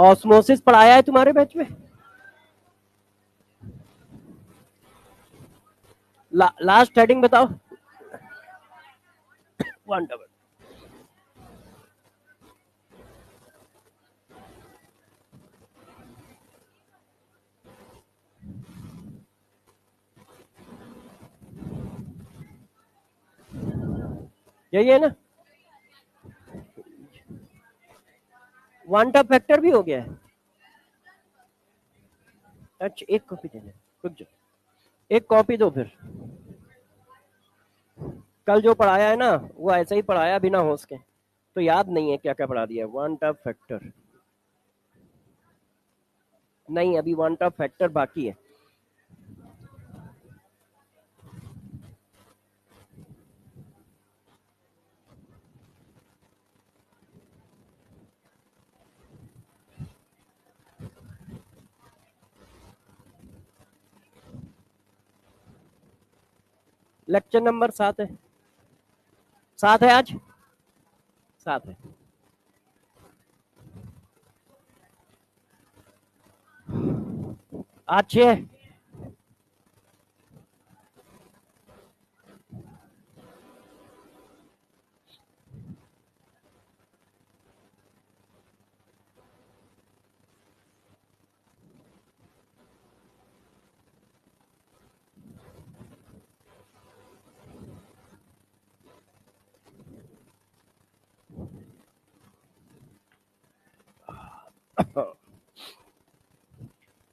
Osmosis पढ़ाया है तुम्हारे बैच में? लास्ट हेडिंग बताओ। One double. यही है ना? वन टॉप फैक्टर भी हो गया है? अच्छा, एक कॉपी देना, रुक जाओ, एक कॉपी दो फिर। कल जो पढ़ाया है ना वो ऐसे ही पढ़ाया बिना होश के, तो याद नहीं है क्या क्या पढ़ा दिया। वन टॉप फैक्टर नहीं, अभी वन टॉप फैक्टर बाकी है। लेक्चर नंबर 7 है। 7 है आज? 7 है। आज 6 है।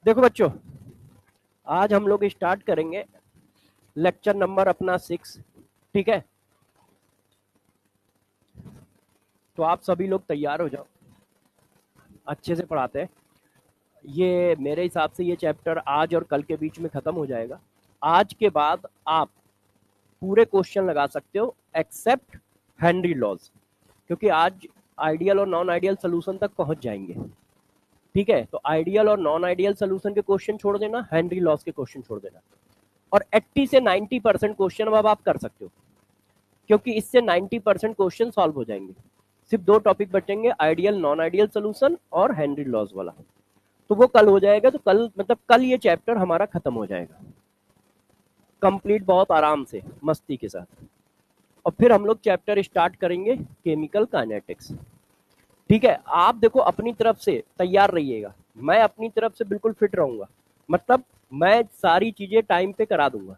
देखो बच्चों, आज हम लोग स्टार्ट करेंगे लेक्चर नंबर अपना 6, ठीक है? तो आप सभी लोग तैयार हो जाओ, अच्छे से पढ़ाते हैं। ये मेरे हिसाब से ये चैप्टर आज और कल के बीच में खत्म हो जाएगा। आज के बाद आप पूरे क्वेश्चन लगा सकते हो एक्सेप्ट हेनरी लॉज, क्योंकि आज आइडियल और नॉन आइडियल सोल्यूशन तक पहुंच जाएंगे, ठीक है? तो आइडियल और नॉन आइडियल सोल्यूशन के क्वेश्चन छोड़ देना, हेनरी लॉज के क्वेश्चन छोड़ देना, और 80 से 90% क्वेश्चन अब आप कर सकते हो, क्योंकि इससे 90% क्वेश्चन सॉल्व हो जाएंगे। सिर्फ 2 टॉपिक बचेंगे, आइडियल नॉन आइडियल सोल्यूशन और हेनरी लॉज वाला, तो वो कल हो जाएगा। तो कल मतलब कल ये चैप्टर हमारा खत्म हो जाएगा कंप्लीट, बहुत आराम से मस्ती के साथ। और फिर हम लोग चैप्टर स्टार्ट करेंगे केमिकल काइनेटिक्स, ठीक है? आप देखो अपनी तरफ से तैयार रहिएगा, मैं अपनी तरफ से बिल्कुल फिट रहूंगा, मतलब मैं सारी चीजें टाइम पे करा दूंगा।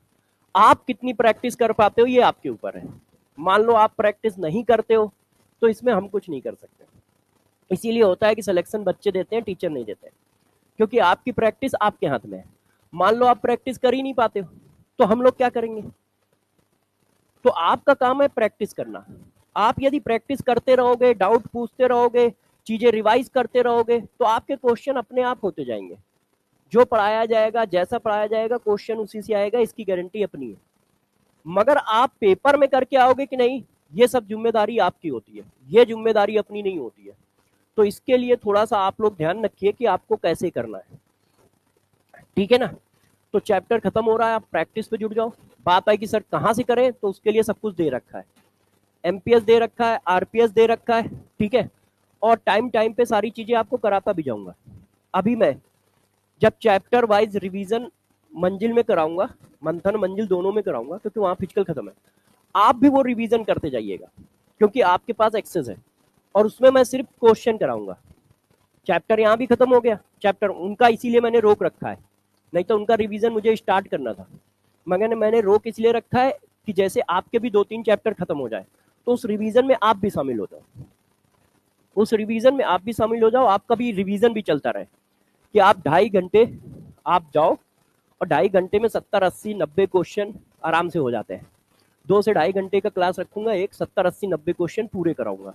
आप कितनी प्रैक्टिस कर पाते हो ये आपके ऊपर है। मान लो आप प्रैक्टिस नहीं करते हो तो इसमें हम कुछ नहीं कर सकते। इसीलिए होता है कि सिलेक्शन बच्चे देते हैं, टीचर नहीं देते, क्योंकि आपकी प्रैक्टिस आपके हाथ में है। मान लो आप प्रैक्टिस कर ही नहीं पाते हो तो हम लोग क्या करेंगे? तो आपका काम है प्रैक्टिस करना। आप यदि प्रैक्टिस करते रहोगे, डाउट पूछते रहोगे, चीजें रिवाइज करते रहोगे, तो आपके क्वेश्चन अपने आप होते जाएंगे। जो पढ़ाया जाएगा, जैसा पढ़ाया जाएगा, क्वेश्चन उसी से आएगा, इसकी गारंटी अपनी है। मगर आप पेपर में करके आओगे कि नहीं, ये सब जिम्मेदारी आपकी होती है, ये जिम्मेदारी अपनी नहीं होती है। तो इसके लिए थोड़ा सा आप लोग ध्यान रखिए कि आपको कैसे करना है, ठीक है ना? तो चैप्टर खत्म हो रहा है, आप प्रैक्टिस पे जुट जाओ। बात आई कि सर कहाँ से करें, तो उसके लिए सब कुछ दे रखा है, एमपीएस दे रखा है, आरपीएस दे रखा है, ठीक है? और टाइम टाइम पे सारी चीजें आपको कराता भी जाऊंगा। अभी मैं जब चैप्टर वाइज रिवीजन मंजिल में कराऊंगा, मंथन मंजिल दोनों में कराऊंगा, क्योंकि वहां फिजिकल खत्म है, आप भी वो रिवीजन करते जाइएगा, क्योंकि आपके पास एक्सेस है। और उसमें मैं सिर्फ क्वेश्चन कराऊंगा। चैप्टर यहाँ भी खत्म हो गया, चैप्टर उनका इसीलिए मैंने रोक रखा है, नहीं तो उनका रिवीजन मुझे स्टार्ट करना था, मगर मैंने रोक इसलिए रखा है कि जैसे आपके भी 2-3 चैप्टर खत्म हो जाए तो उस रिवीजन में आप भी शामिल हो जाओ, उस रिवीजन में आप भी शामिल हो जाओ, आपका भी रिवीजन भी चलता रहे। कि आप 2.5 घंटे आप जाओ और 2.5 घंटे में 70-80-90 क्वेश्चन आराम से हो जाते हैं। 2 से 2.5 घंटे का क्लास रखूंगा, एक 70-80-90 क्वेश्चन पूरे कराऊंगा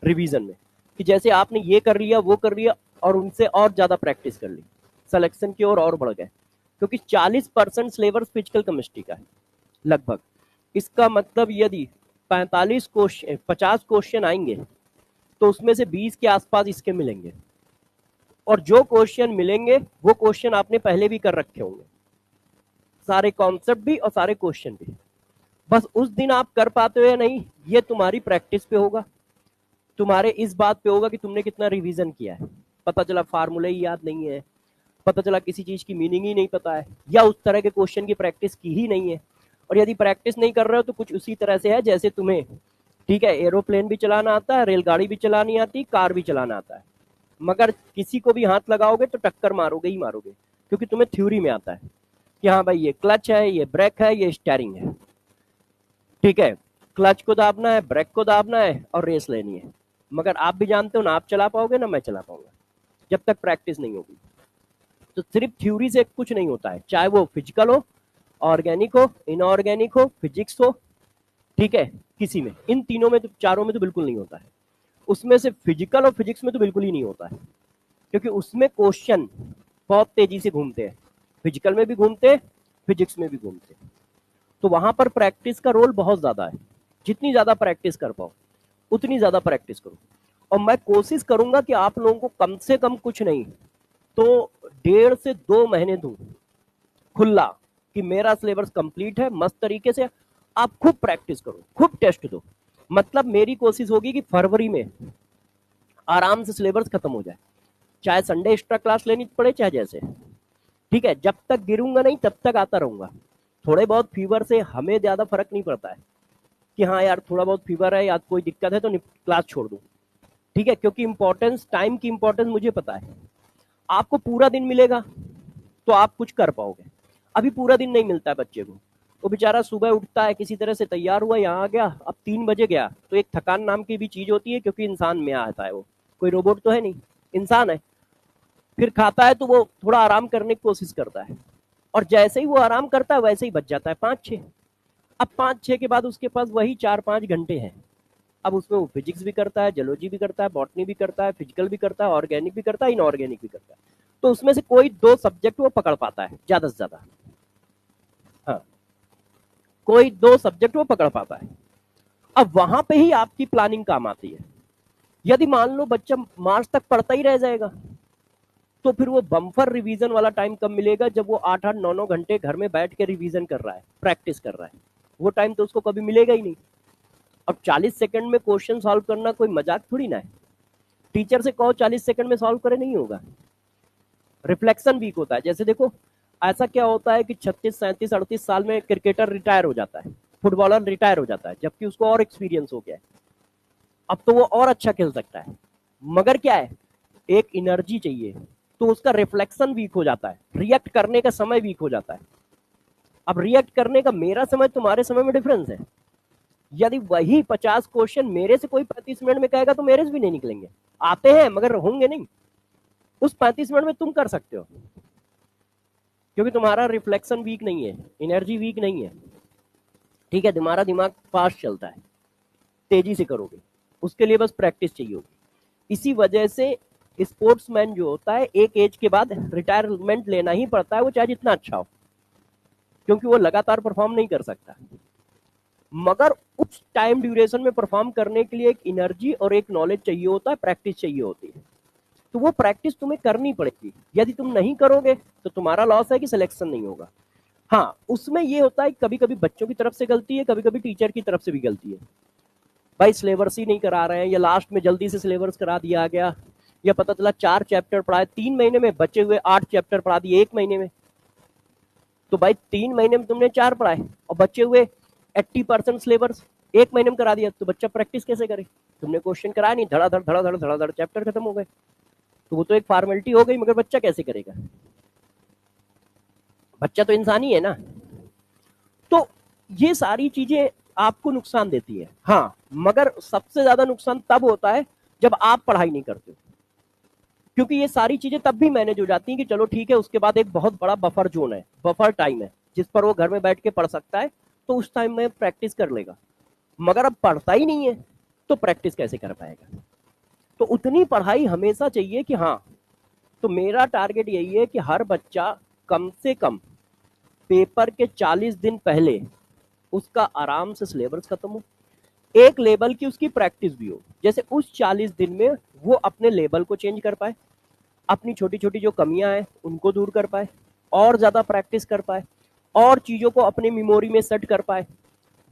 रिवीजन में, कि जैसे आपने ये कर लिया, वो कर लिया, और उनसे और ज्यादा प्रैक्टिस कर ली, सिलेक्शन की ओर और बढ़ गए। क्योंकि 40% सिलेबस फिजिकल केमिस्ट्री का है लगभग। इसका मतलब यदि 50 क्वेश्चन आएंगे तो उसमें से 20 के आसपास इसके मिलेंगे, और जो क्वेश्चन मिलेंगे वो क्वेश्चन आपने पहले भी कर रखे होंगे, सारे कॉन्सेप्ट भी और सारे क्वेश्चन भी। बस उस दिन आप कर पाते हो या नहीं, ये तुम्हारी प्रैक्टिस पे होगा, तुम्हारे इस बात पे होगा कि तुमने कितना रिवीजन किया है। पता चला फार्मूला ही याद नहीं है, पता चला किसी चीज की मीनिंग ही नहीं पता है, या उस तरह के क्वेश्चन की प्रैक्टिस की ही नहीं है। और यदि प्रैक्टिस नहीं कर रहे हो तो कुछ उसी तरह से है जैसे तुम्हें, ठीक है, एरोप्लेन भी चलाना आता है, रेलगाड़ी भी चलानी आती, कार भी चलाना आता है, मगर किसी को भी हाथ लगाओगे तो टक्कर मारोगे ही मारोगे, क्योंकि तुम्हें थ्योरी में आता है कि हाँ भाई ये क्लच है, ये ब्रेक है, ये स्टीयरिंग है, ठीक है, क्लच को दाबना है, ब्रेक को दाबना है और रेस लेनी है। मगर आप भी जानते हो ना आप चला पाओगे ना मैं चला पाऊंगा, जब तक प्रैक्टिस नहीं होगी। तो सिर्फ थ्योरी से कुछ नहीं होता है, चाहे वो फिजिकल हो, ऑर्गेनिक हो, इनऑर्गेनिक हो, फिजिक्स हो, ठीक है, किसी में, इन तीनों में तो, चारों में तो बिल्कुल नहीं होता है। उसमें से फिजिकल और फिजिक्स में तो बिल्कुल ही नहीं होता है, क्योंकि उसमें क्वेश्चन बहुत तेजी से घूमते हैं, फिजिकल में भी घूमते हैं, फिजिक्स में भी घूमते हैं। तो वहां पर प्रैक्टिस का रोल बहुत ज्यादा है, जितनी ज्यादा प्रैक्टिस कर पाओ उतनी ज्यादा प्रैक्टिस करो। और मैं कोशिश करूंगा कि आप लोगों को कम से कम कुछ नहीं तो 1.5 से 2 महीने दूं खुला, कि मेरा सिलेबस कंप्लीट है, मस्त तरीके से आप खूब प्रैक्टिस करो, खूब टेस्ट दो। मतलब मेरी कोशिश होगी कि फरवरी में आराम से सिलेबस खत्म हो जाए, चाहे संडे एक्स्ट्रा क्लास लेनी पड़े चाहे जैसे, ठीक है, जब तक गिरूंगा नहीं तब तक आता रहूंगा। थोड़े बहुत फीवर से हमें ज्यादा फर्क नहीं पड़ता है कि हाँ यार थोड़ा बहुत फीवर है या कोई दिक्कत है तो क्लास छोड़ दूं, ठीक है, क्योंकि इंपॉर्टेंस, टाइम की इंपॉर्टेंस मुझे पता है। आपको पूरा दिन मिलेगा तो आप कुछ कर पाओगे, अभी पूरा दिन नहीं मिलता है बच्चे को, वो बेचारा सुबह उठता है, किसी तरह से तैयार हुआ, यहाँ आ गया, अब 3 बजे गया, तो एक थकान नाम की भी चीज होती है, क्योंकि इंसान में आता है, वो कोई रोबोट तो है नहीं, इंसान है। फिर खाता है तो वो थोड़ा आराम करने की कोशिश करता है, और जैसे ही वो आराम करता है वैसे ही बच जाता है 5-6। अब 5-6 के बाद उसके पास वही 4-5 घंटे हैं। अब उसमें वो फिजिक्स भी करता है, जूलॉजी भी करता है, बॉटनी भी करता है, फिजिकल भी करता है, ऑर्गेनिक भी करता है, इनऑर्गेनिक भी करता है। तो उसमें से कोई 2 सब्जेक्ट वो पकड़ पाता है ज्यादा से ज्यादा, हाँ, कोई 2 सब्जेक्ट वो पकड़ पाता है। अब वहां पे ही आपकी प्लानिंग काम आती है। यदि मान लो बच्चा मार्च तक पढ़ता ही रह जाएगा, तो फिर वो बम्फर रिवीजन वाला टाइम कब मिलेगा, जब वो 8-8 9-9 घंटे घर में बैठ के रिवीजन कर रहा है, प्रैक्टिस कर रहा है, वो टाइम तो उसको कभी मिलेगा ही नहीं। अब 40 सेकंड में क्वेश्चन सॉल्व करना कोई मजाक थोड़ी ना है। टीचर से कहो 40 सेकंड में सॉल्व करे, नहीं होगा, रिफ्लेक्शन वीक होता है। जैसे देखो, ऐसा क्या होता है कि 36 37 38 साल में क्रिकेटर रिटायर हो जाता है, फुटबॉलर रिटायर हो जाता है, जबकि उसको और एक्सपीरियंस हो गया है, अब तो वो और अच्छा खेल सकता है, मगर क्या है, एक एनर्जी चाहिए, तो उसका रिफ्लेक्शन वीक हो जाता है, रिएक्ट करने का समय वीक हो जाता है। अब रिएक्ट करने का मेरा समय तुम्हारे समय में डिफरेंस है। यदि वही 50 क्वेश्चन मेरे से कोई 35 मिनट में कहेगा तो मेरे से भी नहीं निकलेंगे, आते हैं मगर होंगे नहीं। उस 35 मिनट में तुम कर सकते हो, क्योंकि तुम्हारा रिफ्लेक्शन वीक नहीं है, एनर्जी वीक नहीं है, ठीक है, तुम्हारा दिमाग फास्ट चलता है, तेजी से करोगे, उसके लिए बस प्रैक्टिस चाहिए होगी। इसी वजह से स्पोर्ट्समैन जो होता है एक एज के बाद रिटायरमेंट लेना ही पड़ता है, वो चाहे जितना अच्छा हो, क्योंकि वो लगातार परफॉर्म नहीं कर सकता। मगर उस टाइम ड्यूरेशन में परफॉर्म करने के लिए एक एनर्जी और एक नॉलेज चाहिए होता है, प्रैक्टिस चाहिए होती है। तो वो प्रैक्टिस तुम्हें करनी पड़ेगी, यदि तुम नहीं करोगे तो तुम्हारा लॉस है कि सिलेक्शन नहीं होगा। हाँ, उसमें ये होता है कभी कभी बच्चों की तरफ से गलती है, कभी कभी टीचर की तरफ से भी गलती है, भाई सिलेबस ही नहीं करा रहे हैं, या लास्ट में जल्दी से सिलेबस करा दिया गया, या पता चला 4 चैप्टर पढ़ाए 3 महीने में, बचे हुए 8 चैप्टर पढ़ा दिए 1 महीने में। तो भाई 3 महीने में तुमने 4 पढ़ाए और बचे हुए 80% सिलेबस 1 महीने में करा दिया, तो बच्चा प्रैक्टिस कैसे करे? तुमने क्वेश्चन कराया नहीं, धड़ाधड़ धड़ाधड़ धड़ाधड़ चैप्टर खत्म हो गए, तो वो तो एक फॉर्मेलिटी हो गई, मगर बच्चा कैसे करेगा? बच्चा तो इंसान ही है ना। तो ये सारी चीजें आपको नुकसान देती है, हाँ, मगर सबसे ज्यादा नुकसान तब होता है जब आप पढ़ाई नहीं करते हो, क्योंकि ये सारी चीजें तब भी मैनेज हो जाती हैं कि चलो ठीक है, उसके बाद एक बहुत बड़ा बफर जोन है, बफर टाइम है, जिस पर वो घर में बैठ के पढ़ सकता है, तो उस टाइम में प्रैक्टिस कर लेगा। मगर अब पढ़ता ही नहीं है तो प्रैक्टिस कैसे कर पाएगा? तो उतनी पढ़ाई हमेशा चाहिए कि हाँ, तो मेरा टारगेट यही है कि हर बच्चा कम से कम पेपर के 40 दिन पहले उसका आराम से सिलेबस खत्म हो, एक लेवल की उसकी प्रैक्टिस भी हो, जैसे उस 40 दिन में वो अपने लेवल को चेंज कर पाए, अपनी छोटी छोटी जो कमियां हैं उनको दूर कर पाए, और ज्यादा प्रैक्टिस कर पाए, और चीजों को अपने मेमोरी में सेट कर पाए,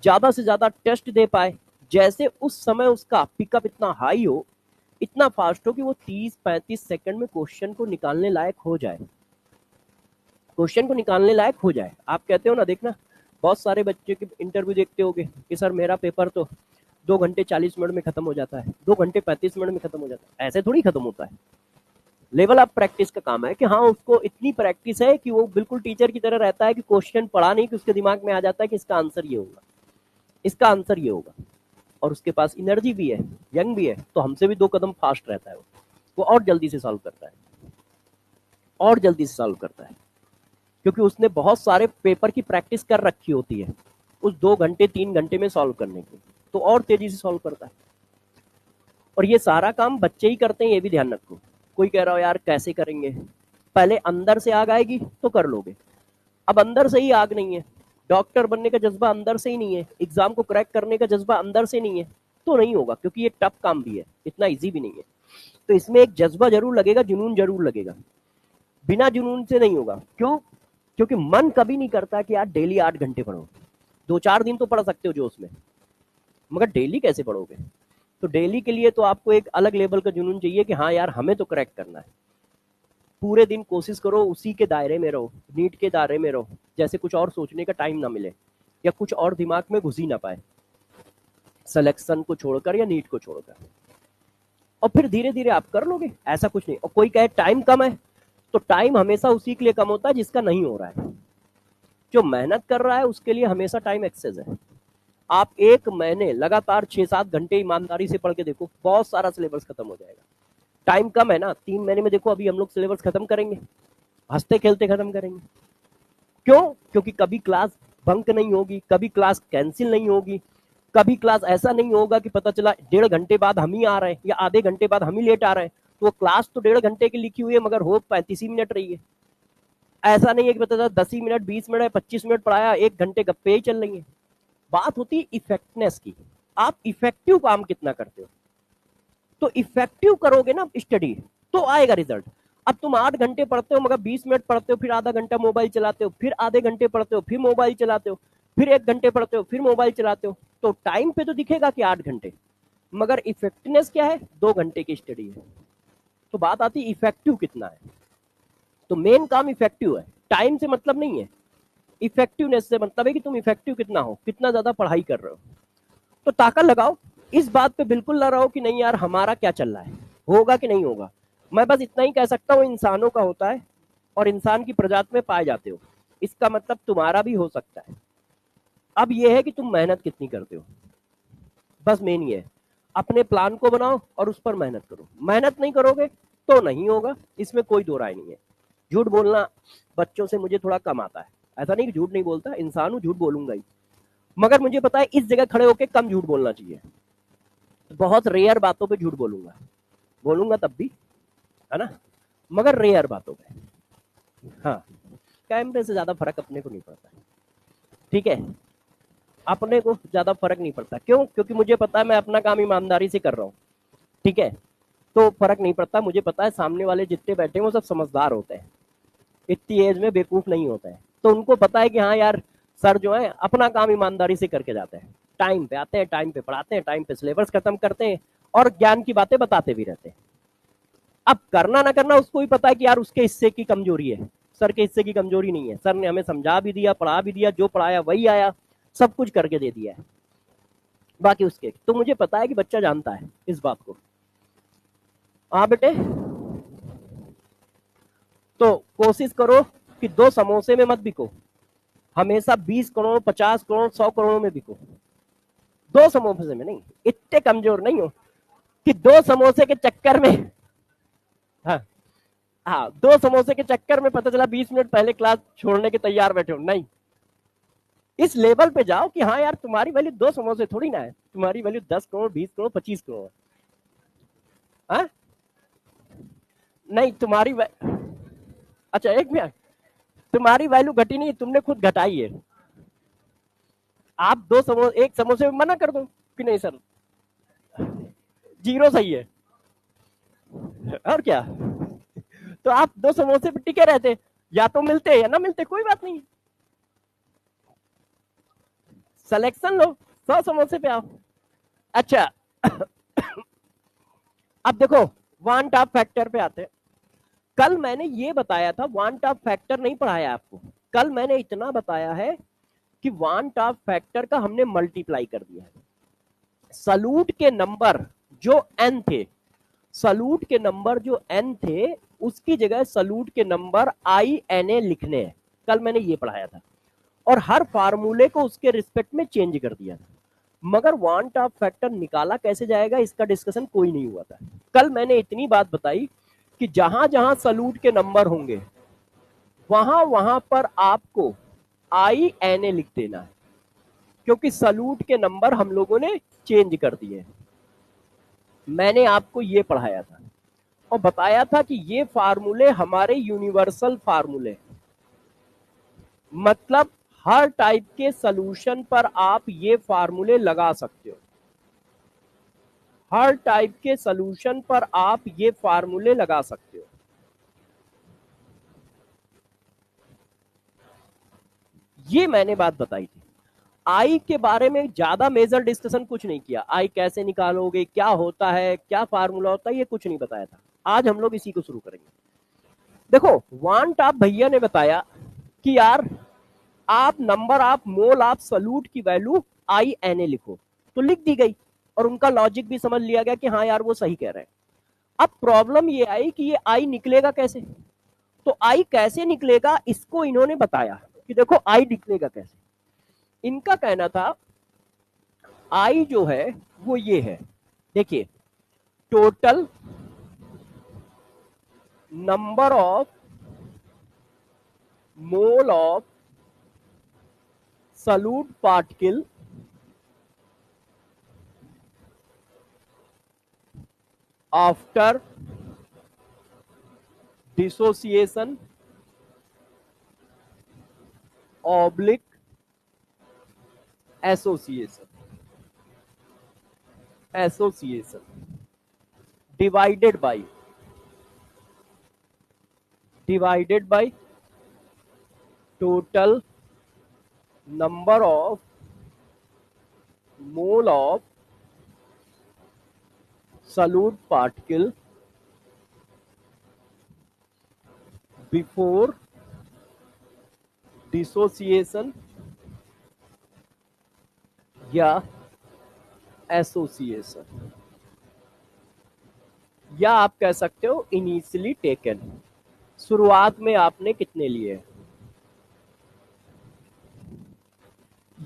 ज्यादा से ज्यादा टेस्ट दे पाए, जैसे उस समय उसका पिकअप इतना हाई हो, इतना फास्ट हो कि वो 30-35 सेकंड में क्वेश्चन को निकालने लायक हो जाए, क्वेश्चन को निकालने लायक हो जाए। आप कहते हो ना, देखना बहुत सारे बच्चे के इंटरव्यू देखते होगे कि सर मेरा पेपर तो 2 घंटे 40 मिनट में खत्म हो जाता है, 2 घंटे 35 मिनट में खत्म हो जाता है। ऐसे थोड़ी खत्म होता है। लेवल ऑफ प्रैक्टिस का काम है कि हाँ उसको इतनी प्रैक्टिस है कि वो बिल्कुल टीचर की तरह रहता है कि क्वेश्चन पढ़ा नहीं कि उसके दिमाग में आ जाता है कि इसका आंसर ये होगा, इसका आंसर ये होगा। और उसके पास एनर्जी भी है, यंग भी है, तो हमसे भी 2 कदम फास्ट रहता है वो और जल्दी से सॉल्व करता है, और जल्दी से सॉल्व करता है, क्योंकि उसने बहुत सारे पेपर की प्रैक्टिस कर रखी होती है उस 2 घंटे 3 घंटे में सॉल्व करने की, तो और तेजी से सॉल्व करता है। और ये सारा काम बच्चे ही करते हैं, ये भी ध्यान रखो। कोई कह रहा हो यार कैसे करेंगे, पहले अंदर से आग आएगी तो कर लोगे। अब अंदर से ही आग नहीं है, डॉक्टर बनने का जज्बा अंदर से ही नहीं है, एग्जाम को क्रैक करने का जज्बा अंदर से नहीं है, तो नहीं होगा, क्योंकि ये टफ काम भी है, इतना इजी भी नहीं है। तो इसमें एक जज्बा जरूर लगेगा, जुनून जरूर लगेगा, बिना जुनून से नहीं होगा। क्यों? क्योंकि मन कभी नहीं करता कि यार डेली 8 घंटे पढ़ो। 2-4 दिन तो पढ़ सकते हो जो उसमें, मगर डेली कैसे पढ़ोगे? तो डेली के लिए तो आपको एक अलग लेवल का जुनून चाहिए कि हाँ यार हमें तो क्रैक करना है। पूरे दिन कोशिश करो उसी के दायरे में रहो, नीट के दायरे में रहो, जैसे कुछ और सोचने का टाइम ना मिले या कुछ और दिमाग में घुस ही ना पाए, सिलेक्शन को छोड़कर या नीट को छोड़कर। और फिर धीरे धीरे आप कर लोगे, ऐसा कुछ नहीं। और कोई कहे टाइम कम है, तो टाइम हमेशा उसी के लिए कम होता है जिसका नहीं हो रहा है। जो मेहनत कर रहा है उसके लिए हमेशा टाइम एक्सेस है। आप 1 महीने लगातार 6-7 घंटे ईमानदारी से पढ़ के देखो, बहुत सारा सिलेबस खत्म हो जाएगा। टाइम कम है ना, 3 महीने में देखो अभी हम लोग सिलेबस खत्म करेंगे, हंसते खेलते खत्म करेंगे। क्यों? क्योंकि कभी क्लास बंक नहीं होगी, कभी क्लास कैंसिल नहीं होगी, कभी क्लास ऐसा नहीं होगा कि पता चला 1.5 घंटे बाद हम ही आ रहे हैं या आधे घंटे बाद हम ही लेट आ रहे हैं। तो वो क्लास तो 1.5 घंटे की लिखी हुई है मगर हो 35 मिनट रही है। ऐसा नहीं है कि पता चला 10 मिनट 20 मिनट 25 मिनट पढ़ाया, 1 घंटे गप्पे ही चल रही है। बात होती है इफेक्टनेस की, आप इफेक्टिव काम कितना करते हो। तो इफेक्टिव करोगे ना स्टडी, तो आएगा रिजल्ट। अब तुम 8 घंटे पढ़ते हो मगर 20 मिनट पढ़ते हो, फिर आधा घंटा मोबाइल चलाते हो, फिर आधे घंटे पढ़ते हो, फिर मोबाइल चलाते हो, फिर 1 घंटे पढ़ते हो, फिर मोबाइल चलाते हो, तो टाइम पे तो दिखेगा कि 8 घंटे, मगर इफेक्टिवनेस क्या है? 2 घंटे की स्टडी है। तो बात आती है इफेक्टिव कितना है। तो मेन काम इफेक्टिव है, टाइम से मतलब नहीं है। इफेक्टिवनेस से मतलब है कि तुम इफेक्टिव कितना हो, कितना ज्यादा पढ़ाई कर रहे हो। तो ताकत लगाओ, इस बात पे बिल्कुल ना रहो कि नहीं यार हमारा क्या चल रहा है, होगा कि नहीं होगा। मैं बस इतना ही कह सकता हूँ, इंसानों का होता है और इंसान की प्रजाति में पाए जाते हो, इसका मतलब तुम्हारा भी हो सकता है। अब यह है कि तुम मेहनत कितनी करते हो, बस मेन ये है। अपने प्लान को बनाओ और उस पर मेहनत करो। मेहनत नहीं करोगे तो नहीं होगा, इसमें कोई दो राय नहीं है। झूठ बोलना बच्चों से मुझे थोड़ा कम आता है, ऐसा नहीं कि झूठ नहीं बोलता, इंसान हूं, झूठ बोलूंगा ही, मगर मुझे पता है इस जगह खड़े होकर कम झूठ बोलना चाहिए। बहुत रेयर बातों पे झूठ बोलूंगा, बोलूंगा तब भी, है ना, मगर रेयर बातों पे। हाँ, कैमरे से ज्यादा फर्क अपने को नहीं पड़ता, ठीक है, अपने को ज्यादा फर्क नहीं पड़ता। क्यों? क्योंकि मुझे पता है मैं अपना काम ईमानदारी से कर रहा हूँ, ठीक है, तो फर्क नहीं पड़ता। मुझे पता है सामने वाले जितने बैठे हैं वो सब समझदार होते हैं, इतनी एज में बेवकूफ नहीं होते हैं। तो उनको पता है कि हाँ यार सर जो है अपना काम ईमानदारी से करके जाते हैं, टाइम पे आते हैं, टाइम पे पढ़ाते हैं, टाइम पे सिलेबस खत्म करते हैं और ज्ञान की बातें बताते भी रहते हैं। अब करना ना करना उसको ही पता है कि यार उसके हिस्से की कमजोरी है, सर के हिस्से की कमजोरी नहीं है। सर ने हमें समझा भी दिया, पढ़ा भी दिया, जो पढ़ाया वही आया, सब कुछ करके दे दिया है। बाकी उसके तो मुझे पता है कि बच्चा जानता है इस बात को। हाँ बेटे, तो कोशिश करो कि 2 समोसे में मत बिको, हमेशा 20 करोड़ 50 करोड़ 100 करोड़ में बिको। 2 समोसे में नहीं, इतने कमजोर नहीं हो कि 2 समोसे के चक्कर में, हाँ हाँ, 2 समोसे के चक्कर में पता चला 20 मिनट पहले क्लास छोड़ने के तैयार बैठे हो। नहीं, इस लेवल पे जाओ कि हाँ यार तुम्हारी वैल्यू 2 समोसे थोड़ी ना है, तुम्हारी वैल्यू 10 करोड़ 20 करोड़ 25 करोड़ है। हाँ? नहीं तुम्हारी अच्छा एक मिनट, तुम्हारी वैल्यू घटी नहीं, तुमने खुद घटाई है। आप 2 समोसे 1 समोसे में मना कर दो कि नहीं सर, 0 सही है, और क्या। तो आप 2 समोसे पे टिके रहते, या तो मिलते या ना मिलते, कोई बात नहीं, सिलेक्शन लो, 100 समोसे पे आओ। अच्छा अब देखो वन टॉप फैक्टर पे आते हैं। कल मैंने ये बताया था, वन टॉप फैक्टर नहीं पढ़ाया आपको। कल मैंने इतना बताया है कि वन टॉप फैक्टर का हमने मल्टीप्लाई कर दिया है। सलूट के नंबर जो n थे, सलूट के नंबर जो n थे, उसकी जगह सलूट के नंबर INA लिखने हैं। कल मैंने ये पढ़ाया था और हर फार्मूले को उसके रिस्पेक्ट में चेंज कर दिया था। मगर वन टॉप फैक्टर निकाला कैसे जाएगा इसका डिस्कशन कोई नहीं हुआ था। कल मैंने इतनी बात बताई कि जहां जहां सलूट के नंबर होंगे वहां वहां पर आपको INA लिख देना है, क्योंकि सलूट के नंबर हम लोगों ने चेंज कर दिए। मैंने आपको ये पढ़ाया था और बताया था कि ये फार्मूले हमारे यूनिवर्सल फार्मूले, मतलब हर टाइप के सॉल्यूशन पर आप ये फार्मूले लगा सकते हो। हर टाइप के सॉल्यूशन पर आप ये फार्मूले लगा सकते हो। ये मैंने बात बताई थी। आई के बारे में ज्यादा मेजर डिस्कशन कुछ नहीं किया। आई कैसे निकालोगे, क्या होता है, क्या फार्मूला होता है, ये कुछ नहीं बताया था। आज हम लोग इसी को शुरू करेंगे। देखो वन टॉप भैया ने बताया कि यार आप number of mole of solute की वैल्यू INA लिखो, तो लिख दी गई और उनका लॉजिक भी समझ लिया गया कि हाँ यार वो सही कह रहे हैं। अब प्रॉब्लम ये आई कि ये आई निकलेगा कैसे। तो आई कैसे निकलेगा इसको इन्होंने बताया कि देखो आई निकलेगा कैसे। इनका कहना था आई जो है वो ये है, देखिए, total number of mole of solute particle after dissociation oblique association divided by total number of mole of solute particle before dissociation या एसोसिएशन, या आप कह सकते हो इनिशियली टेकन, शुरुआत में आपने कितने लिए।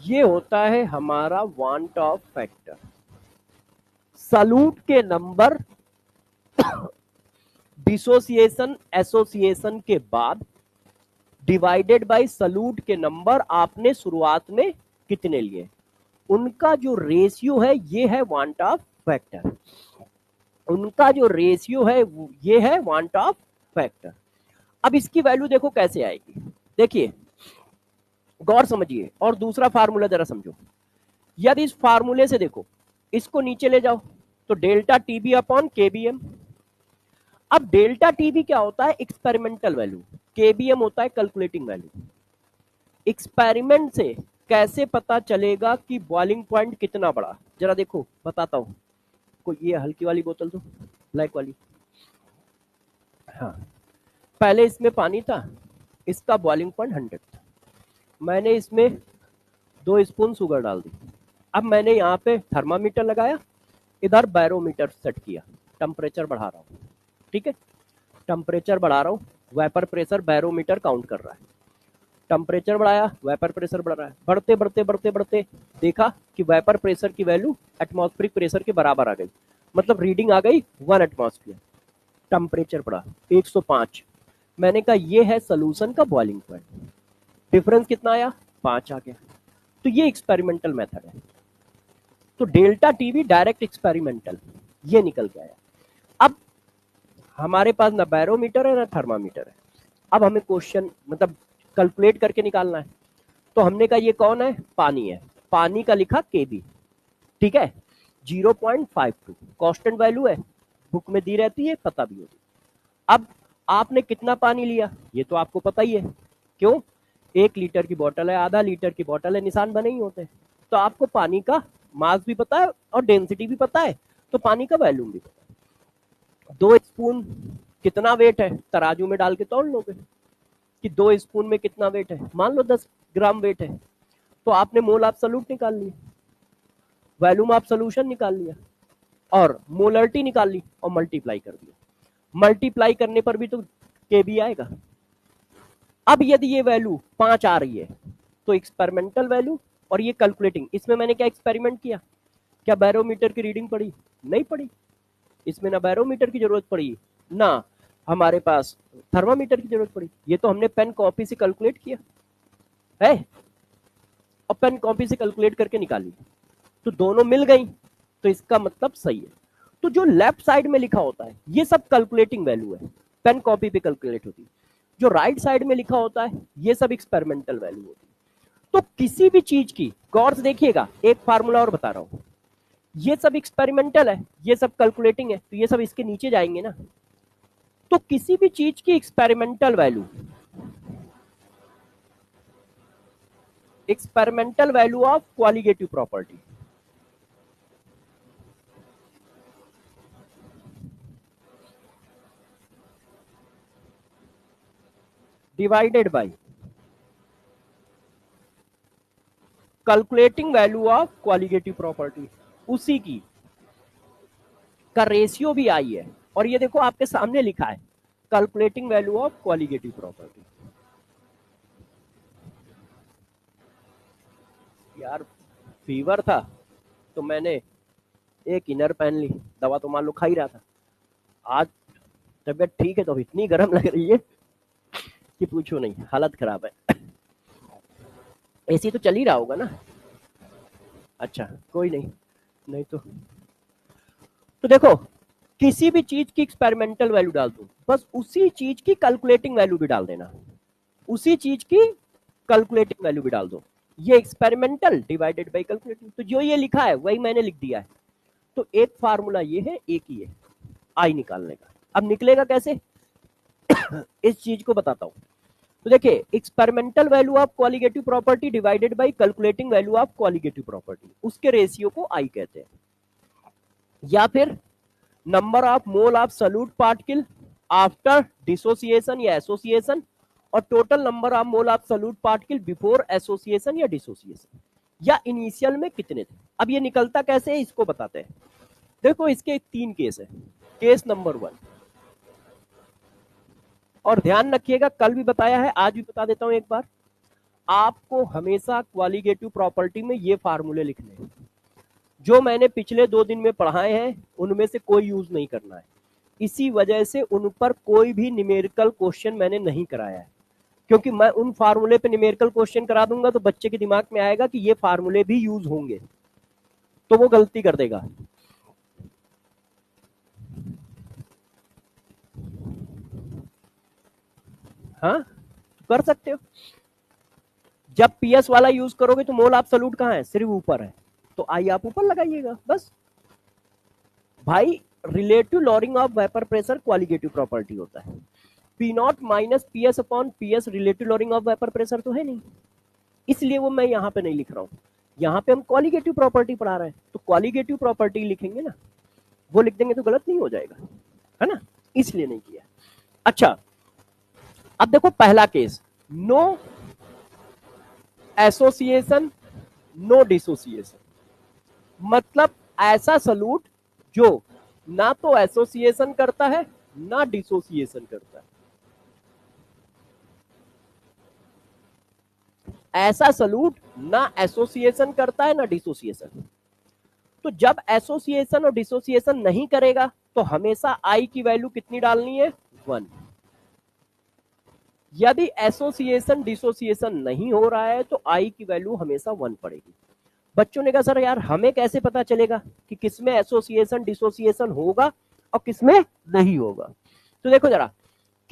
ये होता है हमारा वन टॉप फैक्टर। सॉल्यूट के नंबर डिसोसिएशन एसोसिएशन के बाद डिवाइडेड बाय सॉल्यूट के नंबर आपने शुरुआत में कितने लिए, उनका जो रेशियो है ये है वन टॉप फैक्टर। उनका जो रेशियो है ये है वन टॉप फैक्टर। अब इसकी वैल्यू देखो कैसे आएगी, देखिए गौर समझिए और दूसरा फार्मूला जरा समझो। यदि इस फार्मूले से देखो इसको नीचे ले जाओ तो डेल्टा टीबी अपॉन केबीएम। अब डेल्टा टीबी क्या होता है, एक्सपेरिमेंटल वैल्यू, केबीएम होता है कैलकुलेटिंग वैल्यू। एक्सपेरिमेंट से कैसे पता चलेगा कि बॉइलिंग पॉइंट कितना बड़ा, जरा देखो बताता हूं। कोई ये हल्की वाली बोतल दो, ब्लैक वाली। हाँ, पहले इसमें पानी था, इसका बॉइलिंग पॉइंट 100 था। मैंने इसमें 2 स्पून शुगर डाल दी। अब मैंने यहाँ पे थर्मामीटर लगाया, इधर बैरोमीटर सेट किया, टेम्परेचर बढ़ा रहा हूँ। ठीक है, टेम्परेचर बढ़ा रहा हूँ, वेपर प्रेशर बैरोमीटर काउंट कर रहा है। टेम्परेचर बढ़ाया, वेपर प्रेशर बढ़ रहा है। बढ़ते बढ़ते बढ़ते बढ़ते देखा कि वेपर प्रेशर की वैल्यू एटमॉस्फेरिक प्रेशर के बराबर आ गई, मतलब रीडिंग आ गई 1 एटमॉस्फेयर। टेम्परेचर बढ़ा 105। मैंने कहा ये है सोल्यूशन का बॉइलिंग पॉइंट। डिफरेंस कितना आया, 5 आ गया। तो ये एक्सपेरिमेंटल मेथड है। तो डेल्टा टीवी डायरेक्ट एक्सपेरिमेंटल ये निकल के आया। अब हमारे पास ना बैरोमीटर है ना थर्मामीटर है। अब हमें क्वेश्चन मतलब कैलकुलेट करके निकालना है। तो हमने कहा ये कौन है, पानी है। पानी का लिखा केबी, ठीक है, 0.52 कांस्टेंट वैल्यू है, बुक में दी रहती है, पता भी होती। अब आपने कितना पानी लिया ये तो आपको पता ही है, क्यों, 1 लीटर की बोतल है, आधा लीटर की बोतल है, निशान बने ही होते हैं। तो आपको पानी का मास भी पता है और डेंसिटी भी पता है, तो पानी का वॉल्यूम भी पता है। 2 स्पून कितना वेट है, तराजू में डाल के तौल लोगे कि 2 स्पून में कितना वेट है। मान लो 10 ग्राम वेट है, तो आपने मोल ऑफ सॉल्यूट निकाल लिया, वॉल्यूम ऑफ सॉल्यूशन निकाल लिया और मोलरिटी निकाल ली और मल्टीप्लाई कर दिया। मल्टीप्लाई करने पर भी तो केबी आएगा। अब यदि ये वैल्यू 5 आ रही है तो एक्सपेरिमेंटल वैल्यू और ये कैलकुलेटिंग, इसमें मैंने क्या एक्सपेरिमेंट किया, क्या बैरोमीटर की रीडिंग पड़ी, नहीं पड़ी। इसमें ना बैरोमीटर की जरूरत पड़ी ना हमारे पास थर्मामीटर की जरूरत पड़ी, ये तो हमने पेन कॉपी से कैलकुलेट किया है और पेन कॉपी से कैलकुलेट करके निकाली, तो दोनों मिल गई, तो इसका मतलब सही है। तो जो लेफ्ट साइड में लिखा होता है ये सब कैलकुलेटिंग वैल्यू है, पेन कॉपी पे कैलकुलेट होती है। जो राइट साइड में लिखा होता है ये सब एक्सपेरिमेंटल वैल्यू होती है। तो किसी भी चीज की गौर से देखिएगा, एक फार्मूला और बता रहा हूं, ये सब एक्सपेरिमेंटल है, ये सब कैलकुलेटिंग है, तो ये सब इसके नीचे जाएंगे ना। तो किसी भी चीज की experimental value of qualitative property divided by calculating value of qualitative property, उसी की का रेशियो भी आई है। और ये देखो आपके सामने लिखा है calculating value of qualitative property. यार फीवर था तो मैंने एक इनर पहन ली, दवा तो मान लो खा ही रहा था। आज तबीयत ठीक है तो इतनी गर्म लग रही है कि पूछो नहीं, हालत खराब है। एसी तो चल ही रहा होगा ना। अच्छा कोई नहीं, नहीं तो देखो किसी भी चीज की एक्सपेरिमेंटल वैल्यू डाल दो, बस उसी चीज की कैलकुलेटिंग वैल्यू भी डाल देना, उसी चीज की कैलकुलेटिंग वैल्यू भी डाल दो। ये एक्सपेरिमेंटल डिवाइडेड बाय कैलकुलेटिंग, तो जो ये लिखा है वही मैंने लिख दिया है। तो एक फार्मूला ये है, एक ही है आई निकालने का। अब निकलेगा कैसे इस चीज को बताता हूं। तो देखिए experimental value of qualitative property divided by calculating value of qualitative property, उसके रेशियो को आई कहते हैं। या फिर number of mole of solute particle after dissociation या एसोसिएशन और total number of mole of solute particle before association या dissociation, या इनिशियल में कितने थे। अब ये निकलता कैसे है इसको बताते हैं। देखो इसके 3 केस है। केस नंबर 1, और ध्यान रखिएगा कल भी बताया है आज भी बता देता हूं एक बार, आपको हमेशा क्वालिटेटिव प्रॉपर्टी में ये फार्मूले लिखने हैं। जो मैंने पिछले 2 दिन में पढ़ाए हैं उनमें से कोई यूज नहीं करना है, इसी वजह से उन पर कोई भी न्यूमेरिकल क्वेश्चन मैंने नहीं कराया है, क्योंकि मैं उन फार्मूले पे न्यूमेरिकल क्वेश्चन करा दूंगा तो बच्चे के दिमाग में आएगा कि ये फार्मूले भी यूज होंगे, तो वो गलती कर देगा। हाँ कर सकते हो। जब पीएस वाला यूज करोगे तो मोल एब्सोल्यूट कहां है, सिर्फ ऊपर है, तो आई आप ऊपर लगाइएगा बस। भाई relative lowering of vapour pressure qualitative property होता है। P not minus P S upon P S relative lowering of vapour pressure तो है नहीं, इसलिए वो मैं यहाँ पे नहीं लिख रहा हूँ। यहाँ पे हम क्वालिटेटिव प्रॉपर्टी पढ़ा रहे हैं तो क्वालिटेटिव प्रॉपर्टी लिखेंगे ना, वो लिख देंगे तो गलत नहीं हो जाएगा, है ना, इसलिए नहीं किया। अच्छा अब देखो पहला case, no association no dissociation, मतलब ऐसा सॉल्यूट जो ना तो एसोसिएशन करता है ना डिसोसिएशन करता है। ऐसा सॉल्यूट ना एसोसिएशन करता है ना डिसोसिएशन। तो जब एसोसिएशन और डिसोसिएशन नहीं करेगा तो हमेशा आई की वैल्यू कितनी डालनी है, 1। यदि एसोसिएशन डिसोसिएशन नहीं हो रहा है तो आई की वैल्यू हमेशा 1 पड़ेगी। बच्चों ने कहा सर यार हमें कैसे पता चलेगा कि किसमें एसोसिएशन डिसोसिएशन होगा और किसमें नहीं होगा। तो देखो जरा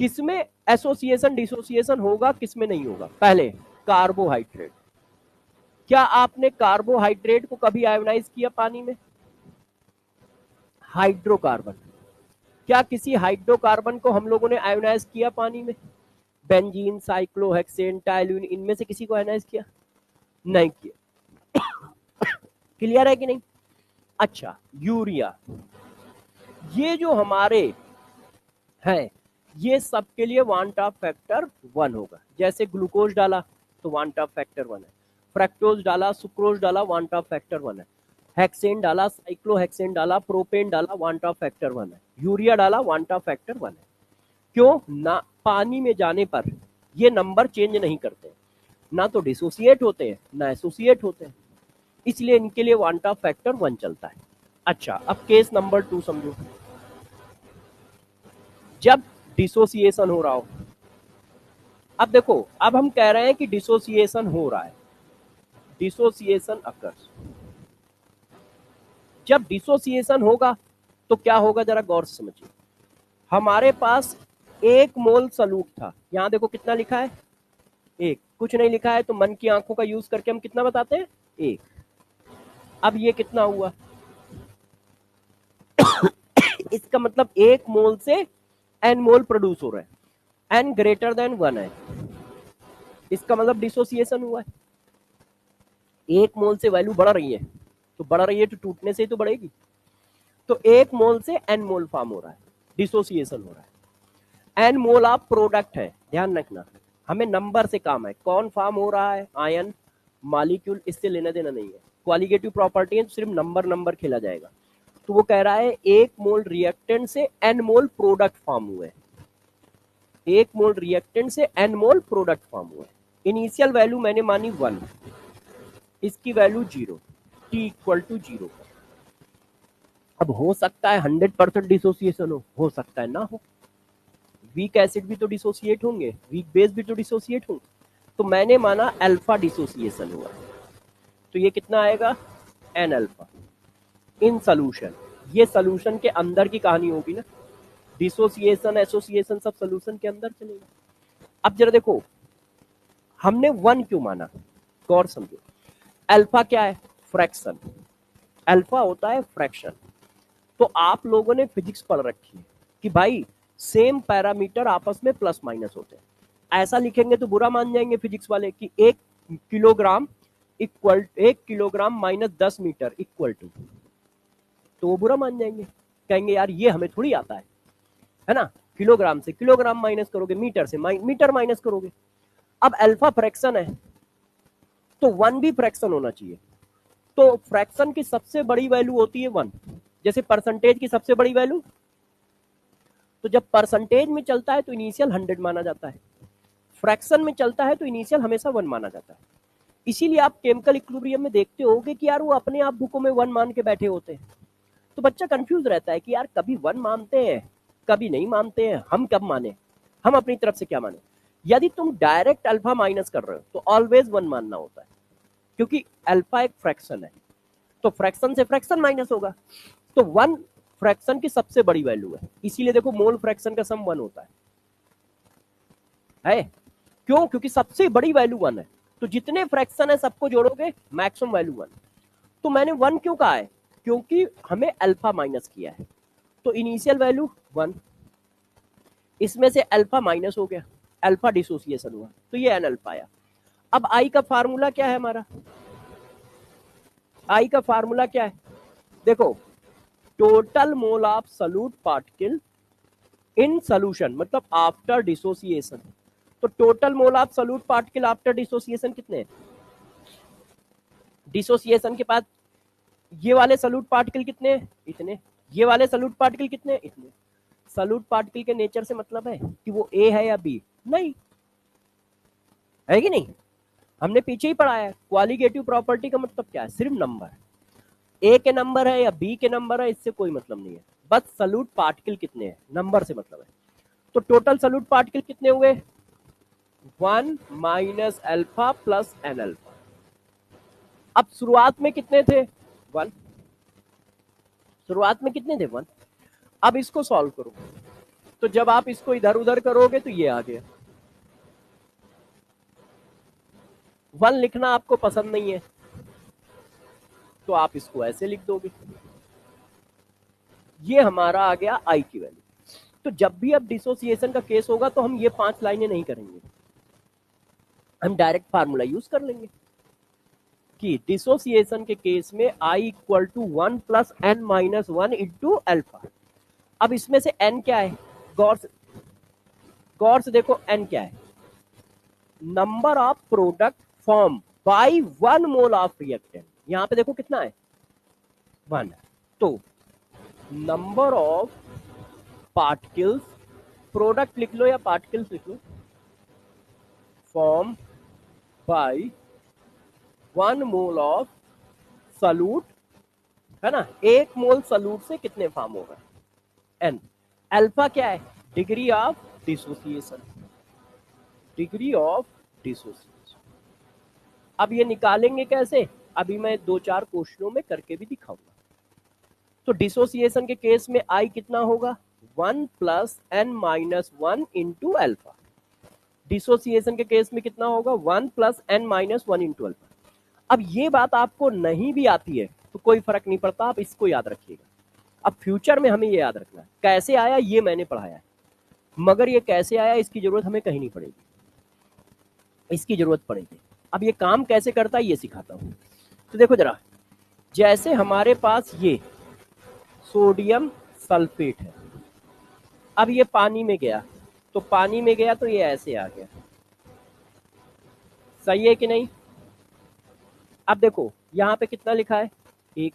किसमें एसोसिएशन डिसोसिएशन होगा किसमें नहीं होगा। पहले कार्बोहाइड्रेट, क्या आपने कार्बोहाइड्रेट को कभी आयोनाइज किया पानी में। हाइड्रोकार्बन, क्या किसी हाइड्रोकार्बन को हम लोगों ने आयोनाइज किया पानी में। बेंजीन साइक्लोहेक्सेन टाइलुइन, इनमें से किसी को आयोनाइज किया नहीं किया। क्लियर है कि नहीं। अच्छा यूरिया, ये जो हमारे है, ये सबके लिए वांट ऑफ फैक्टर 1 होगा। जैसे ग्लूकोज डाला तो वांट ऑफ फैक्टर 1 है, फ्रक्टोज डाला, सुक्रोज डाला, वांट ऑफ फैक्टर 1 है, हेक्सेन डाला, साइक्लोहेक्सेन डाला, प्रोपेन डाला, वांट ऑफ फैक्टर 1 है, यूरिया डाला, वांट ऑफ फैक्टर 1 है। क्यों ना? पानी में जाने पर ये नंबर चेंज नहीं करते, ना तो डिसोसिएट होते हैं ना एसोसिएट होते हैं, इसलिए इनके लिए वांट ऑफ फैक्टर 1 चलता है। अच्छा, अब केस नंबर 2 समझो। जब डिसोसिएशन हो रहा हो, अब देखो, अब हम कह रहे हैं कि डिसोसिएशन हो रहा है, डिसोसिएशन अकर्स। जब डिसोसिएशन होगा तो क्या होगा, जरा गौर से समझिए। हमारे पास 1 मोल सॉल्यूट था, यहां देखो कितना लिखा है, 1, कुछ नहीं लिखा है तो मन की आंखों का यूज करके हम कितना बताते हैं, 1। अब ये कितना हुआ, इसका मतलब 1 मोल से n मोल प्रोड्यूस हो रहा है, n ग्रेटर देन 1 है, इसका मतलब डिसोसिएशन हुआ है। 1 मोल से वैल्यू बढ़ रही है, तो बढ़ रही है तो टूटने से ही तो बढ़ेगी, तो 1 मोल से n मोल फॉर्म हो रहा है, डिसोसिएशन हो रहा है। n मोल ऑफ प्रोडक्ट है, ध्यान रखना, हमें नंबर से काम है, कौन फॉर्म हो रहा है, आयन, मॉलिक्यूल, इससे लेना देना नहीं है। क्वालिटेटिव प्रॉपर्टी है तो सिर्फ नंबर नंबर खेला जाएगा। तो वो कह रहा है 1 मोल रिएक्टेंट से n मोल प्रोडक्ट फॉर्म हुए, 1 मोल रिएक्टेंट से n मोल प्रोडक्ट फॉर्म हुए। इनिशियल वैल्यू मैंने मानी 1, इसकी वैल्यू 0, t इक्वल टू 0। अब हो सकता है 100% डिसोसिएशन हो सकता है ना हो, वीक एसिड भी तो डिसोसिएट होंगे, वीक बेस भी तो डिसोसिएट होंगे, तो मैंने माना अल्फा डिसोसिएशन हुआ, तो ये कितना आएगा, एन अल्फा इन सोल्यूशन। ये सोल्यूशन के अंदर की कहानी होगी ना, डिसोसिएशन एसोसिएशन सब सोल्यूशन के अंदर चलेगा। अब जरा देखो, हमने 1 क्यों माना, गौर समझो। अल्फा क्या है, फ्रैक्शन, अल्फा होता है फ्रैक्शन। तो आप लोगों ने फिजिक्स पढ़ रखी है कि भाई सेम पैरामीटर आपस में प्लस माइनस होते हैं। ऐसा लिखेंगे तो बुरा मान जाएंगे फिजिक्स वाले कि 1 kilogram equal 1 kilogram minus 10 metre equal to, तो वो बुरा मान जाएंगे, कहेंगे यार ये हमें थोड़ी आता है ना, किलोग्राम से किलोग्राम माइनस करोगे, मीटर से मीटर माइनस करोगे। अब अल्फा फ्रैक्शन है तो 1 भी फ्रैक्शन होना चाहिए, तो फ्रैक्शन की सबसे बड़ी वैल्यू होती है 1, जैसे परसेंटेज की सबसे बड़ी वैल्यू। तो जब परसेंटेज में चलता है तो इनिशियल 100 माना जाता है, फ्रैक्शन में चलता है तो इनिशियल हमेशा 1 माना जाता है। इसीलिए आप केमिकल इक्विलिब्रियम में देखते होगे कि यार वो अपने आप बुकों में 1 मान के बैठे होते हैं, तो बच्चा कंफ्यूज रहता है कि यार कभी 1 मानते हैं कभी नहीं मानते हैं, हम कब माने, हम अपनी तरफ से क्या माने। यदि तुम डायरेक्ट अल्फा माइनस कर रहे हो तो ऑलवेज 1 मानना होता है, क्योंकि अल्फा एक फ्रैक्शन है, तो फ्रैक्शन से फ्रैक्शन माइनस होगा, तो 1 फ्रैक्शन की सबसे बड़ी वैल्यू है। इसीलिए देखो मोल फ्रैक्शन का सम 1 होता है क्यों, क्योंकि सबसे बड़ी वैल्यू 1 है, तो जितने फ्रैक्शन है सबको जोड़ोगे मैक्सिमम वैल्यू 1। तो मैंने 1 क्यों कहा है, क्योंकि हमें अल्फा माइनस किया है, तो इनिशियल वैल्यू 1, इसमें से अल्फा माइनस हो गया, अल्फा डिसोसिएशन हुआ, तो ये एन अल्फा आया। अब आई का फार्मूला क्या है हमारा, आई का फार्मूला क्या है, देखो, total mole of solute particle in solution, मतलब आफ्टर डिसोसिएशन। तो total mole of solute particle after dissociation कितने हैं, डिसोसिएशन के बाद ये वाले सॉल्यूट पार्टिकल कितने हैं, इतने, ये वाले सॉल्यूट पार्टिकल कितने हैं, इतने। सॉल्यूट पार्टिकल के नेचर से मतलब है कि वो ए है या बी, नहीं है कि नहीं, हमने पीछे ही पढ़ा है। क्वालिटेटिव प्रॉपर्टी का मतलब क्या है, सिर्फ नंबर, ए के नंबर है या बी के नंबर है, इससे कोई मतलब नहीं है, बस सॉल्यूट पार्टिकल कितने हैं, नंबर से मतलब है। तो टोटल सॉल्यूट पार्टिकल कितने हुए, 1 minus alpha plus n alpha. अब शुरुआत में कितने थे, 1, शुरुआत में कितने थे, 1। अब इसको सॉल्व करो, तो जब आप इसको इधर उधर करोगे तो ये आ गया। 1 लिखना आपको पसंद नहीं है तो आप इसको ऐसे लिख दोगे, ये हमारा आ गया आई की वैल्यू। तो जब भी अब डिसोसिएशन का केस होगा तो हम ये 5 लाइनें नहीं करेंगे, हम डायरेक्ट फार्मूला यूज कर लेंगे कि डिसोसिएशन के केस में I equal to 1 plus n minus 1 into alpha. अब इसमें से n क्या है, गौर से देखो, एन क्या है? Number of product form by 1 mole of reactant. यहां पे देखो कितना है, 1। तो नंबर ऑफ पार्टिकल्स, प्रोडक्ट लिख लो या पार्टिकल्स लिख लो, form by 1 mole of solute, है ना? 1 मोल सॉल्यूट से कितने फॉर्म होगा, एन। अल्फा क्या है? Degree of dissociation, degree of dissociation. अब ये निकालेंगे कैसे? अभी मैं 2-4 क्वेश्चनों में करके भी दिखाऊंगा। तो डिसोसिएशन के केस में आई कितना होगा, 1 plus n minus 1 into alpha. Dissociation के केस में कितना होगा, 1 plus n minus 1 into alpha. अब ये बात आपको नहीं भी आती है तो कोई फर्क नहीं पड़ता, आप इसको याद रखिएगा। अब फ्यूचर में हमें ये याद रखना है, कैसे आया ये मैंने पढ़ाया है, मगर ये कैसे आया इसकी जरूरत हमें कहीं नहीं पड़ेगी, इसकी जरूरत पड़ेगी। अब ये काम कैसे करता है ये सिखाता हूं। तो देखो जरा, जैसे हमारे पास ये सोडियम सल्फेट है, अब ये पानी में गया, तो पानी में गया तो ये ऐसे आ गया, सही है कि नहीं? अब देखो यहां पे कितना लिखा है, 1।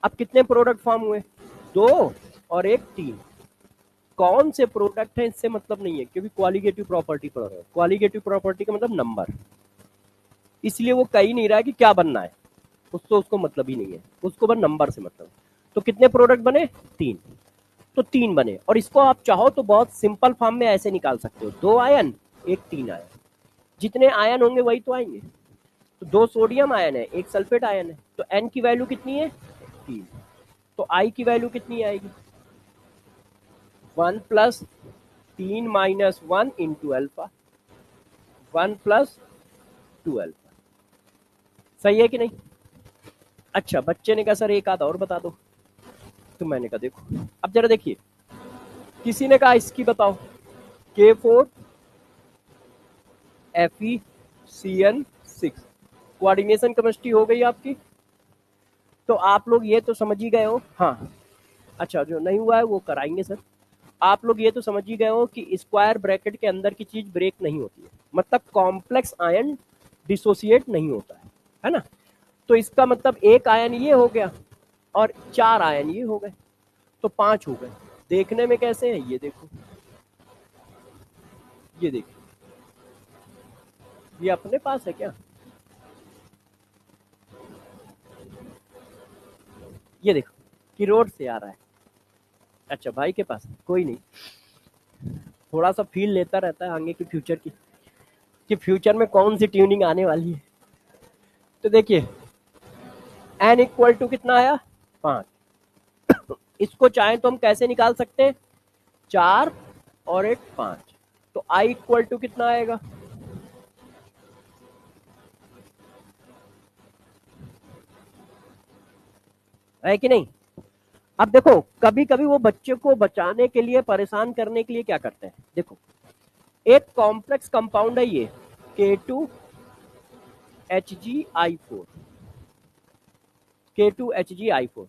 अब कितने प्रोडक्ट फॉर्म हुए, 2 और 1, 3। कौन से प्रोडक्ट है इससे मतलब नहीं है, क्योंकि क्वालिटेटिव प्रॉपर्टी पढ़ रहे हो। क्वालिटेटिव प्रॉपर्टी का मतलब नंबर, इसलिए वो कह ही नहीं रहा है कि क्या बनना है, उसको मतलब ही नहीं है, उसको बस नंबर से मतलब। तो कितने प्रोडक्ट बने, 3। तो 3 बने, और इसको आप चाहो तो बहुत सिंपल फॉर्म में ऐसे निकाल सकते हो, 2 आयन 1 3 आयन, जितने आयन होंगे वही तो आएंगे। तो 2 सोडियम आयन है, 1 सल्फेट आयन है, तो एन की वैल्यू कितनी है, 3। तो आई की वैल्यू कितनी आएगी, 1 plus 3 minus 1 into alpha, 1 plus 2 alpha. सही है कि नहीं? अच्छा, बच्चे ने कहा सर एक आध और बता दो, तो मैंने कहा देखो, अब जरा देखिए, किसी ने कहा इसकी बताओ, K4 FeCN6, कोऑर्डिनेशन केमिस्ट्री हो गई आपकी। तो आप लोग ये तो समझ ही गए हो, हाँ अच्छा, जो नहीं हुआ है वो कराएंगे सर। आप लोग ये तो समझ ही गए हो कि स्क्वायर ब्रैकेट के अंदर की चीज ब्रेक नहीं होती है, मतलब कॉम्प्लेक्स आयन डिसोसिएट नहीं होता है ना? तो इसका मतलब 1 आयन ये हो गया और 4 आयन ये हो गए, तो 5 हो गए। देखने में कैसे है, ये देखो, ये देखो, ये अपने पास है क्या, ये देखो कि रोड से आ रहा है। अच्छा भाई के पास, कोई नहीं, थोड़ा सा फील लेता रहता है आगे की फ्यूचर की, कि फ्यूचर में कौन सी ट्यूनिंग आने वाली है। तो देखिए एन इक्वल टू कितना आया, 5। इसको चाहे तो हम कैसे निकाल सकते हैं, 4 और 1 5। तो आई इक्वल टू कितना आएगा, है कि नहीं? अब देखो, कभी कभी वो बच्चे को बचाने के लिए, परेशान करने के लिए क्या करते हैं, देखो एक कॉम्प्लेक्स कंपाउंड है ये, K2HgI4, K2HgI4,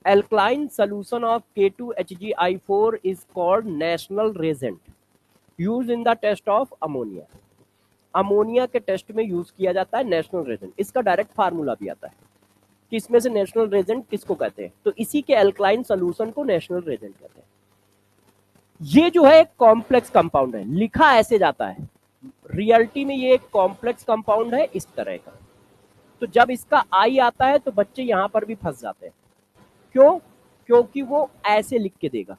alkaline solution of K2HgI4 is called national reagent used in the test of ammonia। Ammonia के टेस्ट में यूज किया जाता है नेशनल रेजेंट। इसका डायरेक्ट फार्मूला भी आता है कि इसमें से नेशनल रेजेंट किसको कहते हैं, तो इसी के अल्कलाइन सॉल्यूशन को नेशनल रेजेंट कहते हैं। ये जो है एक कॉम्प्लेक्स कंपाउंड है, लिखा ऐसे जाता है, रियलिटी में ये एक कॉम्प्लेक्स कंपाउंड है इस तरह का। तो जब इसका आई आता है तो बच्चे यहां पर भी फंस जाते हैं, क्यों? क्योंकि वो ऐसे लिख के देगा,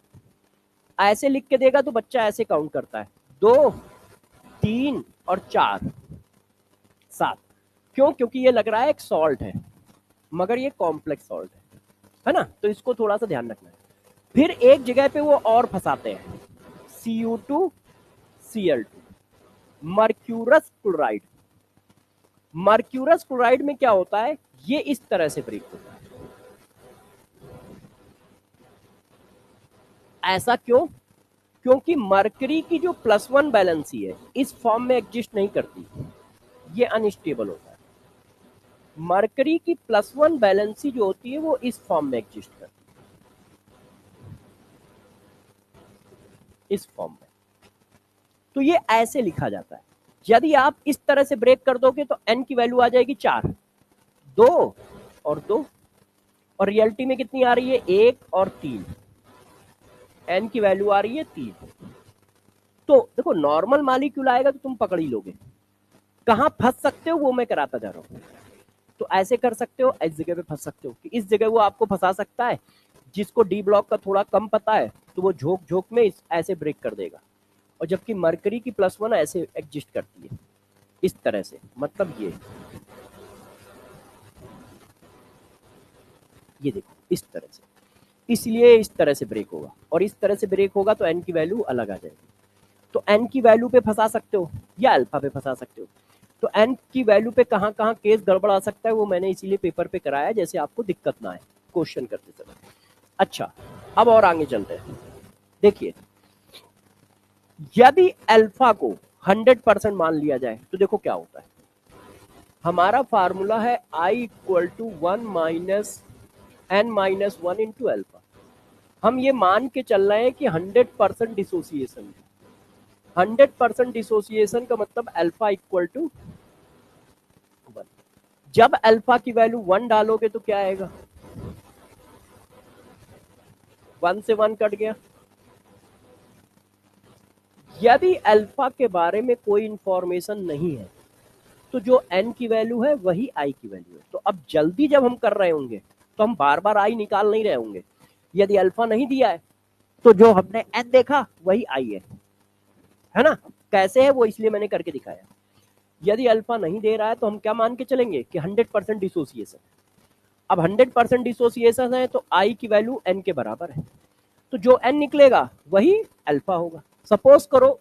ऐसे लिख के देगा तो बच्चा ऐसे काउंट करता है, 2 3 और 4 7। क्यों? क्योंकि ये लग रहा है एक सॉल्ट है, मगर ये कॉम्प्लेक्स सॉल्ट है ना? तो इसको थोड़ा सा ध्यान रखना है। फिर एक जगह पे वो और फंसाते हैं, Cu2Cl2, mercurous chloride. Mercurous chloride में क्या होता है, ये इस तरह से ब्रेक होता है। ऐसा क्यों? क्योंकि मरकरी की जो +1 बैलेंसी है इस फॉर्म में एग्जिस्ट नहीं करती, ये अनस्टेबल होता है। मरकरी की +1 बैलेंसी जो होती है वो इस फॉर्म में एग्जिस्ट करती इस फॉर्म में। तो ये ऐसे लिखा जाता है। यदि आप इस तरह से ब्रेक कर दोगे तो n की वैल्यू आ जाएगी 4, 2 और 2, और रियलिटी में कितनी आ रही है 1 और 3, n की वैल्यू आ रही है 3। तो देखो नॉर्मल मॉलिक्यूल आएगा तो तुम पकड़ ही लोगे, कहां फंस सकते हो वो मैं कराता जा रहा हूं। तो ऐसे कर सकते हो, इस जगह पे फंस सकते हो कि इस जगह वो आपको फंसा सकता है। जिसको डी ब्लॉक का थोड़ा कम पता है तो वो झोंक झोंक में ऐसे ब्रेक कर देगा, और जबकि मरकरी की +1 ऐसे एग्जिस्ट करती है इस तरह से, मतलब ये देखो इस तरह से, इसलिए इस तरह से ब्रेक होगा, और इस तरह से ब्रेक होगा तो एन की वैल्यू अलग आ जाएगी। तो एन की वैल्यू पे फंसा सकते हो या अल्फा पे फंसा सकते हो। तो एन की वैल्यू पे कहां कहां केस गड़बड़ आ सकता है वो मैंने इसीलिए पेपर पे कराया, जैसे आपको दिक्कत ना आए क्वेश्चन करते समय। अच्छा, अब और आगे चलते हैं। देखिए, यदि अल्फा को 100% मान लिया जाए तो देखो क्या होता है। हमारा फार्मूला है I = 1 - n-1 इंटू अल्फा। हम ये मान के चल रहे हैं कि 100% डिसोसिएशन है। 100% डिसोसिएशन का मतलब अल्फा = 1। जब अल्फा की वैल्यू 1 डालोगे तो क्या आएगा, 1 से 1 कट गया। यदि अल्फा के बारे में कोई इंफॉर्मेशन नहीं है तो जो n की वैल्यू है वही I की वैल्यू है। तो अब जल्दी जब हम कर रहे होंगे तो हम बार बार I निकाल नहीं रहे होंगे। यदि अल्फा नहीं दिया है तो जो हमने n देखा वही I है ना। कैसे है वो इसलिए मैंने करके दिखाया। यदि अल्फा नहीं दे रहा है तो हम क्या मान के चलेंगे कि 100% डिसोसिएशन। अब 100% डिसोसिएशन है तो I की वैल्यू n के बराबर है, तो जो n निकलेगा वही अल्फा होगा। सपोज करो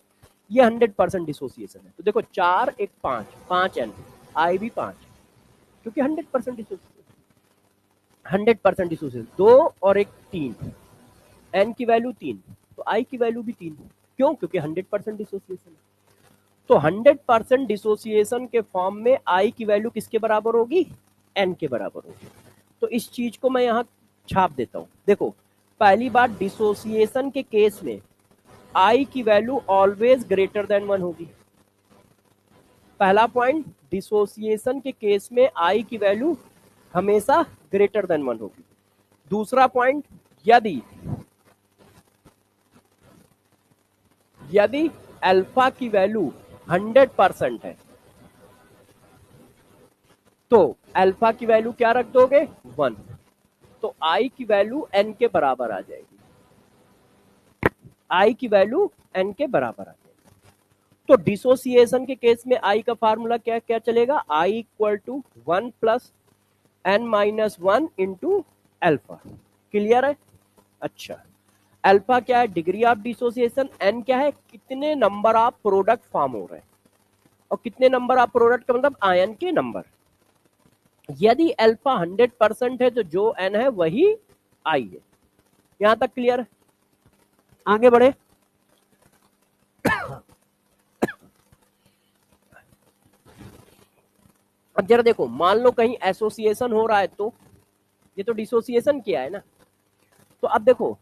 ये 100% डिसोसिएशन है, तो देखो 4 1 5, 5n, I भी 5, क्योंकि 100% डिसोसिएशन, 100% डिसोसिएशन। 2 और 1 3, n की वैल्यू 3, तो I की वैल्यू भी 3। क्यों, क्योंकि 100% डिसोसिएशन है। तो 100% डिसोसिएशन के फॉर्म में I की वैल्यू किसके बराबर होगी, n के बराबर होगी। तो इस चीज को मैं यहाँ छाप देता हूँ। देखो, पहली बात, डिसोसिएशन के केस में I की वैल्यू ऑलवेज ग्रेटर देन 1 होगी। पहला पॉइंट, डिसोसिएशन के केस में I की वैल्यू हमेशा ग्रेटर देन 1 होगी। दूसरा पॉइंट, यदि अल्फा की वैल्यू 100% है तो अल्फा की वैल्यू क्या रख दोगे, 1, तो I की वैल्यू n के बराबर आ जाएगी। I की वैल्यू n के बराबर आ जाएगी। तो डिसोसिएशन के केस में I का फार्मूला क्या क्या चलेगा, I = 1 + n-1 into alpha. Clear है। अच्छा, अल्फा क्या है, डिग्री ऑफ डिसोसिएशन, n क्या है, कितने नंबर ऑफ प्रोडक्ट फॉर्म हो रहे हैं, और कितने नंबर ऑफ प्रोडक्ट का मतलब आयन के नंबर। यदि अल्फा 100% है तो जो n है वही I है। यहां तक क्लियर है। आगे बढ़े। अब जरा देखो, मान लो कहीं एसोसिएशन हो रहा है तो ये तो डिसोसिएशन किया है ना। तो अब देखो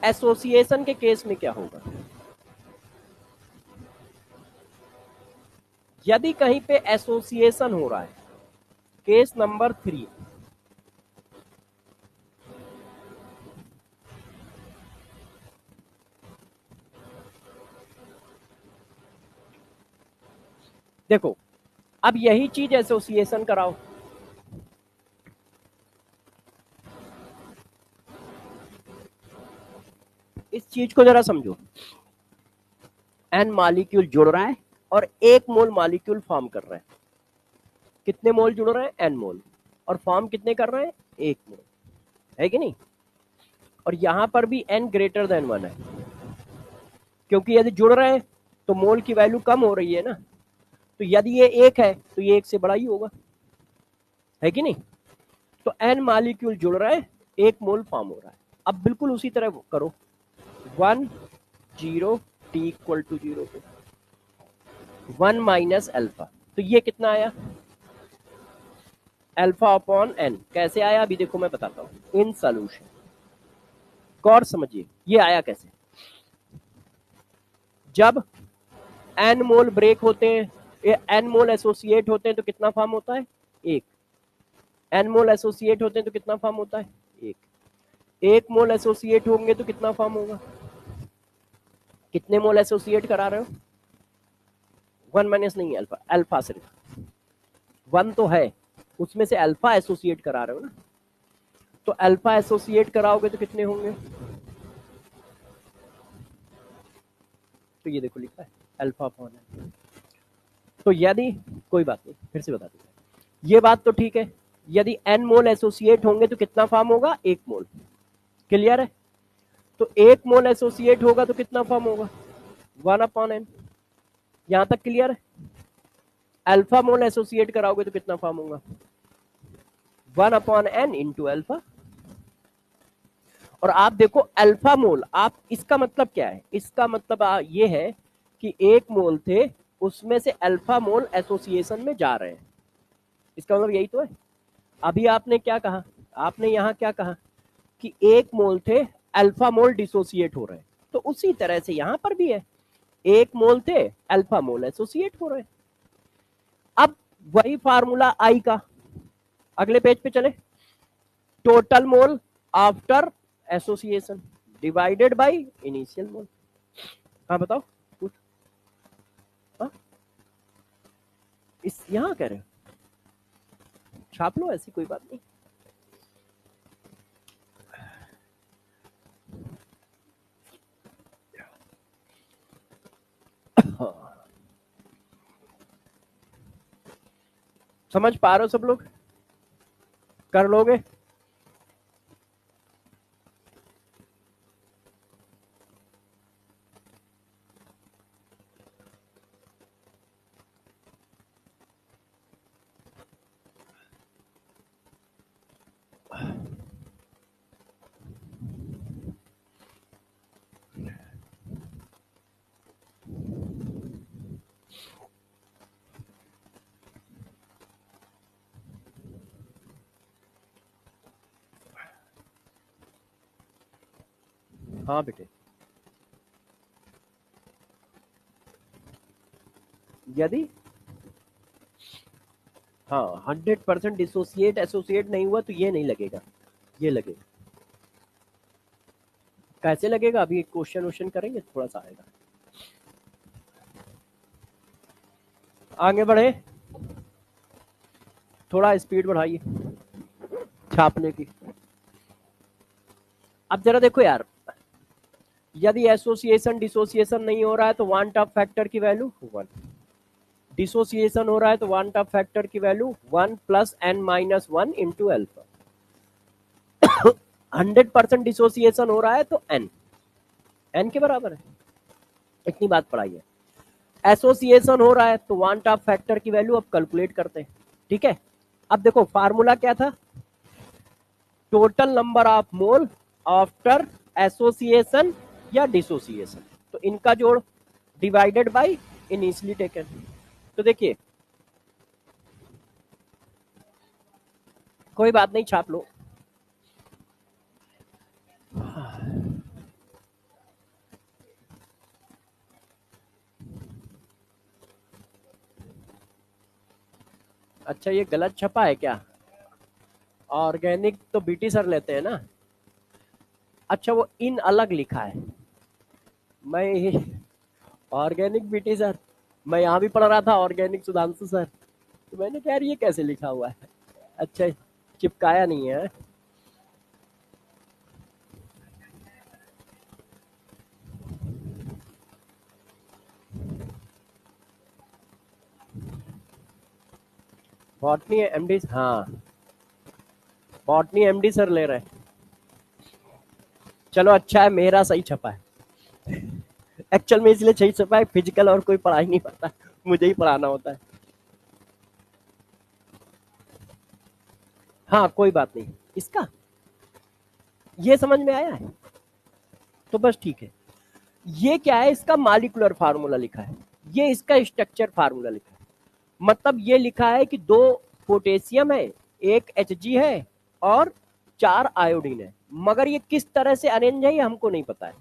एसोसिएशन के केस में क्या होगा। यदि कहीं पे एसोसिएशन हो रहा है, केस नंबर 3, देखो अब यही चीज एसोसिएशन कराओ। इस चीज को जरा समझो, n मॉलिक्यूल जुड़ रहा है और 1 मोल मॉलिक्यूल फॉर्म कर रहा है। कितने मोल जुड़ रहे हैं, n मोल, और फॉर्म कितने कर रहे हैं, 1 मोल, है कि नहीं। और यहां पर भी n ग्रेटर देन 1 है, क्योंकि यदि जुड़ रहे हैं तो मोल की वैल्यू कम हो रही है ना। तो यदि ये 1 है तो ये 1 से बड़ा ही होगा, है कि नहीं। तो n मॉलिक्यूल जुड़ रहा है, 1 मोल फॉर्म हो रहा है। अब बिल्कुल उसी तरह करो, 1 0 t = 0 पे 1 - अल्फा, तो ये कितना आया, अल्फा अपॉन n। कैसे आया अभी देखो मैं बताता हूं इन सॉल्यूशन। गौर समझिए ये आया कैसे। जब n मोल ब्रेक होते हैं, n मोल एसोसिएट होते हैं तो कितना फॉर्म होता है? एक। n मोल एसोसिएट होते हैं तो कितना फॉर्म होता है? एक। एक मोल एसोसिएट होंगे तो कितना फॉर्म होगा? कितने मोल एसोसिएट करा रहे हो? 1 माइनस नहीं, अल्फा, अल्फा सिर्फ 1 तो है, उसमें से अल्फा एसोसिएट करा रहे हो ना, तो अल्फा एसोसिएट कराओगे तो कितने होंगे? तो ये देखो लिखा है अल्फा अपॉन एन। तो यदि, कोई बात नहीं, फिर से बता दूंगा, ये बात तो ठीक है, यदि n मोल एसोसिएट होंगे तो कितना फॉर्म होगा? 1 मोल। क्लियर है? तो 1 मोल एसोसिएट होगा तो कितना फॉर्म होगा? 1 अपॉन एन। यहां तक क्लियर है? अल्फा मोल एसोसिएट कराओगे तो कितना फॉर्म होगा? 1 अपॉन एन इंटू अल्फा। और आप देखो अल्फा मोल, आप इसका मतलब क्या है? इसका मतलब ये है कि 1 मोल थे, उसमें से अल्फा मोल एसोसिएशन में जा रहे हैं, इसका मतलब यही तो है। अभी आपने क्या कहा? आपने यहां क्या कहा कि 1 मोल थे, अल्फा मोल डिसोसिएट हो रहे हैं, तो उसी तरह से यहां पर भी है, 1 मोल थे, अल्फा मोल एसोसिएट हो रहे हैं। अब वही फार्मूला आई का, अगले पेज पे चले, total mole after association divided by initial मोल। हाँ बताओ कुछ। हाँ? इस यहां कह रहे हो, छाप लो, ऐसी कोई बात नहीं। हाँ। समझ पा रहे हो सब लोग? कर लोगे? हाँ बेटे, यदि हाँ 100% डिसोसिएट एसोसिएट नहीं हुआ तो ये नहीं लगेगा, ये लगेगा। कैसे लगेगा? अभी क्वेश्चन वोश्चन करेंगे, थोड़ा सा आएगा। आगे बढ़े, थोड़ा स्पीड बढ़ाइए छापने की। अब जरा देखो यार, यदि एसोसिएशन डिसोसिएशन नहीं हो रहा है तो वांट ऑफ फैक्टर की वैल्यू 1, डिसोसिएशन हो रहा है तो वांट ऑफ फैक्टर की value 1 plus n minus 1 into alpha. 100% dissociation हो रहा है तो n के बराबर है, इतनी बात पढ़ाई है। एसोसिएशन हो रहा है तो वांट ऑफ फैक्टर की वैल्यू अब कैलकुलेट करते हैं, ठीक है। अब देखो फार्मूला क्या था? Total number of mole after association या डिसोसिएशन, तो इनका जोड़ डिवाइडेड बाय इनिशियली टेकन। तो देखिए, कोई बात नहीं, छाप लो। अच्छा, ये गलत छपा है क्या? ऑर्गेनिक तो बीटी सर लेते हैं ना। अच्छा, वो इन अलग लिखा है। मैं ऑर्गेनिक बीटी सर, मैं यहाँ भी पढ़ रहा था ऑर्गेनिक सुधांशु सर, तो मैंने कहा यार ये कैसे लिखा हुआ है। अच्छा, चिपकाया नहीं है। बॉटनी एमडी, हाँ बॉटनी एमडी सर ले रहे हैं। चलो अच्छा है, मेरा सही छपा है। एक्चुअल में इसलिए सही छपा है, फिजिकल और कोई पढ़ा ही नहीं पाता, मुझे ही पढ़ाना होता है। हाँ कोई बात नहीं, इसका ये समझ में आया है तो बस ठीक है। ये क्या है? इसका मॉलिक्यूलर फार्मूला लिखा है, ये इसका स्ट्रक्चर फार्मूला लिखा है। मतलब ये लिखा है कि 2 पोटेशियम है, 1 Hg है और 4 आयोडीन है, मगर ये किस तरह से अरेंज है ये हमको नहीं पता है।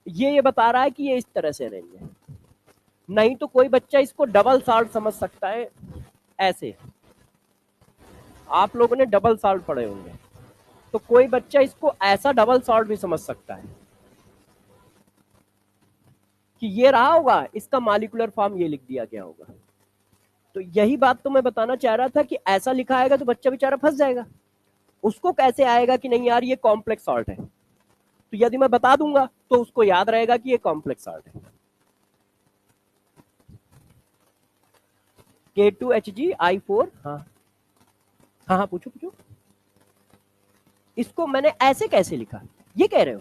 ये बता रहा है कि ये इस तरह से रहेंगे। नहीं तो कोई बच्चा इसको डबल सॉल्ट समझ सकता है। ऐसे आप लोगों ने डबल सॉल्ट पढ़े होंगे, तो कोई बच्चा इसको ऐसा डबल सॉल्ट भी समझ सकता है कि ये रहा होगा, इसका मॉलिक्यूलर फॉर्म ये लिख दिया गया होगा। तो यही बात तो मैं बताना चाह रहा था कि ऐसा लिखा आएगा तो बच्चा बेचारा फंस जाएगा। उसको कैसे आएगा कि नहीं यार ये कॉम्प्लेक्स सॉल्ट है। तो यदि मैं बता दूंगा तो उसको याद रहेगा कि ये कॉम्प्लेक्स सॉल्ट है। K2HgI4। हाँ हाँ हाँ, पूछो पूछो। इसको मैंने ऐसे कैसे लिखा, ये कह रहे हो?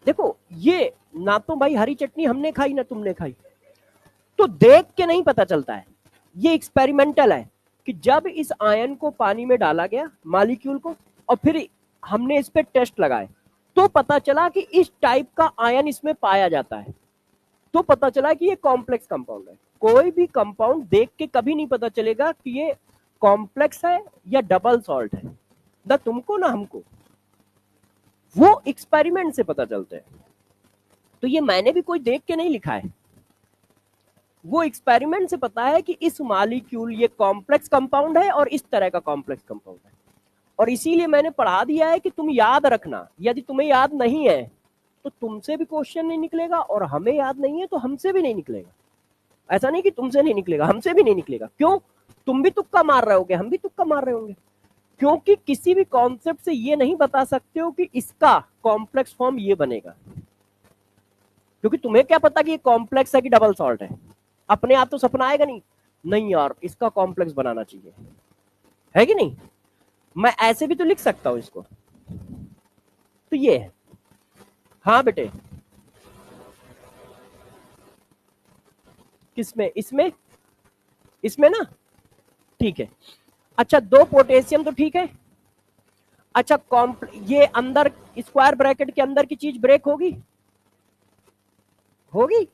देखो ये ना तो भाई हरी चटनी हमने खाई ना तुमने खाई, तो देख के नहीं पता चलता है। ये एक्सपेरिमेंटल है कि जब इस आयन को पानी में डाला गया मॉलिक्यूल को, और फिर हमने इस पे टेस्ट लगाए, तो पता चला कि इस टाइप का आयन इसमें पाया जाता है। तो पता चला कि ये कॉम्प्लेक्स कंपाउंड है। कोई भी कंपाउंड देख के कभी नहीं पता चलेगा कि ये कॉम्प्लेक्स है या डबल सॉल्ट है, ना तुमको ना हमको, वो एक्सपेरिमेंट से पता चलता है। तो ये मैंने भी कोई देख के नहीं लिखा है, वो एक्सपेरिमेंट से पता है कि इस मॉलिक्यूल ये कॉम्प्लेक्स कंपाउंड है और इस तरह का कॉम्प्लेक्स कंपाउंड है। और इसीलिए मैंने पढ़ा दिया है कि तुम याद रखना, यदि तुम्हें याद नहीं है तो तुमसे भी क्वेश्चन नहीं निकलेगा, और हमें याद नहीं है तो हमसे भी नहीं निकलेगा। ऐसा नहीं कि तुमसे नहीं निकलेगा, हमसे भी नहीं निकलेगा। क्यों? तुम भी तुक्का मार रहे होगे, हम भी तुक्का मार रहे होंगे, क्योंकि किसी भी कॉन्सेप्ट से ये नहीं बता सकते हो कि इसका कॉम्प्लेक्स फॉर्म ये बनेगा, क्योंकि तुम्हें क्या पता कि ये कॉम्प्लेक्स है कि डबल सॉल्ट है। अपने आप तो सपना आएगा नहीं, नहीं यार इसका कॉम्प्लेक्स बनाना चाहिए, है कि नहीं? मैं ऐसे भी तो लिख सकता हूं इसको। तो ये है। हाँ बेटे, किसमें? इसमें, इसमें ना, ठीक है। अच्छा, 2 पोटेशियम तो ठीक है। अच्छा, ये अंदर स्क्वायर ब्रैकेट के अंदर की चीज ब्रेक होगी? होगी?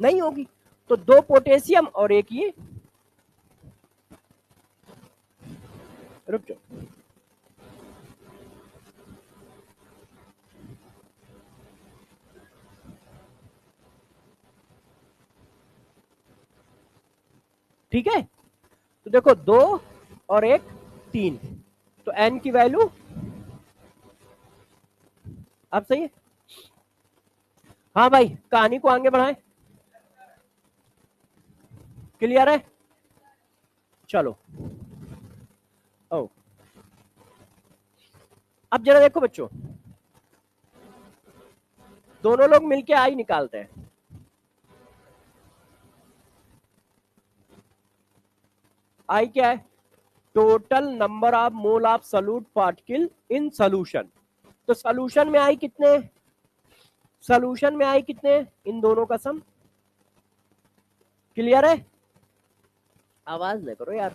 नहीं होगी। तो 2 पोटेशियम और एक ये, रुक जाओ, ठीक है। तो देखो 2 और 1 3, तो n की वैल्यू अब सही है। हाँ भाई, कहानी को आगे बढ़ाएं। क्लियर है? चलो। ओ, अब जरा देखो बच्चों, दोनों लोग मिलके आई निकालते हैं। आई क्या है? Total number of mole of solute particle in solution. तो सॉल्यूशन में आई कितने? सॉल्यूशन में आई कितने? इन दोनों का सम। क्लियर है? आवाज नहीं करो यार,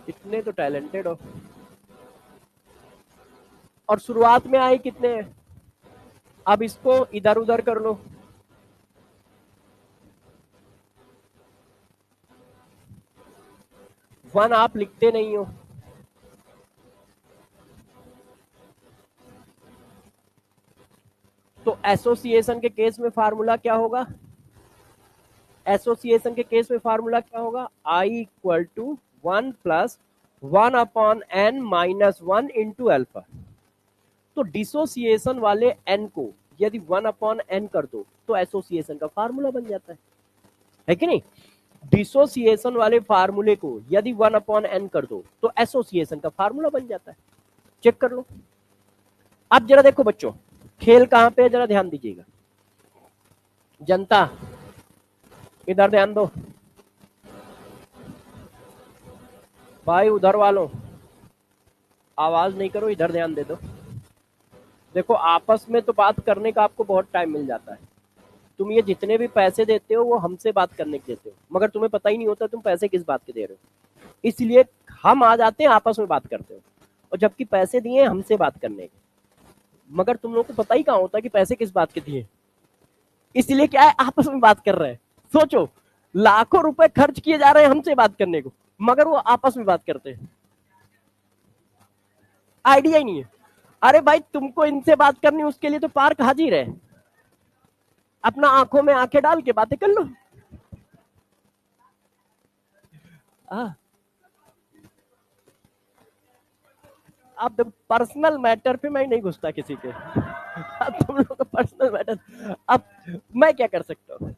इतने तो टैलेंटेड हो। और शुरुआत में आई कितने? अब इसको इधर उधर कर लो। वन आप लिखते नहीं हो। तो एसोसिएशन के केस में फार्मूला क्या होगा? एसोसिएशन के केस में फार्मूला क्या होगा? I equal to 1 plus 1 upon n minus 1 into alpha. तो डिसोसिएशन वाले एन को यदि 1 अपॉन एन कर दो तो एसोसिएशन का फार्मूला बन जाता है कि नहीं? डिसोसिएशन वाले फार्मूले को यदि 1 अपॉन एन कर दो तो एसोसिएशन का फार्मूला बन जाता है। चेक कर लो। अब जरा देखो बच्चों, खेल कहां पे है जरा ध्यान दीजिएगा। जनता इधर ध्यान दो, भाई उधर वालों आवाज नहीं करो, इधर ध्यान दे दो। देखो आपस में तो बात करने का आपको बहुत टाइम मिल जाता है। तुम ये जितने भी पैसे देते हो वो हमसे बात करने के देते हो, मगर तुम्हें पता ही नहीं होता तुम पैसे किस बात के दे रहे हो। इसलिए हम आ जाते हैं, आपस में बात करते हो, और जबकि पैसे दिए हमसे बात करने के, मगर तुम लोग को पता ही कहाँ होता कि पैसे किस बात के दिए। इसलिए क्या है, आपस में बात कर रहे हैं। सोचो, लाखों रुपए खर्च किए जा रहे हैं हमसे बात करने को, मगर वो आपस में बात करते हैं। आइडिया ही नहीं है। अरे भाई तुमको इनसे बात करनी उसके लिए तो पार्क हाजिर है, अपना आंखों में आंखें डाल के बातें कर लो। हाँ, अब तुम पर्सनल मैटर पे मैं नहीं घुसता किसी के। अब तुम लोग का पर्सनल मैटर, अब मैं क्या कर सकता हूँ।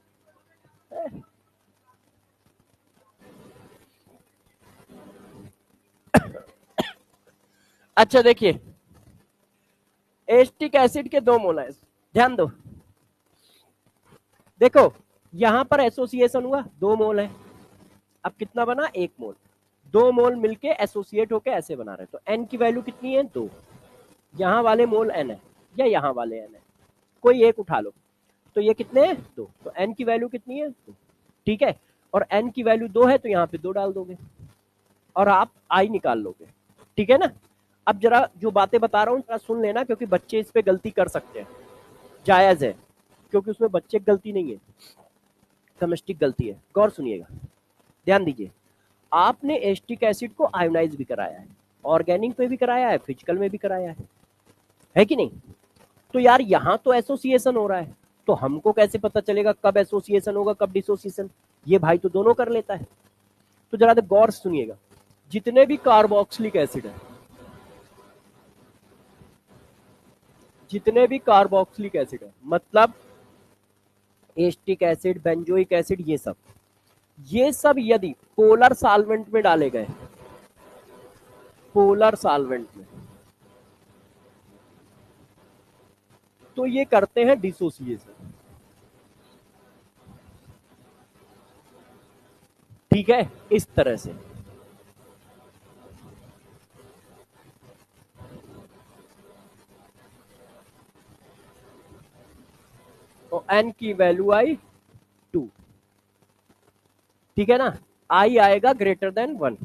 अच्छा देखिए, एस्टिक एसिड के दो मोल है, ध्यान दो। देखो यहां पर एसोसिएशन हुआ, दो मोल है। अब कितना बना, एक मोल। दो मोल मिलके एसोसिएट होके ऐसे बना रहे, तो एन की वैल्यू कितनी है, दो। यहाँ वाले मोल एन है या यहाँ वाले एन है, कोई एक उठा लो। तो ये कितने हैं, दो, तो एन की वैल्यू कितनी है, दो। ठीक है, और एन की वैल्यू दो है तो यहाँ पे दो डाल दोगे और आप आई निकाल लोगे। ठीक है ना। अब जरा जो बातें बता रहा हूँ जरा सुन लेना, क्योंकि बच्चे इस पे गलती कर सकते हैं, जायज है, क्योंकि उसमें बच्चे की गलती नहीं है, केमिस्ट्री गलती है। गौर सुनिएगा, ध्यान दीजिए। आपने एस्टिक एसिड को आयोनाइज भी कराया है, ऑर्गेनिक में भी कराया है, फिजिकल में भी कराया है कि नहीं। तो यार यहाँ तो एसोसिएशन हो रहा है, तो हमको कैसे पता चलेगा कब एसोसिएशन होगा कब डिसोसिएशन, ये भाई तो दोनों कर लेता है। तो जरा गौर से सुनिएगा, जितने भी कार्बोक्सिलिक एसिड है, जितने भी कार्बोक्सिलिक एसिड है, मतलब एस्टिक एसिड, बेंजोइक एसिड, ये सब यदि पोलर सॉल्वेंट में डाले गए, पोलर सॉल्वेंट में, तो ये करते हैं डिसोसिएशन। ठीक है, इस तरह से। तो एन की वैल्यू आई टू, ठीक है ना। आई आएगा greater than one,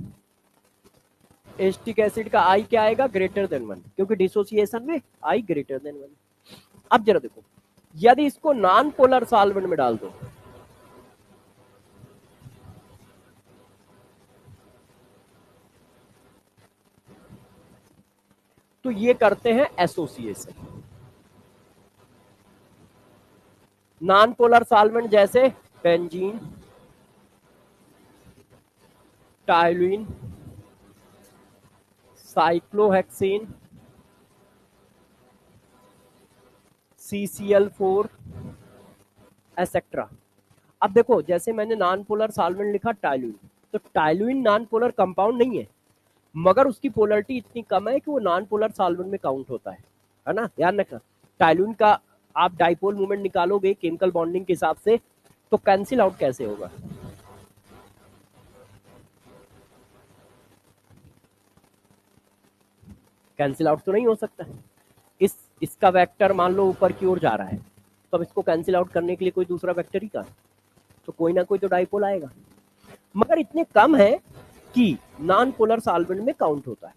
acetic acid का आई क्या आएगा, ग्रेटर देन वन, क्योंकि डिसोसिएशन में आई ग्रेटर देन वन। अब जरा देखो, यदि इसको नॉन पोलर सॉल्वेंट में डाल दो, तो ये करते हैं एसोसिएशन। नॉन पोलर सॉल्वेंट जैसे benzene, ptyalin, cyclohexane, CCl4, etcetera. अब देखो, जैसे मैंने नॉन पोलर सॉल्वेंट लिखा टाइलुइन, तो टाइलुइन नॉन पोलर कंपाउंड नहीं है, मगर उसकी पोलरिटी इतनी कम है कि वो नॉन पोलर सॉल्वेंट में काउंट होता है ना, ध्यान रखना। टाइलुइन का आप डाइपोल मूवमेंट निकालोगे केमिकल बॉन्डिंग के हिसाब से, तो कैंसिल आउट कैसे होगा, कैंसिल आउट तो नहीं हो सकता है। इसका वेक्टर मान लो ऊपर की ओर जा रहा है, तो अब इसको कैंसिल आउट करने के लिए कोई दूसरा वेक्टर ही का, तो कोई ना कोई तो डाइपोल आएगा, मगर इतने कम है कि नॉन पोलर सॉल्वेंट में काउंट होता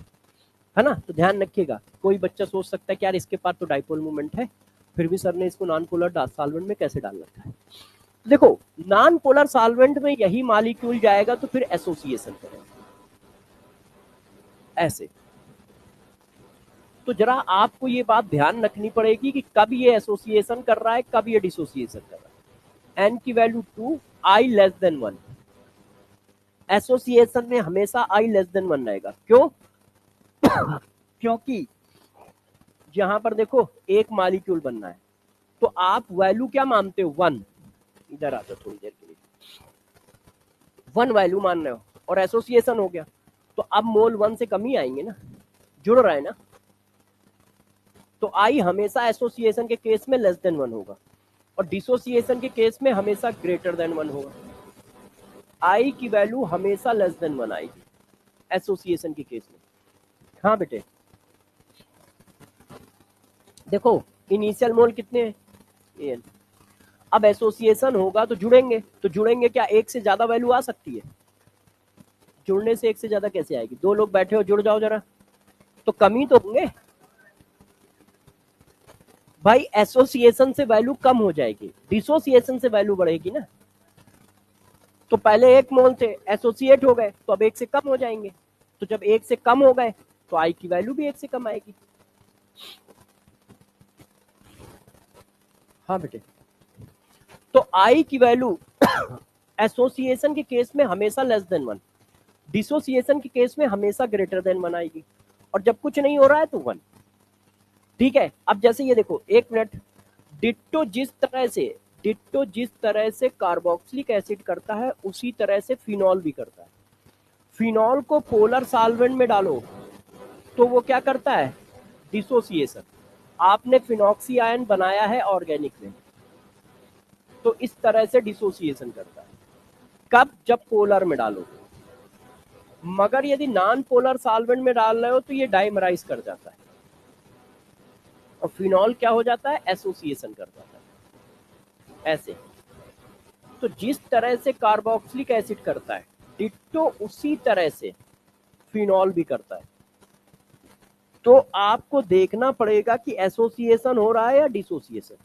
है ना। तो ध्यान रखिएगा, कोई बच्चा सोच सकता है कि यार इसके पास तो डाइपोल मूवमेंट है, फिर भी सर ने इसको नॉन पोलर सॉल्वेंट में कैसे डाल रखा है। देखो, नॉन पोलर सॉल्वेंट में यही मॉलिक्यूल जाएगा तो फिर एसोसिएशन करेगा ऐसे। तो जरा आपको ये बात ध्यान रखनी पड़ेगी कि कब ये एसोसिएशन कर रहा है, कब ये डिसोसिएशन कर रहा है। एन की value two, I less than one, association में हमेशा आई लेस देन वन रहेगा। क्यों? क्योंकि यहां पर देखो एक मॉलिक्यूल बनना है, तो आप वैल्यू क्या मानते हो, वन। इधर आ जाओ थोड़ी देर के लिए, वन वैल्यू मान रहे हो, और एसोसिएशन हो गया, तो अब मोल वन से कम ही आएंगे ना, जुड़ रहा है ना। तो आई हमेशा एसोसिएशन के केस में लेस देन वन होगा, और डिसोसिएशन के केस में हमेशा ग्रेटर देन वन होगा। आई की वैल्यू हमेशा लेस देन वन आएगी एसोसिएशन के केस में। हाँ बेटे, देखो इनिशियल मोल कितने हैं, एन। अब एसोसिएशन होगा तो जुड़ेंगे, तो जुड़ेंगे क्या, एक से ज्यादा वैल्यू आ सकती है, जुड़ने से एक से ज्यादा कैसे आएगी, दो लोग बैठे हो जुड़ जाओ जरा, तो कम ही तो होंगे भाई। एसोसिएशन से वैल्यू कम हो जाएगी, डिसोसिएशन से वैल्यू बढ़ेगी ना। तो पहले एक मोल थे, एसोसिएट हो गए, तो अब एक से कम हो जाएंगे, तो जब एक से कम हो गए तो आई की वैल्यू भी एक से कम आएगी। हाँ बेटे, तो आई की वैल्यू एसोसिएशन के केस में हमेशा लेस देन वन, डिसोसिएशन के केस में हमेशा ग्रेटर देन वन आएगी, और जब कुछ नहीं हो रहा है तो वन। ठीक है, अब जैसे ये देखो, एक मिनट, डिट्टो जिस तरह से कार्बोक्सिलिक एसिड करता है उसी तरह से फिनॉल भी करता है। फिनॉल को पोलर सॉल्वेंट में डालो तो वो क्या करता है, डिसोसिएशन। आपने फिनॉक्सी आयन बनाया है ऑर्गेनिक में, तो इस तरह से डिसोसिएशन करता है। कब, जब पोलर में डालो। मगर यदि नॉन पोलर सॉल्वेंट में डाल रहे हो तो ये डाइमराइज कर जाता है, और फिनॉल क्या हो जाता है, एसोसिएशन कर जाता है ऐसे। तो जिस तरह से कार्बोक्सिलिक एसिड करता है, डिट्टो उसी तरह से फिनॉल भी करता है। तो आपको देखना पड़ेगा कि एसोसिएशन हो रहा है या डिसोसिएशन।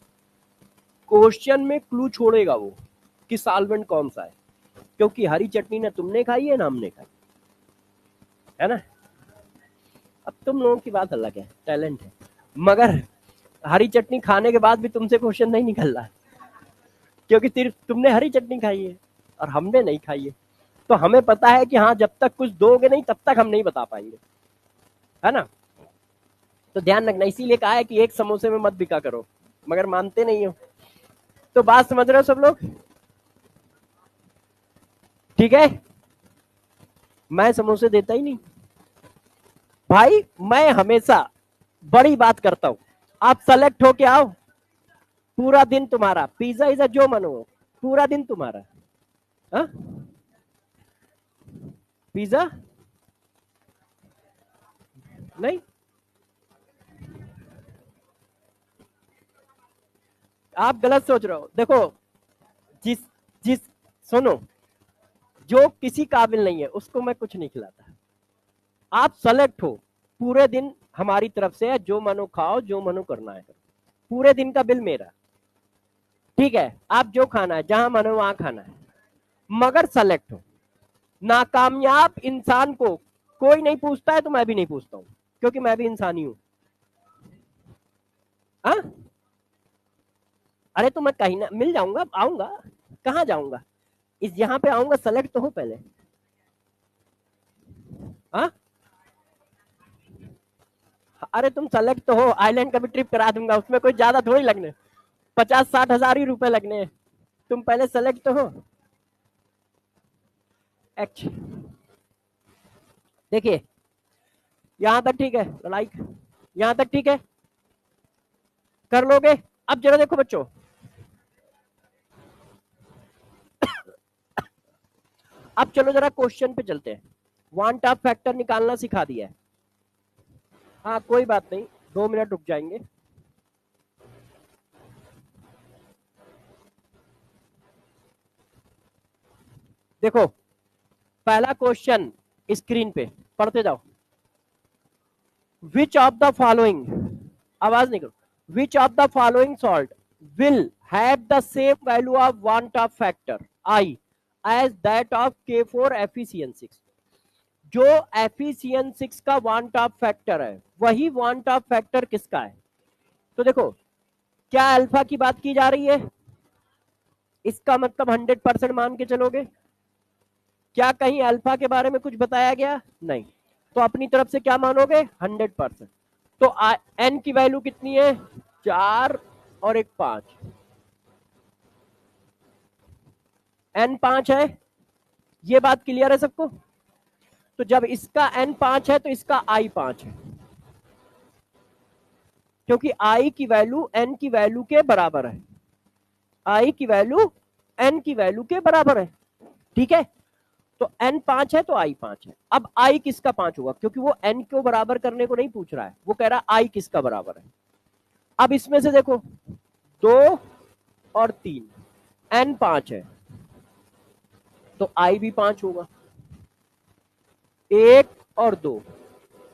क्वेश्चन में क्लू छोड़ेगा वो कि सॉल्वेंट कौन सा है, क्योंकि हरी चटनी ना तुमने खाई है ना हमने खाई है ना। अब तुम लोगों की बात अलग है, टैलेंट है, मगर हरी चटनी खाने के बाद भी तुमसे क्वेश्चन नहीं निकल रहा है, क्योंकि सिर्फ तुमने हरी चटनी खाई है और हमने नहीं खाई है। तो हमें पता है कि हाँ, जब तक कुछ दोगे नहीं तब तक हम नहीं बता पाएंगे, है ना। तो ध्यान रखना, इसीलिए कहा है कि एक समोसे में मत बिका करो, मगर मानते नहीं हो। तो बात समझ रहे हो सब लोग, ठीक है। मैं समोसे देता ही नहीं भाई, मैं हमेशा बड़ी बात करता हूं। आप सेलेक्ट हो के आओ, पूरा दिन तुम्हारा, पिज्जा इजा जो मन हो, पूरा दिन तुम्हारा। हा? पिज्जा नहीं, आप गलत सोच रहे हो। देखो, जिस जिस सुनो, जो किसी काबिल नहीं है उसको मैं कुछ नहीं खिलाता। आप सेलेक्ट हो, पूरे दिन हमारी तरफ से है, जो मनो खाओ, जो मनो करना है, पूरे दिन का बिल मेरा। ठीक है, आप जो खाना है, जहां मनो वहां खाना है, मगर सेलेक्ट हो। नाकामयाब इंसान को कोई नहीं पूछता है, तो मैं भी नहीं पूछता हूं, क्योंकि मैं भी इंसान ही हूं। हाँ, अरे तो मैं कहीं ना मिल जाऊंगा, आऊंगा, कहाँ जाऊंगा, इस यहाँ पे आऊंगा, सेलेक्ट तो हो पहले। हाँ, अरे तुम सेलेक्ट तो हो, आइलैंड का भी ट्रिप करा दूंगा, उसमें कोई ज्यादा थोड़ी लगने, 50-60 हजार ही रुपए लगने हैं। तुम पहले सेलेक्ट तो हो। देखिए, यहां तक ठीक है, लाइक यहां तक ठीक है, कर लोगे। अब जरा देखो बच्चों, अब चलो जरा क्वेश्चन पे चलते हैं। वांट ऑफ फैक्टर निकालना सिखा दिया है। हाँ कोई बात नहीं, 2 मिनट रुक जाएंगे। देखो, पहला क्वेश्चन स्क्रीन पे पढ़ते जाओ। विच ऑफ द फॉलोइंग, आवाज नहीं करो, which of the following salt will have the same value of van't Hoff factor I as that of K4Fe6। जो Fe6 का वांट ऑफ फैक्टर है, वही वांट ऑफ फैक्टर किसका है। तो देखो, क्या अल्फा की बात की जा रही है, इसका मतलब 100% मान के चलोगे। क्या कहीं अल्फा के बारे में कुछ बताया गया, नहीं, तो अपनी तरफ से क्या मानोगे, 100%। तो एन की वैल्यू कितनी है, 4 और एक 5, एन 5 है, ये बात क्लियर है सबको। तो जब इसका एन 5 है तो इसका आई 5 है, क्योंकि आई की वैल्यू एन की वैल्यू के बराबर है, आई की वैल्यू एन की वैल्यू के बराबर है। ठीक है, तो एन 5 है तो आई 5 है। अब आई किसका 5 होगा, क्योंकि वो एन को बराबर करने को नहीं पूछ रहा है, वो कह रहा है आई किसका बराबर है। अब इसमें से देखो, 2 और 3, एन 5 है तो आई भी 5 होगा। 1 और 2,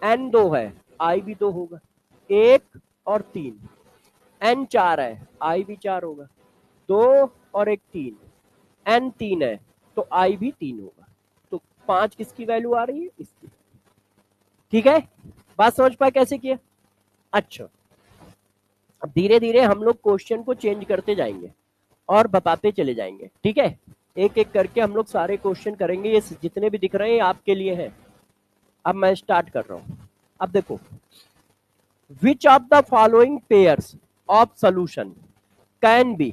एन 2 है, आई भी 2 होगा। 1 और 3, एन 4 है, आई भी 4 होगा। 2 और 1 3, एन 3 है तो आई भी 3 होगा। तो 5 किसकी वैल्यू आ रही है, इसकी। ठीक है, बात समझ पाए कैसे किया। अच्छा, अब धीरे धीरे हम लोग क्वेश्चन को चेंज करते जाएंगे और बताते चले जाएंगे, ठीक है। एक एक करके हम लोग सारे क्वेश्चन करेंगे, ये जितने भी दिख रहे हैं आपके लिए हैं। अब मैं स्टार्ट कर रहा हूं। अब देखो, which of the following pairs of solution can be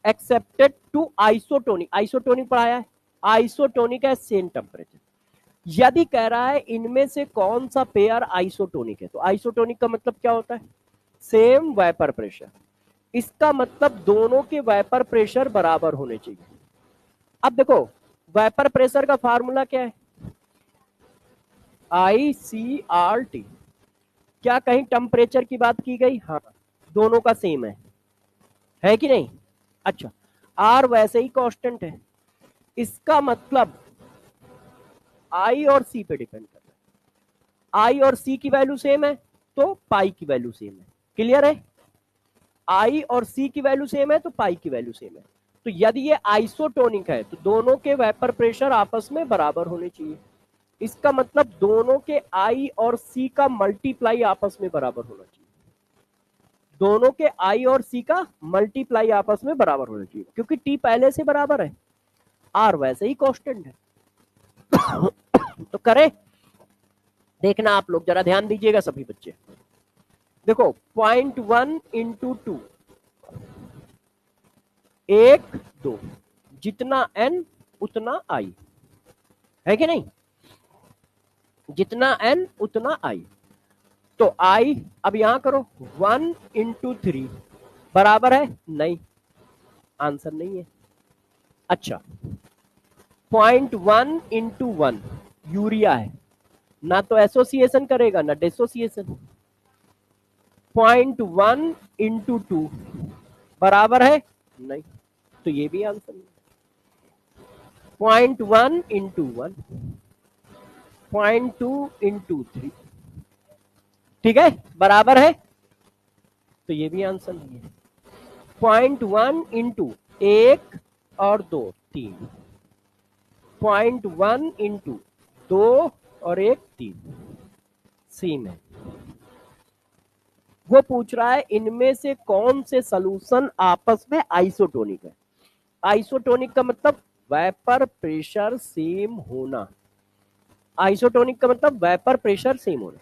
accepted to isotonic, isotonic पढ़ाया है, आइसोटोनिक है सेम टेम्परेचर। यदि कह रहा है इनमें से कौन सा पेयर आइसोटोनिक है, तो आइसोटोनिक का मतलब क्या होता है, सेम वेपर प्रेशर। इसका मतलब दोनों के वेपर प्रेशर बराबर होने चाहिए। अब देखो, वेपर प्रेशर का फार्मूला क्या है, ICRT। क्या कहीं टेम्परेचर की बात की गई, हाँ, दोनों का सेम है कि नहीं। अच्छा, आर वैसे ही कांस्टेंट है, इसका मतलब आई और सी पे डिपेंड करता है। आई और सी की वैल्यू सेम है तो पाई की वैल्यू सेम है। क्लियर है, आई और सी की वैल्यू सेम है तो पाई की वैल्यू सेम है। तो यदि ये आइसोटोनिक है तो दोनों के वेपर प्रेशर आपस में बराबर होने चाहिए। इसका मतलब दोनों के आई और सी का मल्टीप्लाई आपस में बराबर होना चाहिए। दोनों के आई और सी का मल्टीप्लाई आपस में बराबर होना चाहिए, क्योंकि टी पहले से बराबर है, आर वैसे ही कांस्टेंट है। तो करें, देखना आप लोग जरा ध्यान दीजिएगा सभी बच्चे। देखो, 0.1 × 2, 1 2, जितना n उतना आई, है कि नहीं, जितना n उतना आई। तो आई, अब यहां करो, 1 × 3 बराबर है, नहीं, आंसर नहीं है। अच्छा, 0.1 × 1 यूरिया है, ना तो एसोसिएशन करेगा ना डिसोसिएशन। 0.1 × 2 बराबर है, नहीं, तो ये भी आंसर नहीं। 0.1 × 1, 0.2 × 3, ठीक है, बराबर है, तो ये भी आंसर नहीं है। 0.1 × 1 और 2 3, 0.1 × 2 और 1 3, सेम है। वो पूछ रहा है इनमें से कौन से सॉल्यूशन आपस में आइसोटोनिक है। आइसोटोनिक का मतलब वेपर प्रेशर सेम होना, आइसोटोनिक का मतलब वेपर प्रेशर सेम होना,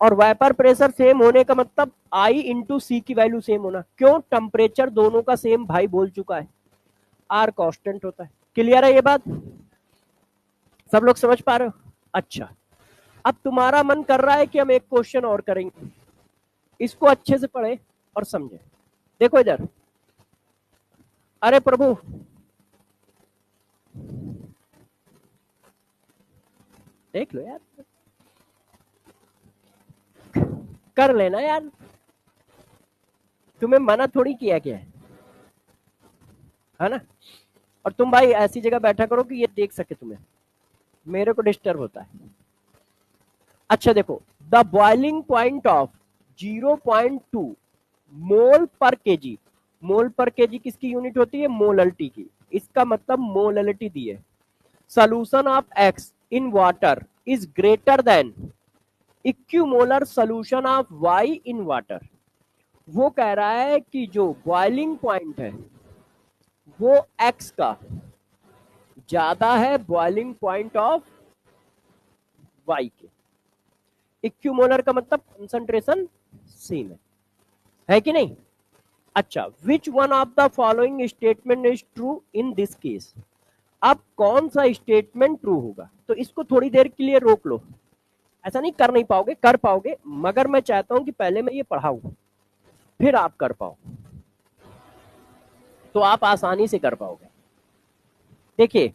और वेपर प्रेशर सेम होने का मतलब आई इंटू सी की वैल्यू सेम होना। क्यों, टेम्परेचर दोनों का सेम भाई बोल चुका है, आर कांस्टेंट होता है। क्लियर है ये बात, सब लोग समझ पा रहे हो। अच्छा, अब तुम्हारा मन कर रहा है कि हम एक क्वेश्चन और करेंगे, इसको अच्छे से पढ़े और समझे। देखो इधर, अरे प्रभु, देख लो यार, कर लेना यार, तुम्हें मना थोड़ी किया गया है ना। और तुम भाई ऐसी जगह बैठा करो कि ये देख सके तुम्हें, मेरे को डिस्टर्ब होता है। अच्छा देखो, the boiling point of 0.2 mole पर केजी, मोल पर केजी किसकी यूनिट होती है, मोलरिटी की, इसका मतलब मोलरिटी दी है। Solution of X in water is greater than equimolar solution of Y in water. वो कह रहा है कि जो बॉइलिंग पॉइंट है वो एक्स का ज्यादा है बॉइलिंग पॉइंट ऑफ वाई के। इक्विमोलर का मतलब कंसंट्रेशन सेम है कि नहीं। अच्छा, which one of the following statement is true in this case. अब कौन सा स्टेटमेंट ट्रू होगा, तो इसको थोड़ी देर के लिए रोक लो, ऐसा नहीं कर नहीं पाओगे, कर पाओगे, मगर मैं चाहता हूं कि पहले मैं ये पढ़ाऊं फिर आप कर पाओ, तो आप आसानी से कर पाओगे। देखिए,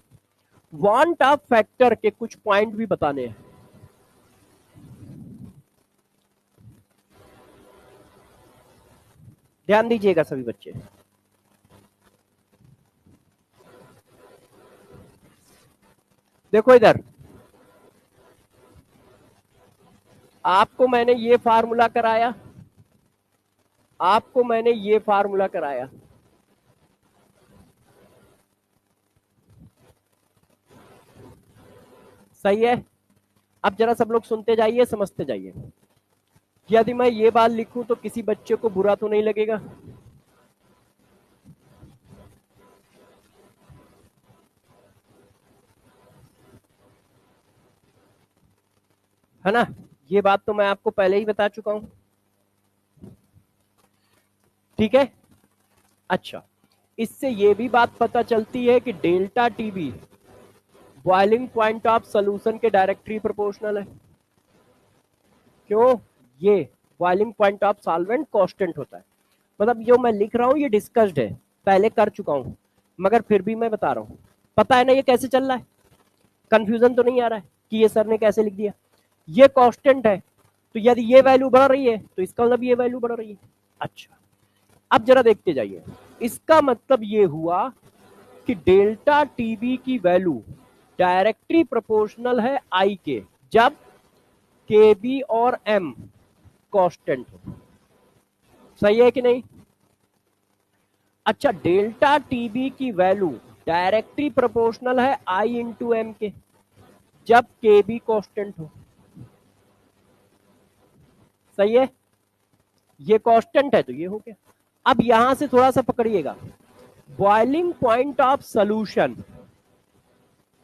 वांट ऑफ फैक्टर के कुछ पॉइंट भी बताने हैं। ध्यान दीजिएगा सभी बच्चे। देखो इधर, आपको मैंने ये फार्मूला कराया, आपको मैंने ये फार्मूला कराया, सही है। अब जरा सब लोग सुनते जाइए, समझते जाइए। यदि मैं ये बात लिखूं तो किसी बच्चे को बुरा तो नहीं लगेगा? है ना? ये बात तो मैं आपको पहले ही बता चुका हूं। ठीक है। अच्छा, इससे ये भी बात पता चलती है कि delta TB boiling point of solution के डायरेक्टली प्रोपोर्शनल है। क्यों? ये boiling point of solvent constant होता है। मतलब जो मैं लिख रहा हूं ये डिस्कस्ड है, पहले कर चुका हूं, मगर फिर भी मैं बता रहा हूं। पता है ना ये कैसे चल रहा है? कंफ्यूजन तो नहीं आ रहा है कि ये सर ने कैसे लिख दिया? ये कांस्टेंट है, तो यदि ये वैल्यू बढ़ रही है तो इसका मतलब ये वैल्यू बढ़ रही है। अच्छा, अब जरा देखते जाइए। इसका मतलब ये हुआ कि डेल्टा टीबी की वैल्यू डायरेक्टली प्रोपोर्शनल है आई के, जब के बी और एम कांस्टेंट हो। सही है कि नहीं? अच्छा, डेल्टा टीबी की वैल्यू डायरेक्टली प्रोपोर्शनल है आई इंटू एम के, जब के बी कांस्टेंट हो। सही है? ये कांस्टेंट है तो ये हो गया। अब यहां से थोड़ा सा पकड़िएगा, बॉइलिंग पॉइंट ऑफ सोल्यूशन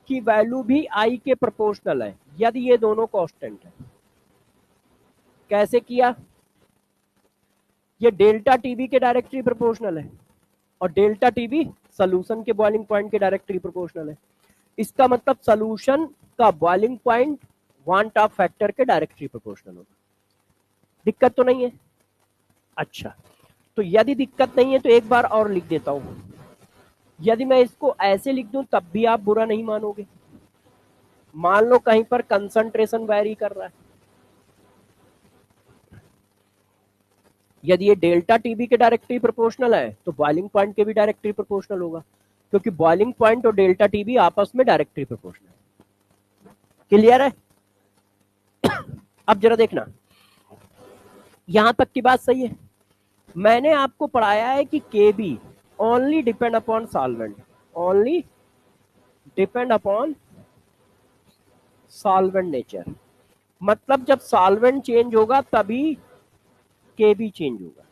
की वैल्यू भी आई के प्रोपोर्शनल है यदि ये दोनों कांस्टेंट है। कैसे किया? ये डेल्टा टीबी के डायरेक्टली प्रोपोर्शनल है और डेल्टा टीबी सोल्यूशन के बॉइलिंग पॉइंट के डायरेक्टली प्रोपोर्शनल है। इसका मतलब सोल्यूशन का boiling point want Hoff factor के डायरेक्टली प्रोपोर्शनल होगा। दिक्कत तो नहीं है? अच्छा, तो यदि दिक्कत नहीं है तो एक बार और लिख देता हूं। यदि मैं इसको ऐसे लिख दूं तब भी आप बुरा नहीं मानोगे। मान लो कहीं पर कंसंट्रेशन वैरी कर रहा है, यदि ये डेल्टा टीबी के डायरेक्टली प्रोपोर्शनल है तो बॉइलिंग पॉइंट के भी डायरेक्टली प्रोपोर्शनल होगा, क्योंकि बॉइलिंग पॉइंट और डेल्टा टीबी आपस में डायरेक्टली प्रोपोर्शनल है। क्लियर है? अब जरा देखना, यहां तक की बात सही है। मैंने आपको पढ़ाया है कि K b only depend upon solvent, only depend upon solvent nature. मतलब जब सॉल्वेंट चेंज होगा तभी के बी चेंज होगा।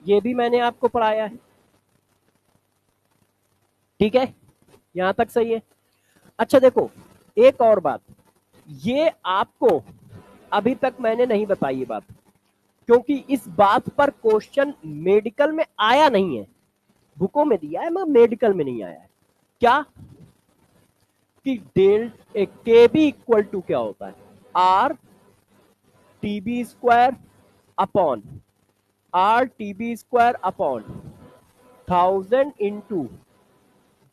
ये भी मैंने आपको पढ़ाया है। ठीक है, यहां तक सही है। अच्छा देखो, एक और बात, ये आपको अभी तक मैंने नहीं बताई ये बात, क्योंकि इस बात पर क्वेश्चन मेडिकल में आया नहीं है। बुकों में दिया है मगर मेडिकल में नहीं आया है। क्या? कि डेल के बी इक्वल टू क्या होता है? R Tb square upon R Tb square upon 1000 into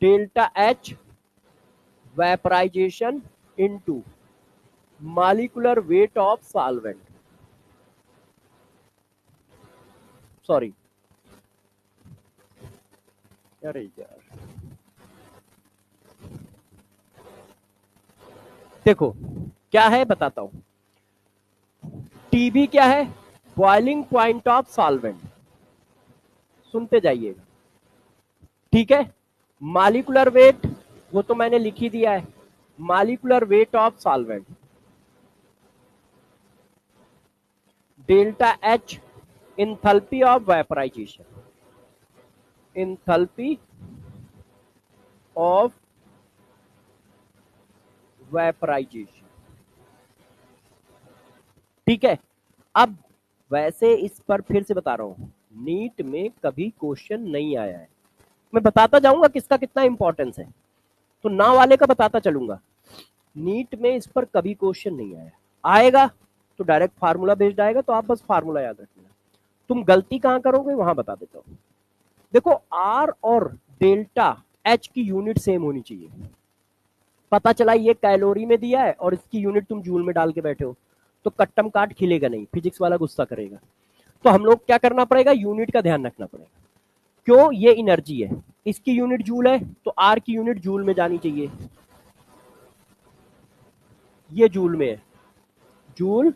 delta H vaporisation into molecular weight of solvent. Sorry, अरे यार, देखो क्या है बताता हूं। टीबी क्या है? Boiling point of solvent. सुनते जाइएगा। ठीक है, मॉलिक्यूलर वेट वो तो मैंने लिख ही दिया है, molecular weight of solvent. Delta H enthalpy of vaporisation, enthalpy of vaporisation. ठीक है। अब वैसे इस पर फिर से बता रहा हूं, नीट में कभी क्वेश्चन नहीं आया है। मैं बताता जाऊंगा किसका कितना इंपॉर्टेंस है, तो ना वाले का बताता चलूंगा। नीट में इस पर कभी क्वेश्चन नहीं आया, आएगा तो डायरेक्ट फार्मूला बेस्ड आएगा, तो आप बस फार्मूला याद रखना। तुम गलती कहां करोगे वहां बता देता हूं। देखो, आर और डेल्टा एच की यूनिट सेम होनी चाहिए। पता चला ये कैलोरी में दिया है और इसकी यूनिट तुम जूल में डाल के बैठे हो, तो कट्टम काट खिलेगा नहीं, फिजिक्स वाला गुस्सा करेगा। तो हम लोग क्या करना पड़ेगा, यूनिट का ध्यान रखना पड़ेगा। क्यों? ये एनर्जी है, इसकी यूनिट जूल है तो आर की यूनिट जूल में जानी चाहिए। ये जूल में है, joule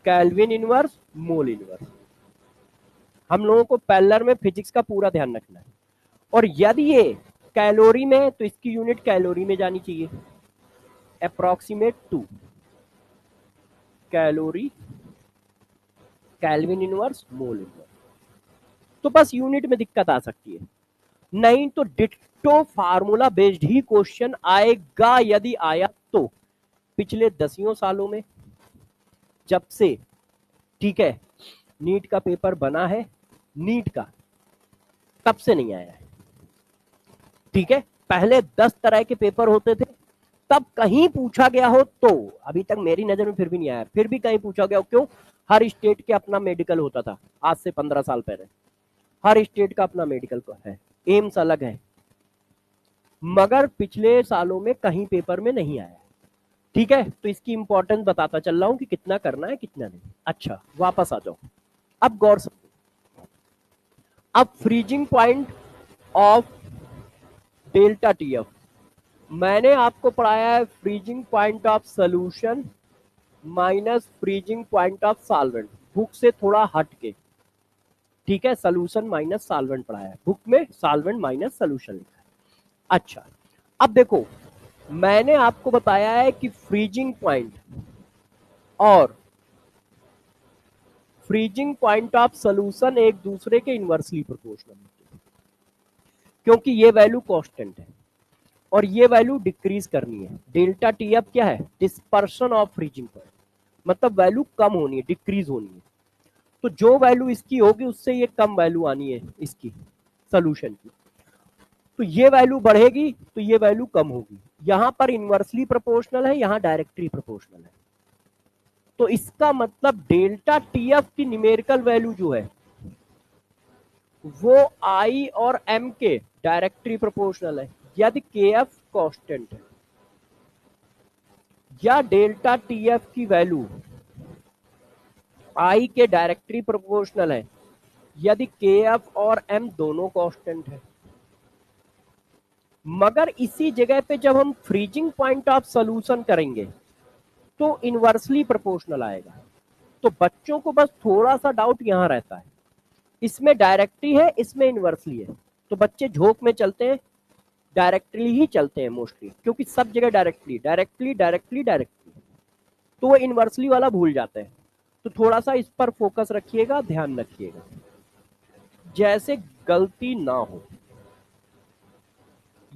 kelvin inverse mole inverse. हम लोगों को पैरेलल में फिजिक्स का पूरा ध्यान रखना है। और यदि ये कैलोरी में तो इसकी यूनिट कैलोरी में जानी चाहिए, approximate 2 calorie kelvin inverse, mole inverse. तो बस यूनिट में दिक्कत आ सकती है, नहीं तो डिट्टो फार्मूला बेस्ड ही क्वेश्चन आएगा। यदि आया तो पिछले 10 सालों में, जब से, ठीक है, नीट का पेपर बना है, नीट का, तब से नहीं आया है। ठीक है, पहले 10 तरह के पेपर होते थे, तब कहीं पूछा गया हो तो, अभी तक मेरी नजर में फिर भी नहीं आया, फिर भी कहीं पूछा गया हो। क्यों? हर स्टेट के अपना मेडिकल होता था आज से 15 साल पहले, हर स्टेट का अपना मेडिकल है, एम्स अलग है, मगर पिछले सालों में कहीं पेपर में नहीं आया। ठीक है, तो इसकी इंपॉर्टेंस बताता चल रहा हूं कि कितना करना है कितना नहीं। अच्छा, वापस आ जाओ, अब गौर से, अब freezing point of delta TF, मैंने आपको पढ़ाया है freezing point of solution minus freezing point of solvent, book से थोड़ा हट के। ठीक है, सोल्यूशन माइनस सॉल्वेंट पढ़ाया है, बुक में सॉल्वेंट माइनस सोल्यूशन लिखा है। अच्छा, अब देखो, मैंने आपको बताया है कि फ्रीजिंग पॉइंट और फ्रीजिंग पॉइंट ऑफ सोल्यूशन एक दूसरे के इनवर्सली प्रोपोर्शनल होते हैं, क्योंकि ये वैल्यू कांस्टेंट है और ये वैल्यू डिक्रीज करनी है। डेल्टा टीएफ क्या है? डिस्पर्शन ऑफ फ्रीजिंग पॉइंट, मतलब वैल्यू कम होनी है, डिक्रीज होनी है। तो जो वैल्यू इसकी होगी उससे ये कम वैल्यू आनी है इसकी सोल्यूशन की, तो ये वैल्यू बढ़ेगी तो ये वैल्यू कम होगी। यहां पर इनवर्सली प्रोपोर्शनल है, यहां डायरेक्टली प्रोपोर्शनल है। तो इसका मतलब डेल्टा टीएफ की न्यूमेरिकल वैल्यू जो है वो आई और एम के डायरेक्टली प्रोपोर्शनल है। यदि के एफ कांस्टेंट है या डेल्टा टीएफ की वैल्यू आई के डायरेक्टली प्रोपोर्शनल है, यदि के एफ और एम दोनों कांस्टेंट है। मगर इसी जगह पे जब हम फ्रीजिंग पॉइंट ऑफ सोल्यूशन करेंगे तो इनवर्सली प्रोपोर्शनल आएगा। तो बच्चों को बस थोड़ा सा डाउट यहां रहता है, इसमें डायरेक्टली है इसमें इनवर्सली है, तो बच्चे झोंक में चलते हैं, डायरेक्टली ही चलते हैं मोस्टली, क्योंकि सब जगह डायरेक्टली डायरेक्टली डायरेक्टली डायरेक्टली, तो वो इनवर्सली वाला भूल जाते हैं। तो थोड़ा सा इस पर फोकस रखिएगा, ध्यान रखिएगा, जैसे गलती ना हो।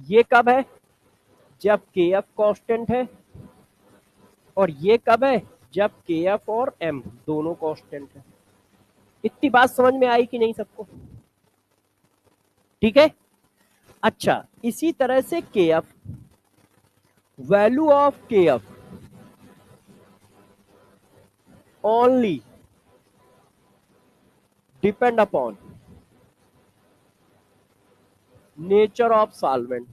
ये कब है? जब के एफ कांस्टेंट है, और ये कब है? जब के एफ और एम दोनों कांस्टेंट है। इतनी बात समझ में आई कि नहीं सबको? ठीक है। अच्छा, इसी तरह से के एफ, वैल्यू ऑफ के F only depend upon nature of solvent.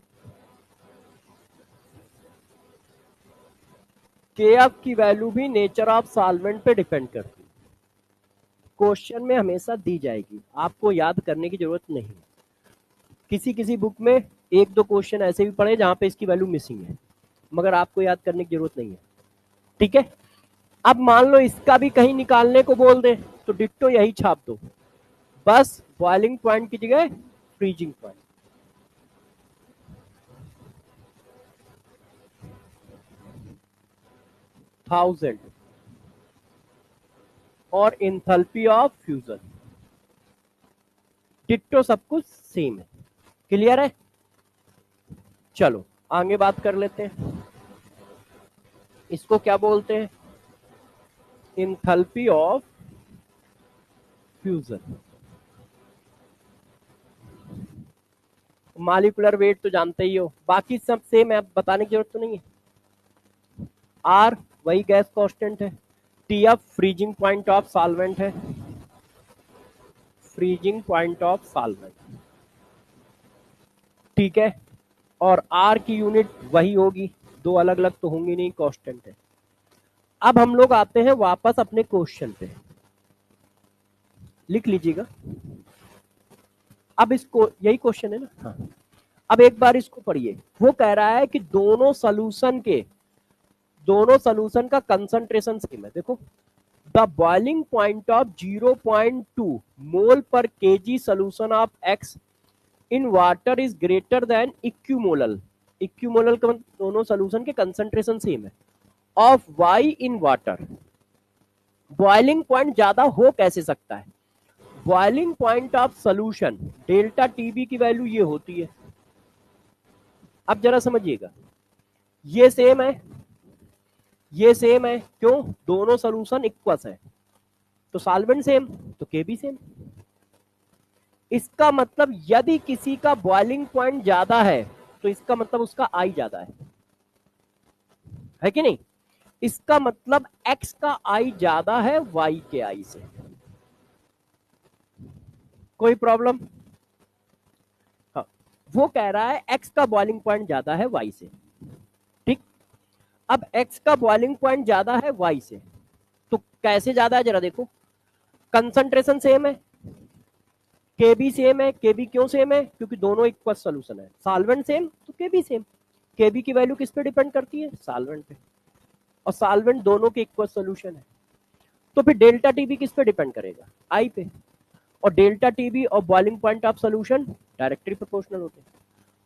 के एफ की वैल्यू भी नेचर ऑफ सॉल्वेंट पे डिपेंड करती है। क्वेश्चन में हमेशा दी जाएगी, आपको याद करने की जरूरत नहीं है। किसी किसी बुक में एक दो क्वेश्चन ऐसे भी पड़े जहां पे इसकी वैल्यू मिसिंग है, मगर आपको याद करने की जरूरत नहीं है। ठीक है, अब मान लो इसका भी कहीं निकालने को बोल दे तो डिट्टो यही छाप दो, बस बॉइलिंग पॉइंट की जगह फ्रीजिंग पॉइंट। थाउजेंड और इंथैल्पी ऑफ फ्यूजन, डिट्टो सब कुछ सेम है। क्लियर है? चलो आगे बात कर लेते हैं। इसको क्या बोलते हैं? Enthalpy of fusion. Molecular weight तो जानते ही हो, बाकी सब सेम है, बताने की जरूरत तो नहीं है। आर वही गैस कांस्टेंट है, T F freezing point of solvent है, फ्रीजिंग पॉइंट ऑफ सॉल्वेंट। ठीक है, और आर की यूनिट वही होगी, दो अलग अलग तो होंगी नहीं, कांस्टेंट है। अब हम लोग आते हैं वापस अपने क्वेश्चन पे, लिख लीजिएगा। अब इसको, यही क्वेश्चन है ना? हाँ। अब एक बार इसको पढ़िए, वो कह रहा है कि दोनों सोल्यूशन का कंसंट्रेशन सेम है। देखो, the boiling point of 0.2 mole पर kg solution of X in water is greater than equimolal, equimolal का दोनों सोल्यूशन के कंसंट्रेशन सेम है, of Y in water. Boiling point ज्यादा हो कैसे सकता है? Boiling point of solution delta Tb की वैल्यू ये होती है। अब जरा समझिएगा, ये सेम है, ये सेम है, क्यों? दोनों सोल्यूशन इक्वस है, तो सॉल्वेंट सेम, तो के भी सेम। इसका मतलब यदि किसी का बॉइलिंग पॉइंट ज्यादा है तो इसका मतलब उसका आई ज्यादा है कि नहीं? इसका मतलब x का आई ज्यादा है y के आई से। कोई प्रॉब्लम? हाँ, वो कह रहा है x का बॉइलिंग पॉइंट ज्यादा है y से, ठीक। अब x का बॉइलिंग पॉइंट ज्यादा है y से, तो कैसे ज्यादा है जरा देखो। कंसंट्रेशन सेम है, के बी सेम है। के बी क्यों सेम है? क्योंकि दोनों इक्वल सोल्यूशन है। सॉल्वेंट सेम तो के बी सेम। के बी की वैल्यू किस पे डिपेंड करती है? सॉल्वेंट पे, और सॉल्वेंट दोनों के इक्वल सोल्यूशन है। तो फिर डेल्टा टीबी किस पे डिपेंड करेगा? आई पे। और डेल्टा टीबी और boiling point of solution directly proportional होते हैं,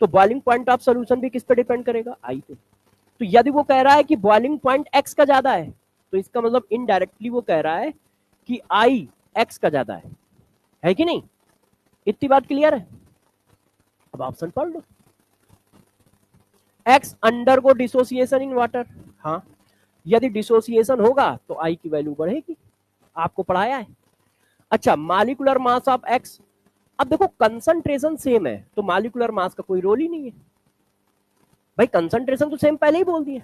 तो बॉइलिंग पॉइंट ऑफ सोल्यूशन भी किस पे डिपेंड करेगा? आई पे। तो यदि वो कह रहा है कि बॉइलिंग पॉइंट एक्स का ज्यादा है, तो इसका मतलब इनडायरेक्टली वो कह रहा है कि आई एक्स का ज्यादा है कि नहीं? इतनी बात क्लियर है? अब ऑप्शन पढ़ लो। एक्स अंडर को डिसोसिएशन इन वाटर, हाँ, यदि डिसोसिएशन होगा तो आई की वैल्यू बढ़ेगी, आपको पढ़ाया है। अच्छा, मालिकुलर मास ऑफ एक्स, अब देखो कंसंट्रेशन सेम है तो मालिकुलर मास का कोई रोल ही नहीं है भाई, कंसंट्रेशन तो सेम पहले ही बोल दिया,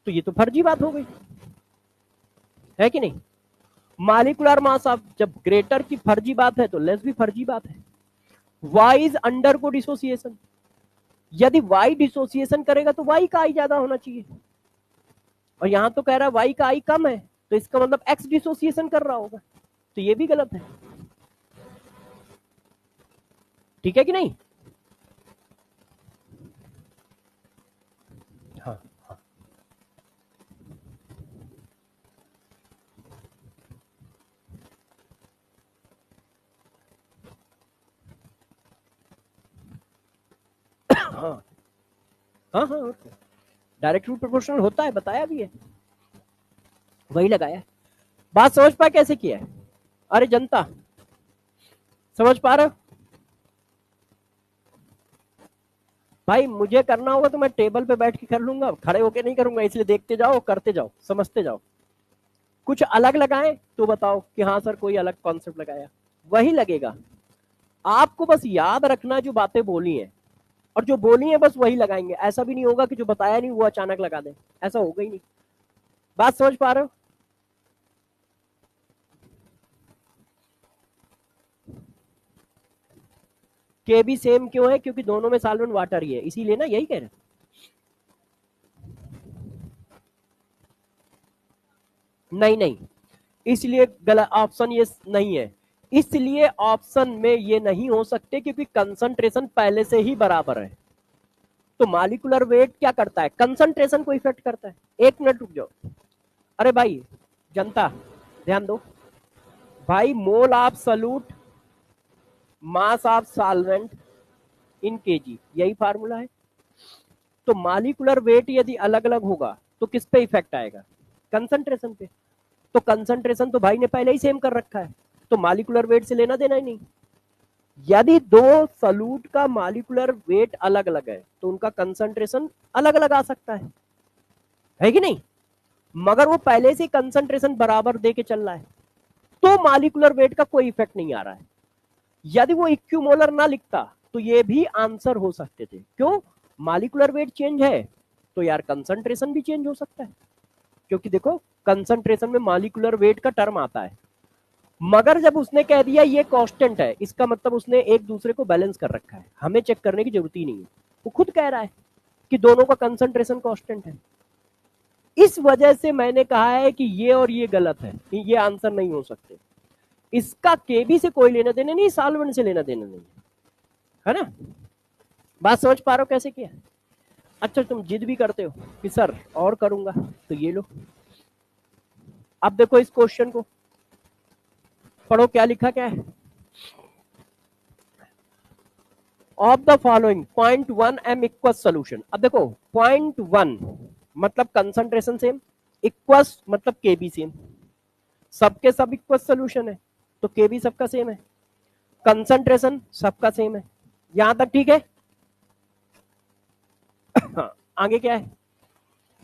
तो ये तो फर्जी बात हो गई, है कि नहीं? मालिकुलर मास ऑफ, जब ग्रेटर की फर्जी बात है तो लेस भी फर्जी बात है। वाई इज अंडर को डिसोसिएशन, यदि वाई डिसोसिएशन करेगा तो वाई का आई ज्यादा होना चाहिए, और यहां तो कह रहा है वाई का आई कम है, तो इसका मतलब एक्स डिसोसिएशन कर रहा होगा, तो ये भी गलत है। ठीक है कि नहीं? हाँ हाँ हाँ हाँ, डायरेक्ट रूट प्रोपोर्शनल होता है, बताया भी है, वही लगाया है। बात समझ पा कैसे किया है? अरे जनता, समझ पा रहे हो? भाई मुझे करना होगा तो मैं टेबल पे बैठ के कर लूंगा, खड़े होके नहीं करूंगा, इसलिए देखते जाओ, करते जाओ, समझते जाओ। कुछ अलग लगाएं तो बताओ कि हाँ सर कोई अलग कॉन्सेप्ट लगाया, वही लगेगा। आपको बस याद रखना जो बातें बोली हैं, और जो बोली है बस वही लगाएंगे। ऐसा भी नहीं होगा कि जो बताया नहीं वो अचानक लगा दें, ऐसा होगा ही नहीं। बात समझ पा रहे हो? के भी सेम क्यों है? क्योंकि दोनों में सॉल्वेंट वाटर ही है, इसीलिए ना, यही कह रहे। नहीं नहीं, इसलिए गलत ऑप्शन ये नहीं है, इसलिए ऑप्शन में ये नहीं हो सकते क्योंकि कंसंट्रेशन पहले से ही बराबर है। तो मालिकुलर वेट क्या करता है? कंसंट्रेशन को इफेक्ट करता है। एक मिनट रुक जाओ, अरे भाई जनता ध्यान दो भाई, मोल of solute mass of solvent in KG, यही फार्मूला है। तो मालिकुलर वेट यदि अलग अलग होगा तो किस पे इफेक्ट आएगा? कंसंट्रेशन पे। तो कंसंट्रेशन तो भाई ने पहले ही सेम कर रखा है, तो मालिकुलर वेट से लेना देना ही नहीं। यदि दो सॉल्यूट का मालिकुलर वेट अलग अलग है तो उनका कंसंट्रेशन अलग अलग आ सकता है कि नहीं? मगर वो पहले से कंसंट्रेशन बराबर दे के चल रहा है, तो मालिकुलर वेट का कोई इफेक्ट नहीं आ रहा है। यदि वो इक्विमोलर ना लिखता तो ये भी आंसर हो सकते थे। क्यों? मालिकुलर वेट चेंज है तो यार कंसंट्रेशन भी चेंज हो सकता है, क्योंकि देखो कंसंट्रेशन में मालिकुलर वेट का टर्म आता है। मगर जब उसने कह दिया ये कांस्टेंट है, इसका मतलब उसने एक दूसरे को बैलेंस कर रखा है, हमें चेक करने की जरूरत ही नहीं है। वो खुद कह रहा है कि दोनों का कंसंट्रेशन कांस्टेंट है। इस वजह से मैंने कहा है कि ये और ये गलत है, ये आंसर नहीं हो सकते। इसका केबी से कोई लेना देना नहीं, सॉल्वेंट से लेना देना नहीं, है ना? बात समझ पा रहे हो कैसे किया? अच्छा, तुम जिद भी करते हो कि सर और करूंगा, तो ये लो। अब देखो इस क्वेश्चन को पढ़ो, क्या लिखा क्या है। Of the following 0.1 m equal solution. अब देखो 0.1 मतलब कंसंट्रेशन सेम, इक्वस मतलब के बी सेम। सबके सब इक्वल सोल्यूशन है तो के भी सबका सेम है, कंसंट्रेशन सबका सेम है, यहां तक ठीक है। हाँ, आगे क्या है,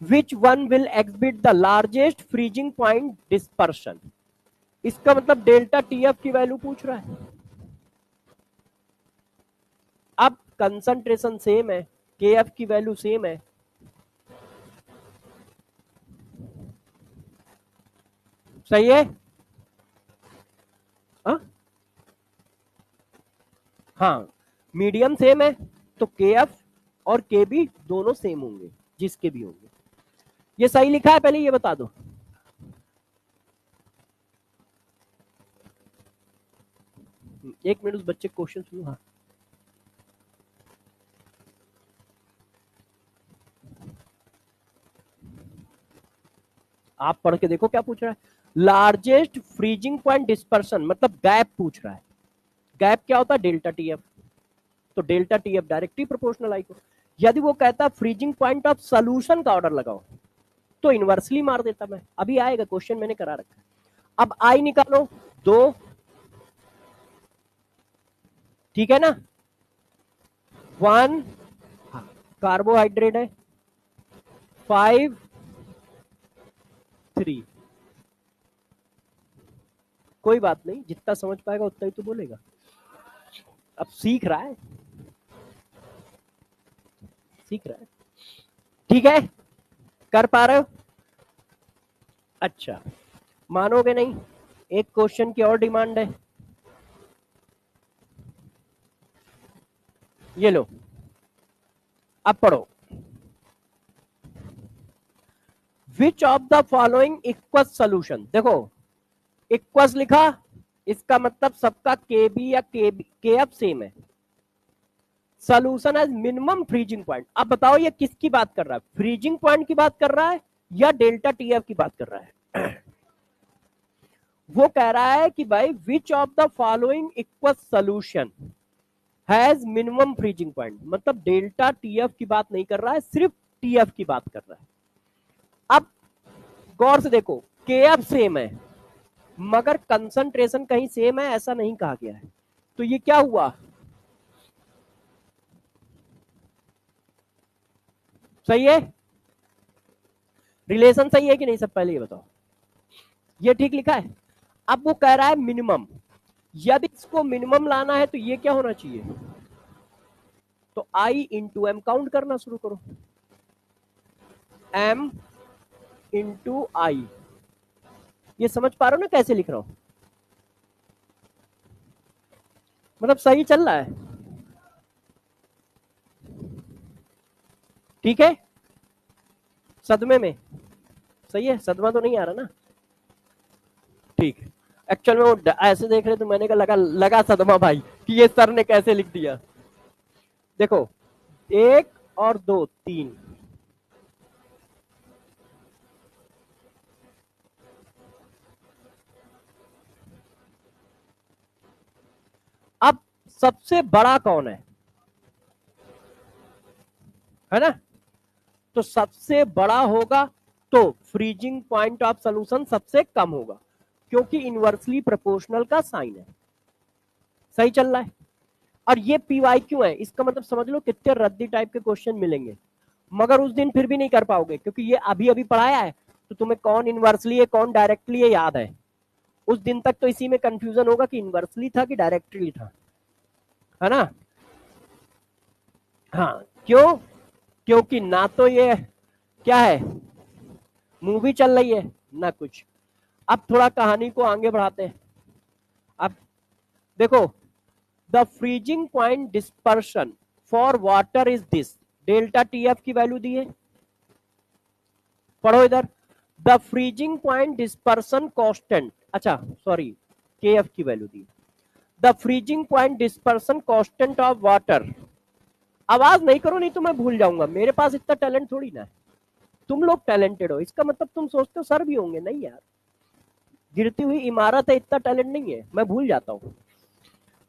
which one will exhibit the largest freezing point depression, इसका मतलब डेल्टा टीएफ की वैल्यू पूछ रहा है। अब कंसंट्रेशन सेम है, के एफ की वैल्यू सेम है, सही है। हा? हाँ, मीडियम सेम है तो के एफ और के बी दोनों सेम होंगे, जिसके भी होंगे। ये सही लिखा है, पहले ये बता दो। एक मिनट उस बच्चे क्वेश्चन सुनो। हाँ, आप पढ़ के देखो क्या पूछ रहा है, लार्जेस्ट फ्रीजिंग पॉइंट डिस्पर्सन मतलब गैप पूछ रहा है। गैप क्या होता है, डेल्टा टीएफ, तो डेल्टा टीएफ डायरेक्टली प्रोपोर्शनल आई को। यदि वो कहता फ्रीजिंग पॉइंट ऑफ सोल्यूशन का ऑर्डर लगाओ तो इनवर्सली मार देता मैं, अभी आएगा क्वेश्चन, मैंने करा रखा है। अब आई निकालो, 2, ठीक है ना, 1 कार्बोहाइड्रेट है, 5 3, कोई बात नहीं, जितना समझ पाएगा उतना ही तो बोलेगा, अब सीख रहा है, सीख रहा है, ठीक है, कर पा रहे हो। अच्छा, मानोगे नहीं, एक क्वेश्चन की और डिमांड है, ये लो, अब पढ़ो, which of the following aqueous solution, देखो इक्वस लिखा, इसका मतलब सबका के बी या के एफ सेम है, solution as minimum freezing point. अब बताओ ये किसकी बात कर रहा है, फ्रीजिंग पॉइंट की बात कर रहा है या डेल्टा टीएफ की बात कर रहा है। वो कह रहा है कि भाई विच of the following aqueous solution has minimum freezing point, मतलब डेल्टा टीएफ की बात नहीं कर रहा है, सिर्फ टीएफ की बात कर रहा है। अब गौर से देखो, के एफ सेम है मगर कंसंट्रेशन कहीं सेम है ऐसा नहीं कहा गया है, तो ये क्या हुआ, सही है, रिलेशन सही है कि नहीं, सब पहले ये बताओ, ये ठीक लिखा है। अब वो कह रहा है मिनिमम, यदि इसको मिनिमम लाना है तो ये क्या होना चाहिए, तो आई इंटू एम काउंट करना शुरू करो, एम इंटू आई, ये समझ पा रहे हो ना कैसे लिख रहा हूं, मतलब सही चल रहा है, ठीक है, सदमे में, सही है, सदमा तो नहीं आ रहा ना, ठीक है। एक्चुअल में वो ऐसे देख रहे तो मैंने कहा लगा सदमा भाई कि ये सर ने कैसे लिख दिया। देखो 1 और 2 3, अब सबसे बड़ा कौन है ना, तो सबसे बड़ा होगा तो फ्रीजिंग पॉइंट ऑफ सोल्यूशन सबसे कम होगा, क्योंकि इनवर्सली प्रोपोर्शनल का साइन है, सही चल रहा है। और ये पीवाई क्यों है, इसका मतलब समझ लो कितने रद्दी टाइप के क्वेश्चन मिलेंगे, मगर उस दिन फिर भी नहीं कर पाओगे क्योंकि ये अभी अभी पढ़ाया है, तो तुम्हें कौन इनवर्सली है कौन डायरेक्टली है याद है, उस दिन तक तो इसी में कंफ्यूजन होगा कि इनवर्सली था कि डायरेक्टली था, है ना। हाँ, क्यों, क्योंकि ना तो ये क्या है मूवी चल रही है ना कुछ। अब थोड़ा कहानी को आगे बढ़ाते हैं। अब देखो, the freezing point dispersion for water is this, delta TF की वैल्यू दी है, पढ़ो इधर, the freezing point dispersion constant, अच्छा सॉरी के एफ की value the, the freezing point dispersion constant of water, आवाज नहीं करो नहीं तो मैं भूल जाऊंगा, मेरे पास इतना टैलेंट थोड़ी ना है, तुम लोग टैलेंटेड हो, इसका मतलब तुम सोचते हो सर भी होंगे, नहीं यार, गिरती हुई इमारत है, इतना टैलेंट नहीं है, मैं भूल जाता हूँ।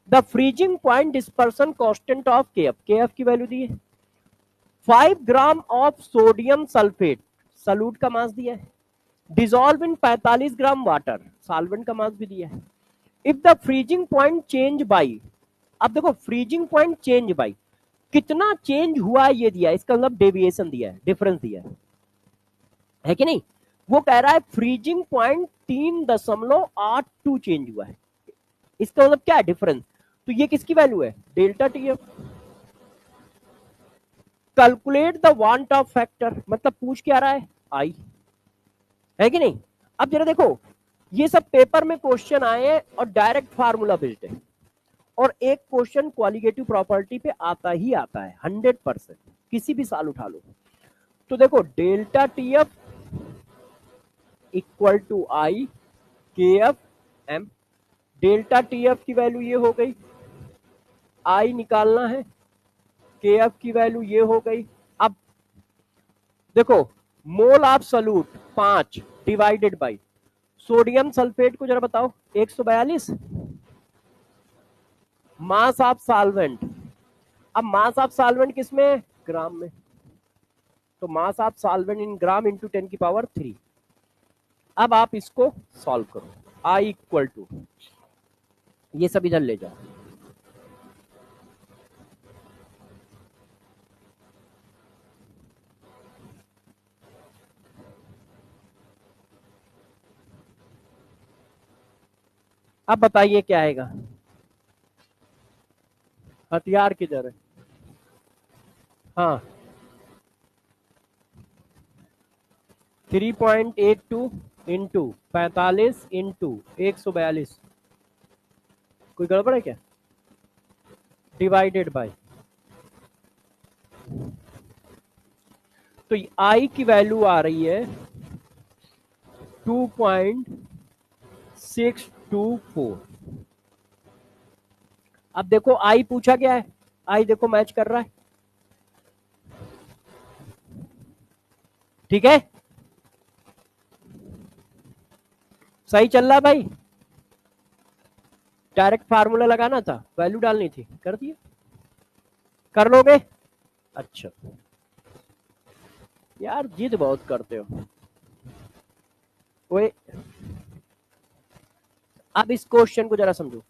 The freezing point dispersion constant of के एफ की वैल्यू दी है, 5 gram of sodium sulphate, solute का मास दिया है, dissolve in 45 gram water, solvent का मास भी दिया है। If the freezing point change by, अब देखो फ्रीजिंग पॉइंट चेंज बाई, कितना चेंज हुआ ये दिया है, इसका मतलब डेविएशन दिया है, डिफरेंस दिया है कि नहीं। वो कह रहा है फ्रीजिंग पॉइंट 3.82 चेंज हुआ है, इसका मतलब क्या है, डिफरेंस। तो ये किसकी वैल्यू है, delta T F. Calculate the want Hoff factor, मतलब पूछ क्या रहा है, आई, है कि नहीं। अब जरा देखो, ये सब पेपर में क्वेश्चन आए हैं और डायरेक्ट फार्मूला बेस्ड है, और एक क्वेश्चन क्वालिटेटिव प्रॉपर्टी पे आता ही आता है 100%, किसी भी साल उठा लो। तो देखो delta T F equal to i K F m, delta T F की वैल्यू ये हो गई, आई निकालना है, के एफ की वैल्यू ये हो गई। अब देखो मोल of solute 5 divided by sodium sulphate को जरा बताओ 142, मास ऑफ सॉल्वेंट, अब मास ऑफ सॉल्वेंट किसमें, ग्राम में, तो mass of solvent in gram into 10⁻3। अब आप इसको सॉल्व करो, आई इक्वल टू, ये सब इधर ले जाओ, अब बताइए क्या आएगा, हथियार किधर है, हाँ 3.82 इंटू 45 इंटू 142, कोई गड़बड़ है क्या, डिवाइडेड बाय, तो आई की वैल्यू आ रही है 2.624। अब देखो आई पूछा गया है, आई देखो मैच कर रहा है, ठीक है, सही चल रहा भाई। डायरेक्ट फार्मूला लगाना था, वैल्यू डालनी थी, कर दिया, कर लोगे, अच्छा यार जिद बहुत करते हो। ओए अब इस क्वेश्चन को जरा समझो,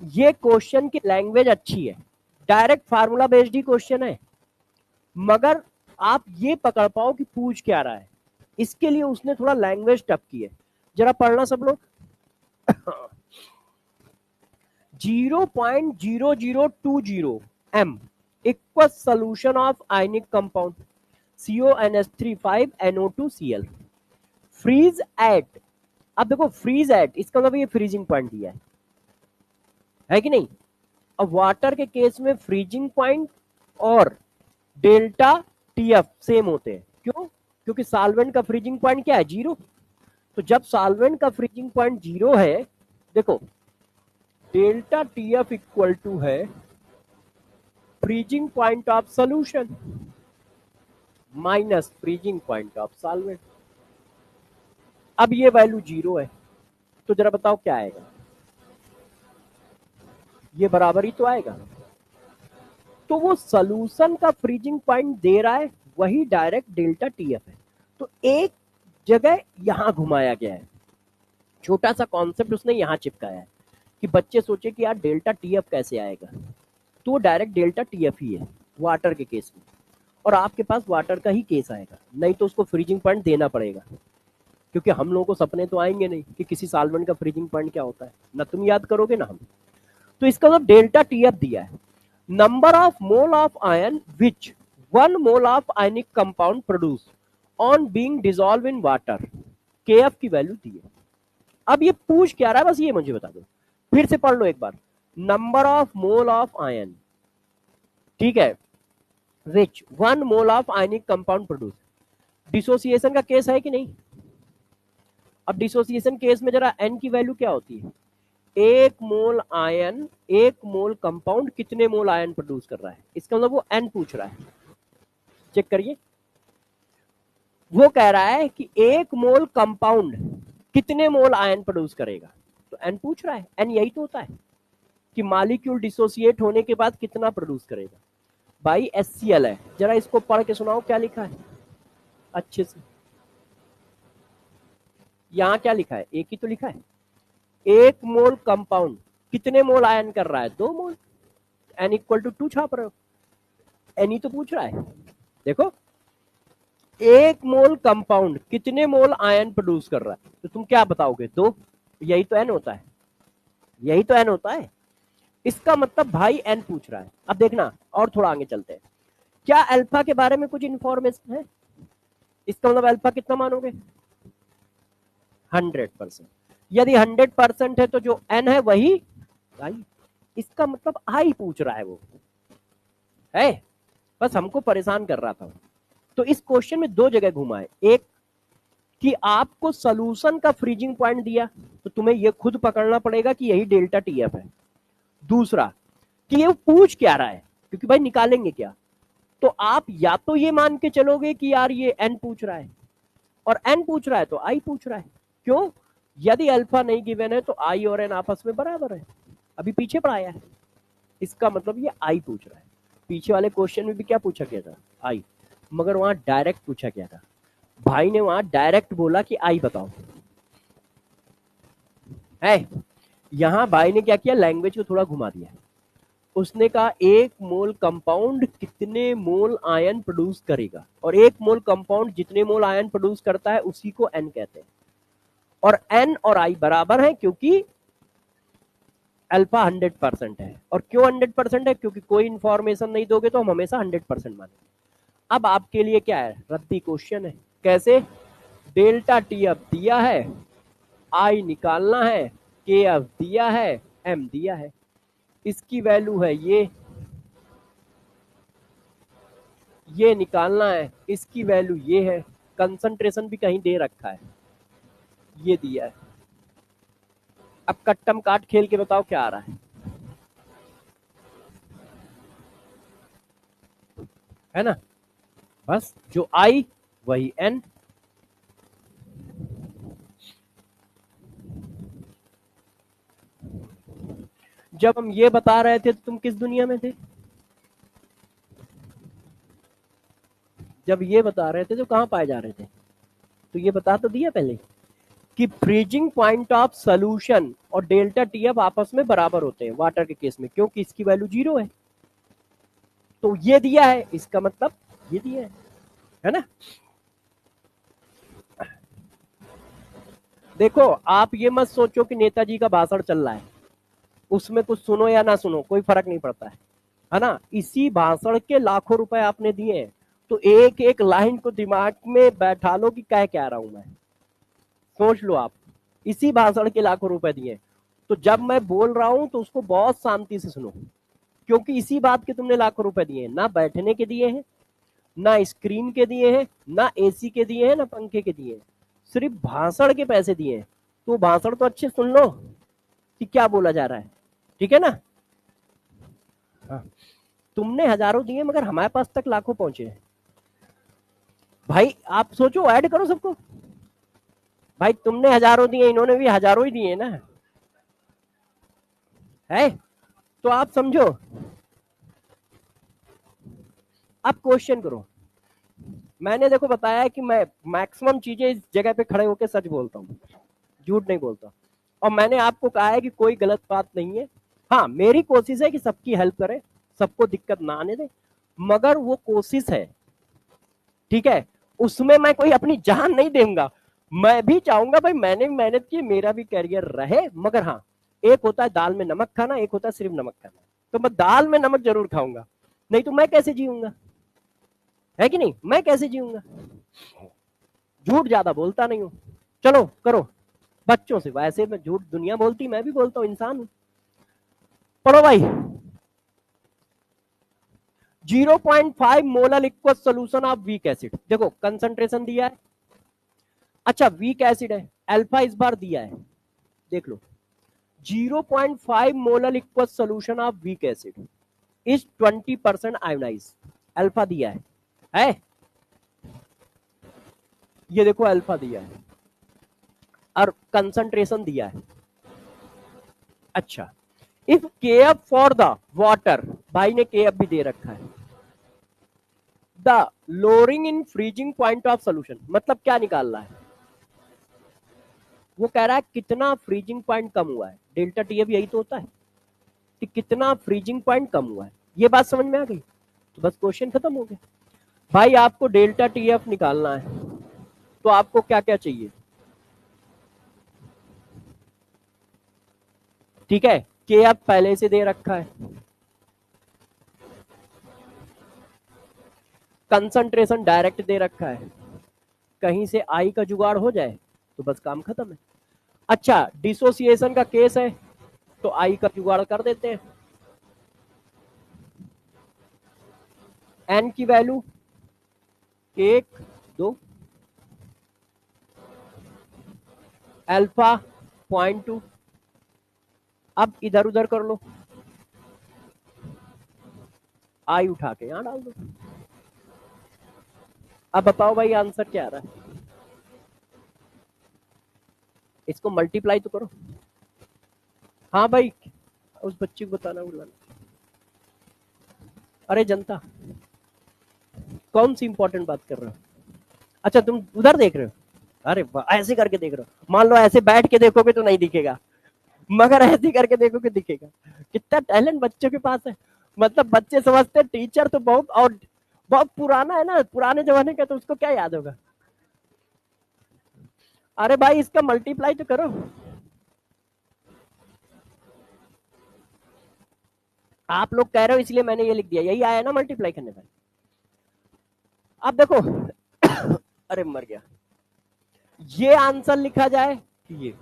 ये क्वेश्चन की लैंग्वेज अच्छी है, डायरेक्ट फार्मूला बेस्ड ही क्वेश्चन है, मगर आप ये पकड़ पाओ कि पूछ क्या रहा है, इसके लिए उसने थोड़ा लैंग्वेज टफ की है। जरा पढ़ना सब लोग। 0.0020 m equal solution of ionic compound CONH3 5NO2Cl freeze at, अब देखो फ्रीज एट इसका मतलब ये फ्रीजिंग पॉइंट दिया है कि नहीं। अब वाटर के केस में फ्रीजिंग पॉइंट और डेल्टा टीएफ सेम होते हैं, क्यों, क्योंकि सॉल्वेंट का फ्रीजिंग पॉइंट क्या है, 0। तो जब सॉल्वेंट का फ्रीजिंग पॉइंट 0 है, देखो डेल्टा टीएफ इक्वल टू है freezing point of solution minus freezing point of solvent. अब ये वैल्यू 0 है, तो जरा बताओ क्या आएगा, ये बराबर ही तो आएगा। तो वो सॉल्यूशन का फ्रीजिंग पॉइंट दे रहा है, वही डायरेक्ट डेल्टा टीएफ है। तो एक जगह यहां घुमाया गया है, छोटा सा कॉन्सेप्ट उसने यहां चिपकाया है कि बच्चे सोचे कि यार डेल्टा टीएफ कैसे आएगा, तो वो डायरेक्ट डेल्टा टीएफ ही है वाटर के केस में, और आपके पास वाटर का ही केस आएगा, नहीं तो उसको फ्रीजिंग पॉइंट देना पड़ेगा, क्योंकि हम लोगों को सपने तो आएंगे नहीं कि किसी सॉल्वेंट का फ्रीजिंग पॉइंट क्या होता है, ना तुम याद करोगे ना हम। तो इसका मतलब डेल्टा टीएफ दिया है, number of mole of ion which 1 mole of ionic compound produce on being dissolve in water, KF की वैल्यू दी है। अब ये पूछ क्या रहा है, बस ये मुझे बता दो, फिर से पढ़ लो एक बार, number of mole of ion, ठीक है, which 1 mole of ionic compound produce, dissociation का केस है कि नहीं। अब डिसोसिएशन केस में जरा एन की वैल्यू क्या होती है, 1 मोल आयन 1 मोल कंपाउंड कितने मोल आयन प्रोड्यूस कर रहा है, इसका मतलब वो एन पूछ रहा है, चेक करिए। वो कह रहा है कि 1 मोल कंपाउंड कितने मोल आयन प्रोड्यूस करेगा, तो एन पूछ रहा है, एन यही तो होता है कि मॉलिक्यूल डिसोसिएट होने के बाद कितना प्रोड्यूस करेगा। भाई HCl है, जरा इसको पढ़ के सुनाओ क्या लिखा है अच्छे से। यहाँ क्या लिखा है, एक ही तो लिखा है। 1 मोल कंपाउंड कितने मोल आयन कर रहा है, 2 मोल। n इक्वल टू 2 छाप रहे हो, n ही तो पूछ रहा है। देखो 1 मोल कंपाउंड कितने मोल आयन प्रोड्यूस कर रहा है, तो तुम क्या बताओगे, 2। यही तो n होता है, यही तो n होता है। इसका मतलब भाई n पूछ रहा है। अब देखना और थोड़ा आगे चलते हैं। क्या अल्फा के बारे में कुछ इंफॉर्मेशन है, इसका मतलब अल्फा कितना मानोगे, 100%। यदि 100% है तो जो n है वही i, इसका मतलब i पूछ रहा है वो है, बस हमको परेशान कर रहा था। तो इस क्वेश्चन में 2 जगह घुमा है, एक कि आपको सॉल्यूशन का फ्रीजिंग पॉइंट दिया तो तुम्हें ये खुद पकड़ना पड़ेगा कि यही डेल्टा टीएफ है। दूसरा कि ये पूछ क्या रहा है, क्योंकि भाई निकालेंगे क्या, तो आप या तो ये मान के चलोगे कि यार ये n पूछ रहा है, और n पूछ रहा है तो i पूछ रहा है। क्यों, यदि अल्फा नहीं गिवन है तो i और n आपस में बराबर है, अभी पीछे पढ़ाया है, इसका मतलब ये i पूछ रहा है। पीछे वाले क्वेश्चन में भी क्या पूछा गया था, i, मगर वहां डायरेक्ट पूछा गया था, भाई ने वहां डायरेक्ट बोला कि i बताओ है। यहां भाई ने क्या किया, लैंग्वेज को थोड़ा घुमा दिया, उसने कहा 1 मोल कंपाउंड कितने मोल आयन प्रोड्यूस करेगा, और 1 मोल कंपाउंड जितने मोल आयन प्रोड्यूस करता है उसी को n कहते हैं, और n और i बराबर है क्योंकि अल्फा 100% है। और क्यों 100% है, क्योंकि कोई इंफॉर्मेशन नहीं दोगे तो हम हमेशा 100% मानेंगे। अब आपके लिए क्या है, रद्दी क्वेश्चन है। कैसे, डेल्टा टी एफ दिया है, आई निकालना है, के एफ दिया है, एम दिया है, इसकी वैल्यू है ये निकालना है, इसकी वैल्यू ये है, कंसंट्रेशन भी कहीं दे रखा है, ये दिया है। अब कट्टम काट खेल के बताओ क्या आ रहा है ना, बस जो आई वही एन। जब हम ये बता रहे थे तो तुम किस दुनिया में थे, जब ये बता रहे थे तो कहां पाए जा रहे थे, तो ये बता तो दिया पहले कि फ्रीजिंग पॉइंट ऑफ सोल्यूशन और डेल्टा टीएफ आपस में बराबर होते हैं वाटर के केस में, क्योंकि इसकी वैल्यू 0 है, तो ये दिया है, इसका मतलब ये दिया है ना। देखो आप ये मत सोचो कि नेताजी का भाषण चल रहा है, उसमें कुछ सुनो या ना सुनो कोई फर्क नहीं पड़ता है ना। इसी भाषण के लाखों रुपए आपने दिए हैं, तो एक एक लाइन को दिमाग में बैठा लो कि क्या रहा हूं मैं, सोच लो आप, इसी भाषण के लाखों रुपए दिए, तो जब मैं बोल रहा हूं तो उसको बहुत शांति से सुनो, क्योंकि इसी बात के तुमने लाखों रुपए दिए हैं, ना बैठने के दिए हैं, ना स्क्रीन के दिए हैं, ना एसी के दिए हैं, ना पंखे के दिए हैं, सिर्फ भाषण के पैसे दिए हैं। तो भाषण तो अच्छे सुन लो कि क्या बोला जा रहा है, ठीक है ना। हाँ। तुमने हजारों दिए मगर हमारे पास तक लाखों पहुंचे हैं। भाई आप सोचो, ऐड करो सबको, भाई तुमने हजारों दिए, इन्होंने भी हजारों ही दिए ना, है, तो आप समझो। आप क्वेश्चन करो, मैंने देखो बताया है कि मैं मैक्सिमम चीजें इस जगह पे खड़े होकर सच बोलता हूँ, झूठ नहीं बोलता, और मैंने आपको कहा है कि कोई गलत बात नहीं है। हाँ मेरी कोशिश है कि सबकी हेल्प करे, सबको दिक्कत ना आने दे, मगर वो कोशिश है, ठीक है, उसमें मैं कोई अपनी जान नहीं दूंगा। मैं भी चाहूंगा भाई मैंने भी मेहनत की, मेरा भी करियर रहे, मगर हाँ एक होता है दाल में नमक खाना, एक होता है सिर्फ नमक खाना, तो मैं दाल में नमक जरूर खाऊंगा, नहीं तो मैं कैसे जीऊंगा, है कि नहीं, मैं कैसे जीऊंगा। झूठ ज्यादा बोलता नहीं हूं, चलो करो बच्चों से, वैसे मैं झूठ दुनिया बोलती, मैं भी बोलता हूं, इंसान हूं। पढ़ो भाई, 0.5 molar equal solution of weak acid, देखो कंसंट्रेशन दिया है, अच्छा वीक एसिड है, अल्फा इस बार दिया है, देख लो 0.5 molar equal solution of weak acid is 20% ionise, alpha दिया है, ये देखो अल्फा दिया है और कंसंट्रेशन दिया है। अच्छा, इफ के एफ फॉर द वाटर, भाई ने के एफ भी दे रखा है, the lowering in freezing point of solution, मतलब क्या निकालना है, वो कह रहा है कितना फ्रीजिंग पॉइंट कम हुआ है, डेल्टा टी एफ यही तो होता है कि कितना फ्रीजिंग पॉइंट कम हुआ है। ये बात समझ में आ गई? तो बस क्वेश्चन खत्म हो गया। भाई आपको डेल्टा टी एफ निकालना है तो आपको क्या क्या चाहिए? ठीक है, के एफ पहले से दे रखा है, कंसंट्रेशन डायरेक्ट दे रखा है, कहीं से आई का जुगाड़ हो जाए तो बस काम खत्म है। अच्छा, डिसोसिएशन का केस है तो आई का जुगाड़ कर देते हैं। एन की वैल्यू 1, 2, अल्फा 0.2। अब इधर उधर कर लो, आई उठा के यहां डाल दो। अब बताओ भाई आंसर क्या आ रहा है? इसको मल्टीप्लाई तो करो। हाँ भाई, उस बच्ची को बताना बुलाना। अरे जनता, कौन सी इंपॉर्टेंट बात कर रहे हो? अच्छा तुम उधर देख रहे हो? अरे वाह, ऐसे करके देख रहे हो। मान लो ऐसे बैठ के देखोगे तो नहीं दिखेगा, मगर ऐसे करके देखोगे दिखेगा। कितना टैलेंट बच्चों के पास है। मतलब बच्चे समझते हैं टीचर तो बहुत, और बहुत पुराना है ना, पुराने जमाने का, तो उसको क्या याद होगा। अरे भाई इसका मल्टीप्लाई तो करो। आप लोग कह रहे हो इसलिए मैंने ये लिख दिया, यही आया ना मल्टीप्लाई करने में। अब देखो अरे मर गया, ये आंसर लिखा जाए ये,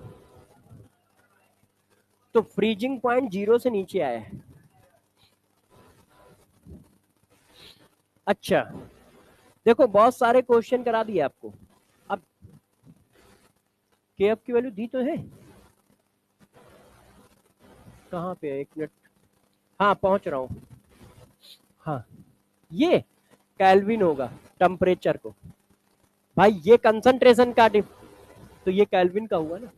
तो फ्रीजिंग पॉइंट 0 से नीचे आया है। अच्छा देखो, बहुत सारे क्वेश्चन करा दिए आपको। अब के एफ की वैल्यू दी तो है, कहाँ पे है, 1 मिनट। हाँ पहुंच रहा हूँ। हाँ, ये कैल्विन होगा टेम्परेचर को। भाई ये कंसंट्रेशन का तो ये कैल्विन का हुआ ना।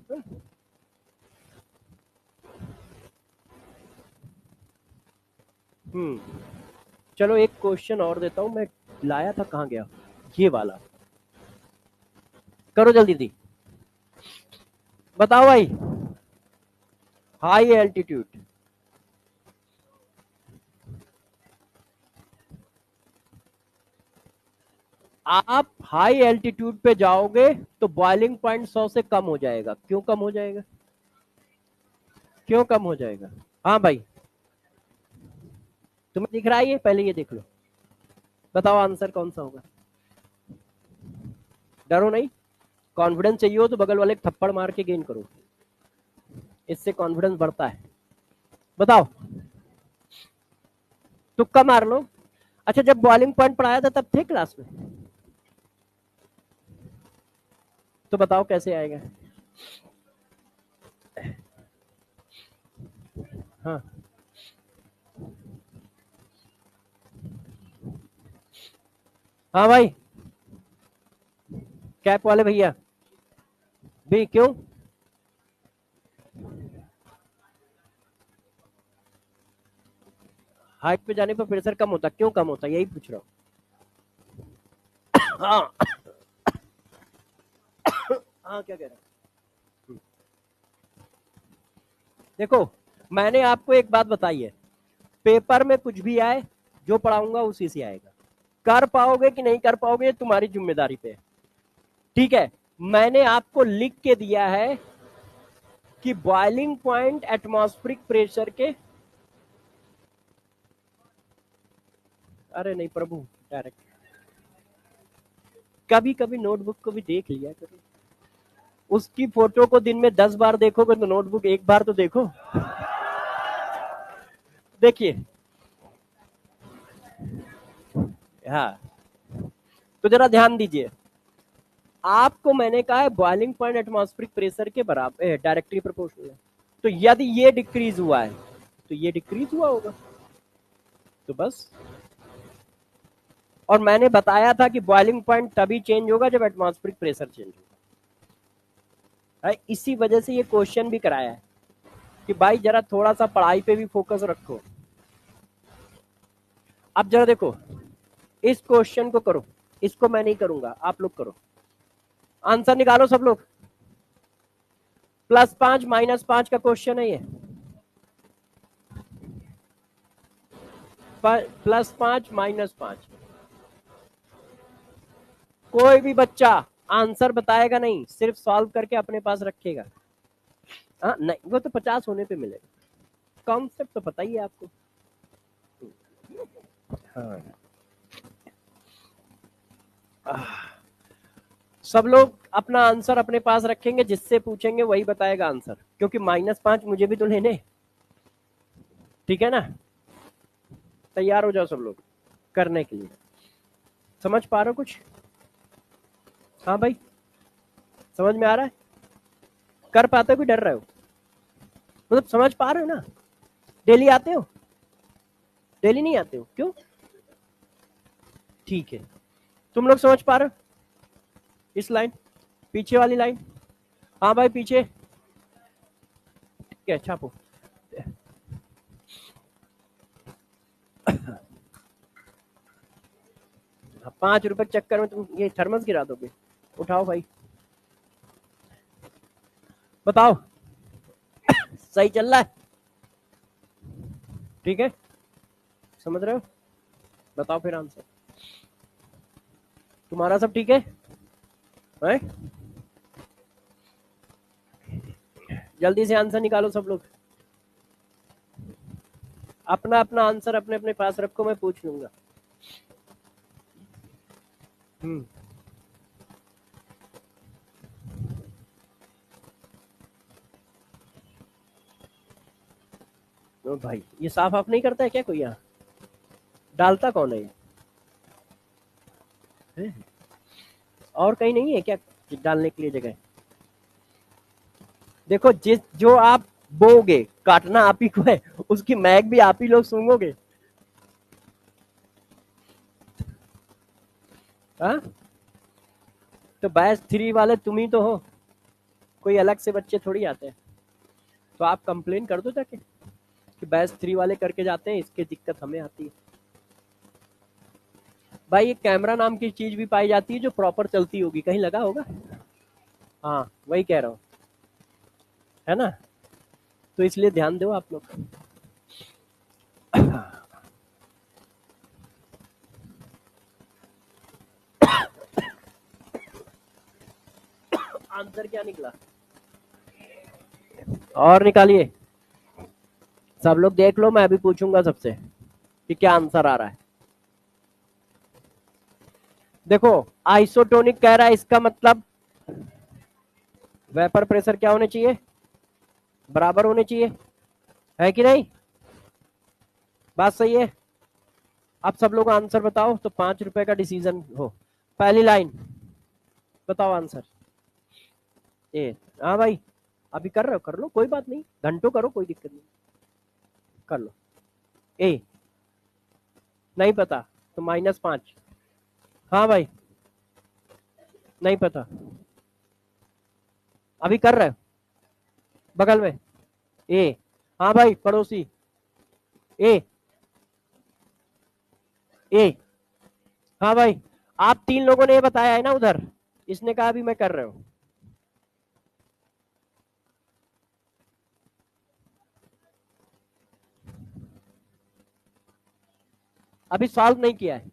हम्म, चलो एक क्वेश्चन और देता हूँ मैं, लाया था कहाँ गया, ये वाला। करो जल्दी दी, बताओ भाई। हाई एल्टीट्यूड, आप हाई एल्टीट्यूड पे जाओगे तो बॉइलिंग पॉइंट 100 से कम हो जाएगा। क्यों कम हो जाएगा? क्यों कम हो जाएगा? हाँ भाई, तुम्हें दिख रहा है ये, पहले ये देख लो, बताओ आंसर कौन सा होगा। डरो नहीं, कॉन्फिडेंस चाहिए हो तो बगल वाले थप्पड़ मार के गेन करो, इससे कॉन्फिडेंस बढ़ता है। बताओ, तुक्का मार लो। अच्छा, जब बॉइलिंग पॉइंट पढ़ाया था तब थे क्लास में? तो बताओ कैसे आएगा। हाँ हाँ भाई, कैप वाले भैया भी क्यों? हाइट पे जाने पर प्रेशर कम होता, क्यों कम होता, यही पूछ रहा हूँ। हाँ हाँ, क्या कह रहा है? देखो, मैंने आपको एक बात बताई है, पेपर में कुछ भी आए, जो पढ़ाऊंगा उसी से आएगा। कर पाओगे कि नहीं कर पाओगे तुम्हारी जिम्मेदारी पे है। ठीक है, मैंने आपको लिख के दिया है कि बॉइलिंग पॉइंट एटमॉस्फेरिक प्रेशर के, अरे नहीं प्रभु, डायरेक्ट, कभी कभी नोटबुक को भी देख लिया करो। उसकी फोटो को दिन में 10 बार देखोगे तो नोटबुक एक बार तो देखो। देखिए, हाँ, तो जरा ध्यान दीजिए। आपको मैंने कहा है बॉइलिंग पॉइंट एटमॉस्फेरिक प्रेशर के बराबर डायरेक्टली प्रोपोर्शनल है। तो यदि ये डिक्रीज हुआ है तो ये डिक्रीज हुआ होगा, तो बस। और मैंने बताया था कि बॉइलिंग पॉइंट तभी चेंज होगा जब एटमॉस्फेरिक प्रेशर चेंज होगा। इसी वजह से ये क्वेश्चन भी कराया है कि भाई जरा थोड़ा सा पढ़ाई पे भी फोकस रखो। अब जरा देखो, इस क्वेश्चन को करो, इसको मैं नहीं करूंगा, आप लोग करो। आंसर निकालो सब लोग। +5 -5 का क्वेश्चन है ये। +5 -5। कोई भी बच्चा आंसर बताएगा नहीं, सिर्फ सॉल्व करके अपने पास रखेगा। हाँ नहीं, वो तो 50 होने पे मिलेगा। कॉन्सेप्ट तो पता ही है आपको। हाँ। सब लोग अपना आंसर अपने पास रखेंगे, जिससे पूछेंगे वही बताएगा आंसर, क्योंकि -5 मुझे भी तो लेने। ठीक है ना? तैयार हो जाओ सब लोग करने के लिए। समझ पा रहे हो कुछ? हाँ भाई, समझ में आ रहा है? कर पाते हो कि डर रहे हो? मतलब समझ पा रहे हो ना? डेली आते हो? डेली नहीं आते हो, क्यों? ठीक है, तुम लोग समझ पा रहे हो? इस लाइन, पीछे वाली लाइन। हाँ भाई पीछे। ठीक है, छापो। 5 रुपए के चक्कर में तुम ये थर्मस गिरा दोगे। उठाओ भाई, बताओ। सही चल रहा है? ठीक है, समझ रहे हो? बताओ फिर आंसर। तुम्हारा सब ठीक है? है? जल्दी से आंसर निकालो सब लोग। अपना अपना आंसर अपने अपने पास रखो, मैं पूछ लूंगा। ओ भाई, ये साफ आप नहीं करता है क्या कोई यहाँ? डालता कौन है ये? हैं? और कहीं नहीं है क्या डालने के लिए जगह? देखो, जिस जो आप बोगे, काटना आप ही को है, उसकी महक भी आप ही लोग सूंघोगे। हाँ, तो बैच 3 वाले तुम ही तो हो, कोई अलग से बच्चे थोड़ी आते हैं। तो आप कंप्लेन कर दो जाके कि बैच 3 वाले करके जाते हैं, इसकी दिक्कत हमें आती है। भाई, एक कैमरा नाम की चीज भी पाई जाती है जो प्रॉपर चलती होगी, कहीं लगा होगा? हाँ, वही कह रहा हूँ, है ना? तो इसलिए ध्यान दो आप लोग। आंसर क्या निकला? और निकालिए। सब लोग देख लो, मैं अभी पूछूंगा सबसे कि क्या आंसर आ रहा है। देखो, आइसोटोनिक कह रहा है, इसका मतलब वेपर प्रेशर क्या होने चाहिए? बराबर होने चाहिए, है कि नहीं? बात सही है? अब सब लोग आंसर बताओ, तो 5 रुपए का डिसीजन हो। पहली लाइन, बताओ आंसर। ए। हाँ भाई, अभी कर रहे हो, कर लो, कोई बात नहीं, घंटों करो, कोई दिक्कत नहीं, कर लो। ए। नहीं पता तो -5। हाँ भाई, नहीं पता, अभी कर रहे हो बगल में। ए। हाँ भाई, पड़ोसी। ए। ए। हाँ भाई, आप 3 लोगों ने ये बताया है ना उधर, इसने कहा अभी मैं कर रहा हूँ। अभी सॉल्व नहीं किया है,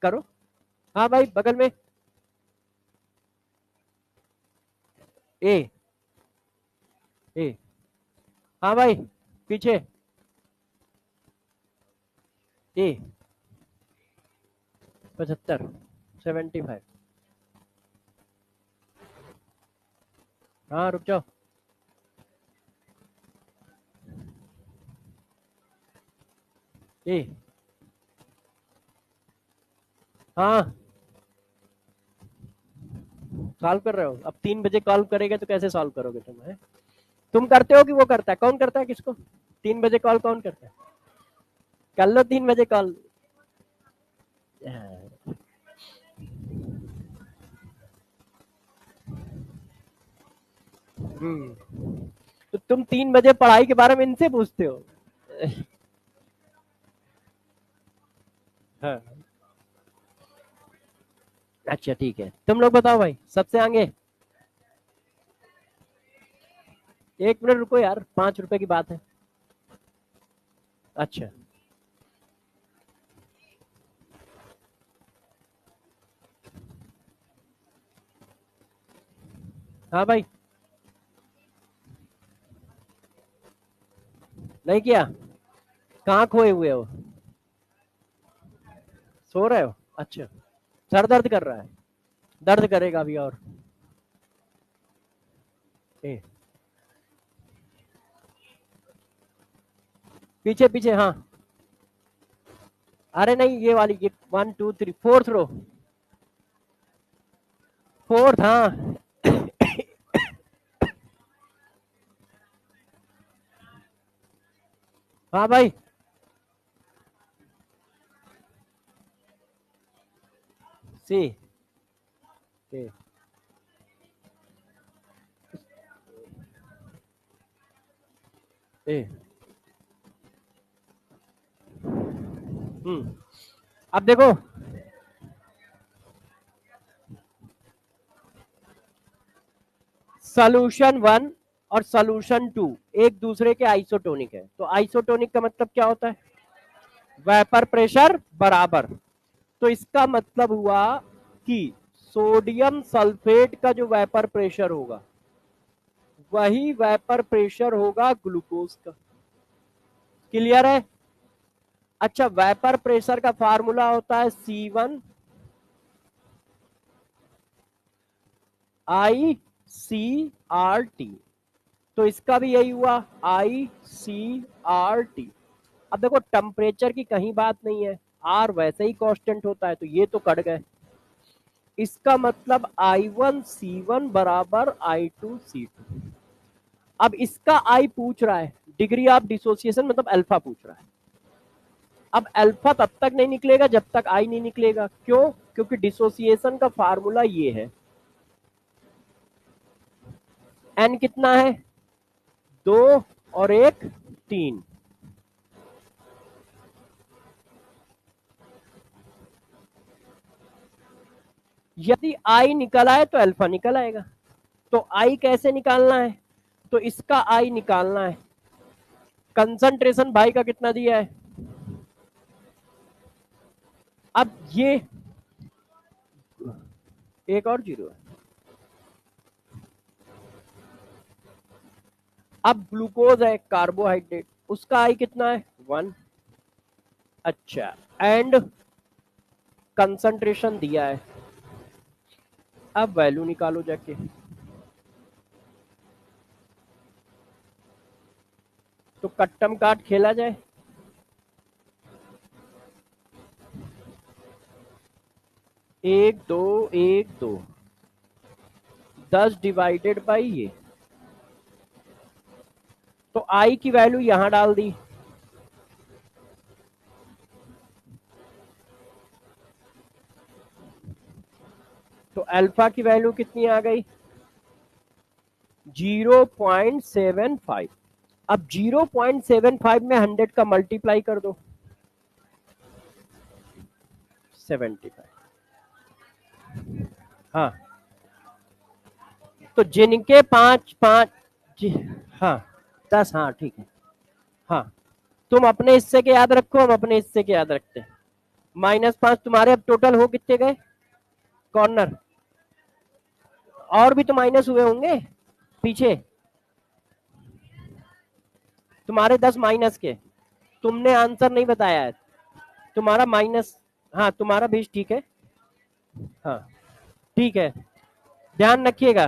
करो। हाँ भाई, बगल में। ए। ए। हाँ भाई, पीछे। ए। 75, 75। हाँ, रुक जाओ। ए। हाँ, सॉल्व कर रहे हो? अब 3 बजे कॉल करेगा तो कैसे सॉल्व करोगे तुम? है, तुम करते हो कि वो करता है? कौन करता है किसको? 3 बजे कॉल कौन करता है? कर लो 3 बजे कॉल। तो तुम 3 बजे पढ़ाई के बारे में इनसे पूछते हो? हाँ। अच्छा ठीक है, तुम लोग बताओ भाई, सबसे आगे। एक मिनट रुको यार, 5 रुपए की बात है। अच्छा, हाँ भाई, नहीं किया? कहाँ खोए हुए हो? सो रहे हो? अच्छा, सर दर्द कर रहा है? दर्द करेगा अभी और। ए, पीछे पीछे, हाँ। अरे नहीं, ये वाली, ये 1 2 3 फोर्थ रो। फोर्थ, हाँ। हाँ भाई। सी। ए, ए, अब देखो, सॉल्यूशन 1 और सॉल्यूशन 2 एक दूसरे के आइसोटोनिक है। तो आइसोटोनिक का मतलब क्या होता है? वेपर प्रेशर बराबर। तो इसका मतलब हुआ कि सोडियम सल्फेट का जो वेपर प्रेशर होगा, वही वेपर प्रेशर होगा ग्लूकोज का। क्लियर है? अच्छा, वेपर प्रेशर का फार्मूला होता है C1ICRT। तो इसका भी यही हुआ, ICRT। अब देखो, टेम्परेचर की कहीं बात नहीं है, आर वैसे ही कांस्टेंट होता है, तो ये तो कट गए। इसका मतलब I1C1 बराबर I2C2। अब इसका आई पूछ रहा है, डिग्री ऑफ डिसोसिएशन मतलब अल्फा पूछ रहा है। अब अल्फा तब तक नहीं निकलेगा जब तक आई नहीं निकलेगा। क्यों? क्योंकि डिसोसिएशन का फार्मूला ये है, एन कितना है? 2 और 1 3। यदि आई निकल आए तो अल्फा निकल आएगा। तो आई कैसे निकालना है? तो इसका आई निकालना है। कंसंट्रेशन भाई का कितना दिया है? अब ये एक और जीरो है। अब ग्लूकोज है कार्बोहाइड्रेट, उसका आई कितना है? 1। अच्छा, एंड कंसंट्रेशन दिया है। अब वैल्यू निकालो जाके। तो कट्टम काट खेला जाए। 1 2 1 2, 10 डिवाइडेड बाई ये। तो आई की वैल्यू यहां डाल दी। तो अल्फा की वैल्यू कितनी आ गई? 0.75। अब 0.75 में 100 का मल्टीप्लाई कर दो, 75। हाँ, तो जिनके 5 5, हाँ 10, हाँ ठीक है। हाँ, तुम अपने हिस्से के याद रखो, हम अपने हिस्से के याद रखते हैं। -5 तुम्हारे अब टोटल हो कितने गए कॉर्नर? और भी तो माइनस हुए होंगे पीछे, तुम्हारे 10 माइनस के। तुमने आंसर नहीं बताया है, तुम्हारा माइनस। हाँ, तुम्हारा 20 ठीक है। हाँ ठीक है, ध्यान रखिएगा।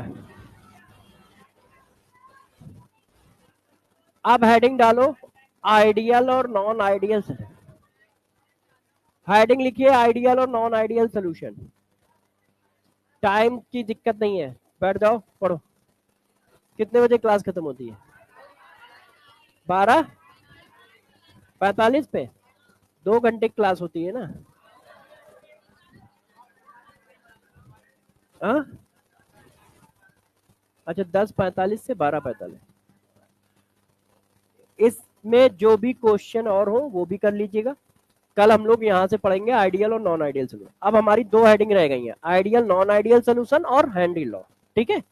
अब हेडिंग डालो, आइडियल और नॉन आइडियल। हेडिंग लिखिए, आइडियल और नॉन आइडियल सोल्यूशन। टाइम की दिक्कत नहीं है, बैठ जाओ पढ़ो। कितने बजे क्लास खत्म होती है? 12:45 पे? 2 घंटे क्लास होती है ना? हाँ, अच्छा, 10:45 से 12:45। इसमें जो भी क्वेश्चन और हो वो भी कर लीजिएगा। कल हम लोग यहाँ से पढ़ेंगे आइडियल और नॉन आइडियल सोल्यूशन। अब हमारी 2 हेडिंग रह गई हैं, आइडियल नॉन आइडियल सोल्यूशन और हेनरी लॉ। ठीक है,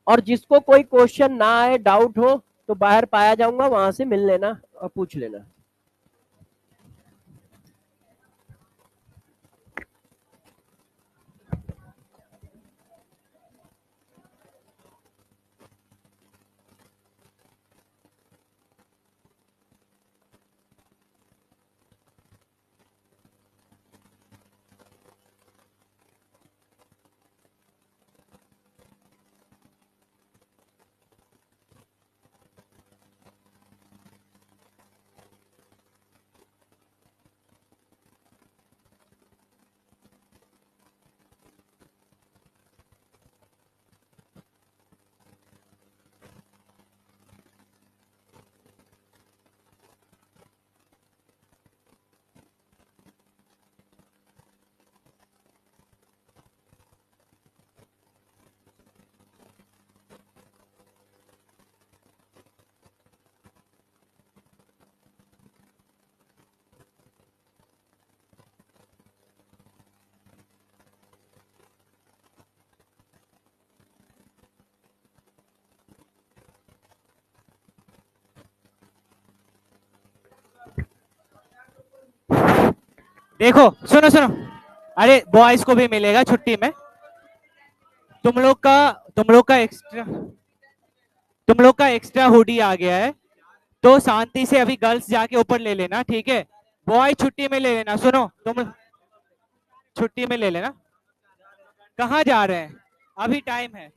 और जिसको कोई क्वेश्चन ना आए, डाउट हो, तो बाहर पाया जाऊंगा, वहां से मिल लेना और पूछ लेना। देखो, सुनो सुनो, अरे बॉयज को भी मिलेगा छुट्टी में। तुम लोग का तुम लोग का एक्स्ट्रा तुम लोग का एक्स्ट्रा हुडी आ गया है, तो शांति से अभी गर्ल्स जाके ऊपर ले लेना, ठीक है? बॉय छुट्टी में ले लेना। सुनो, तुम छुट्टी में ले लेना। कहाँ जा रहे हैं? अभी टाइम है।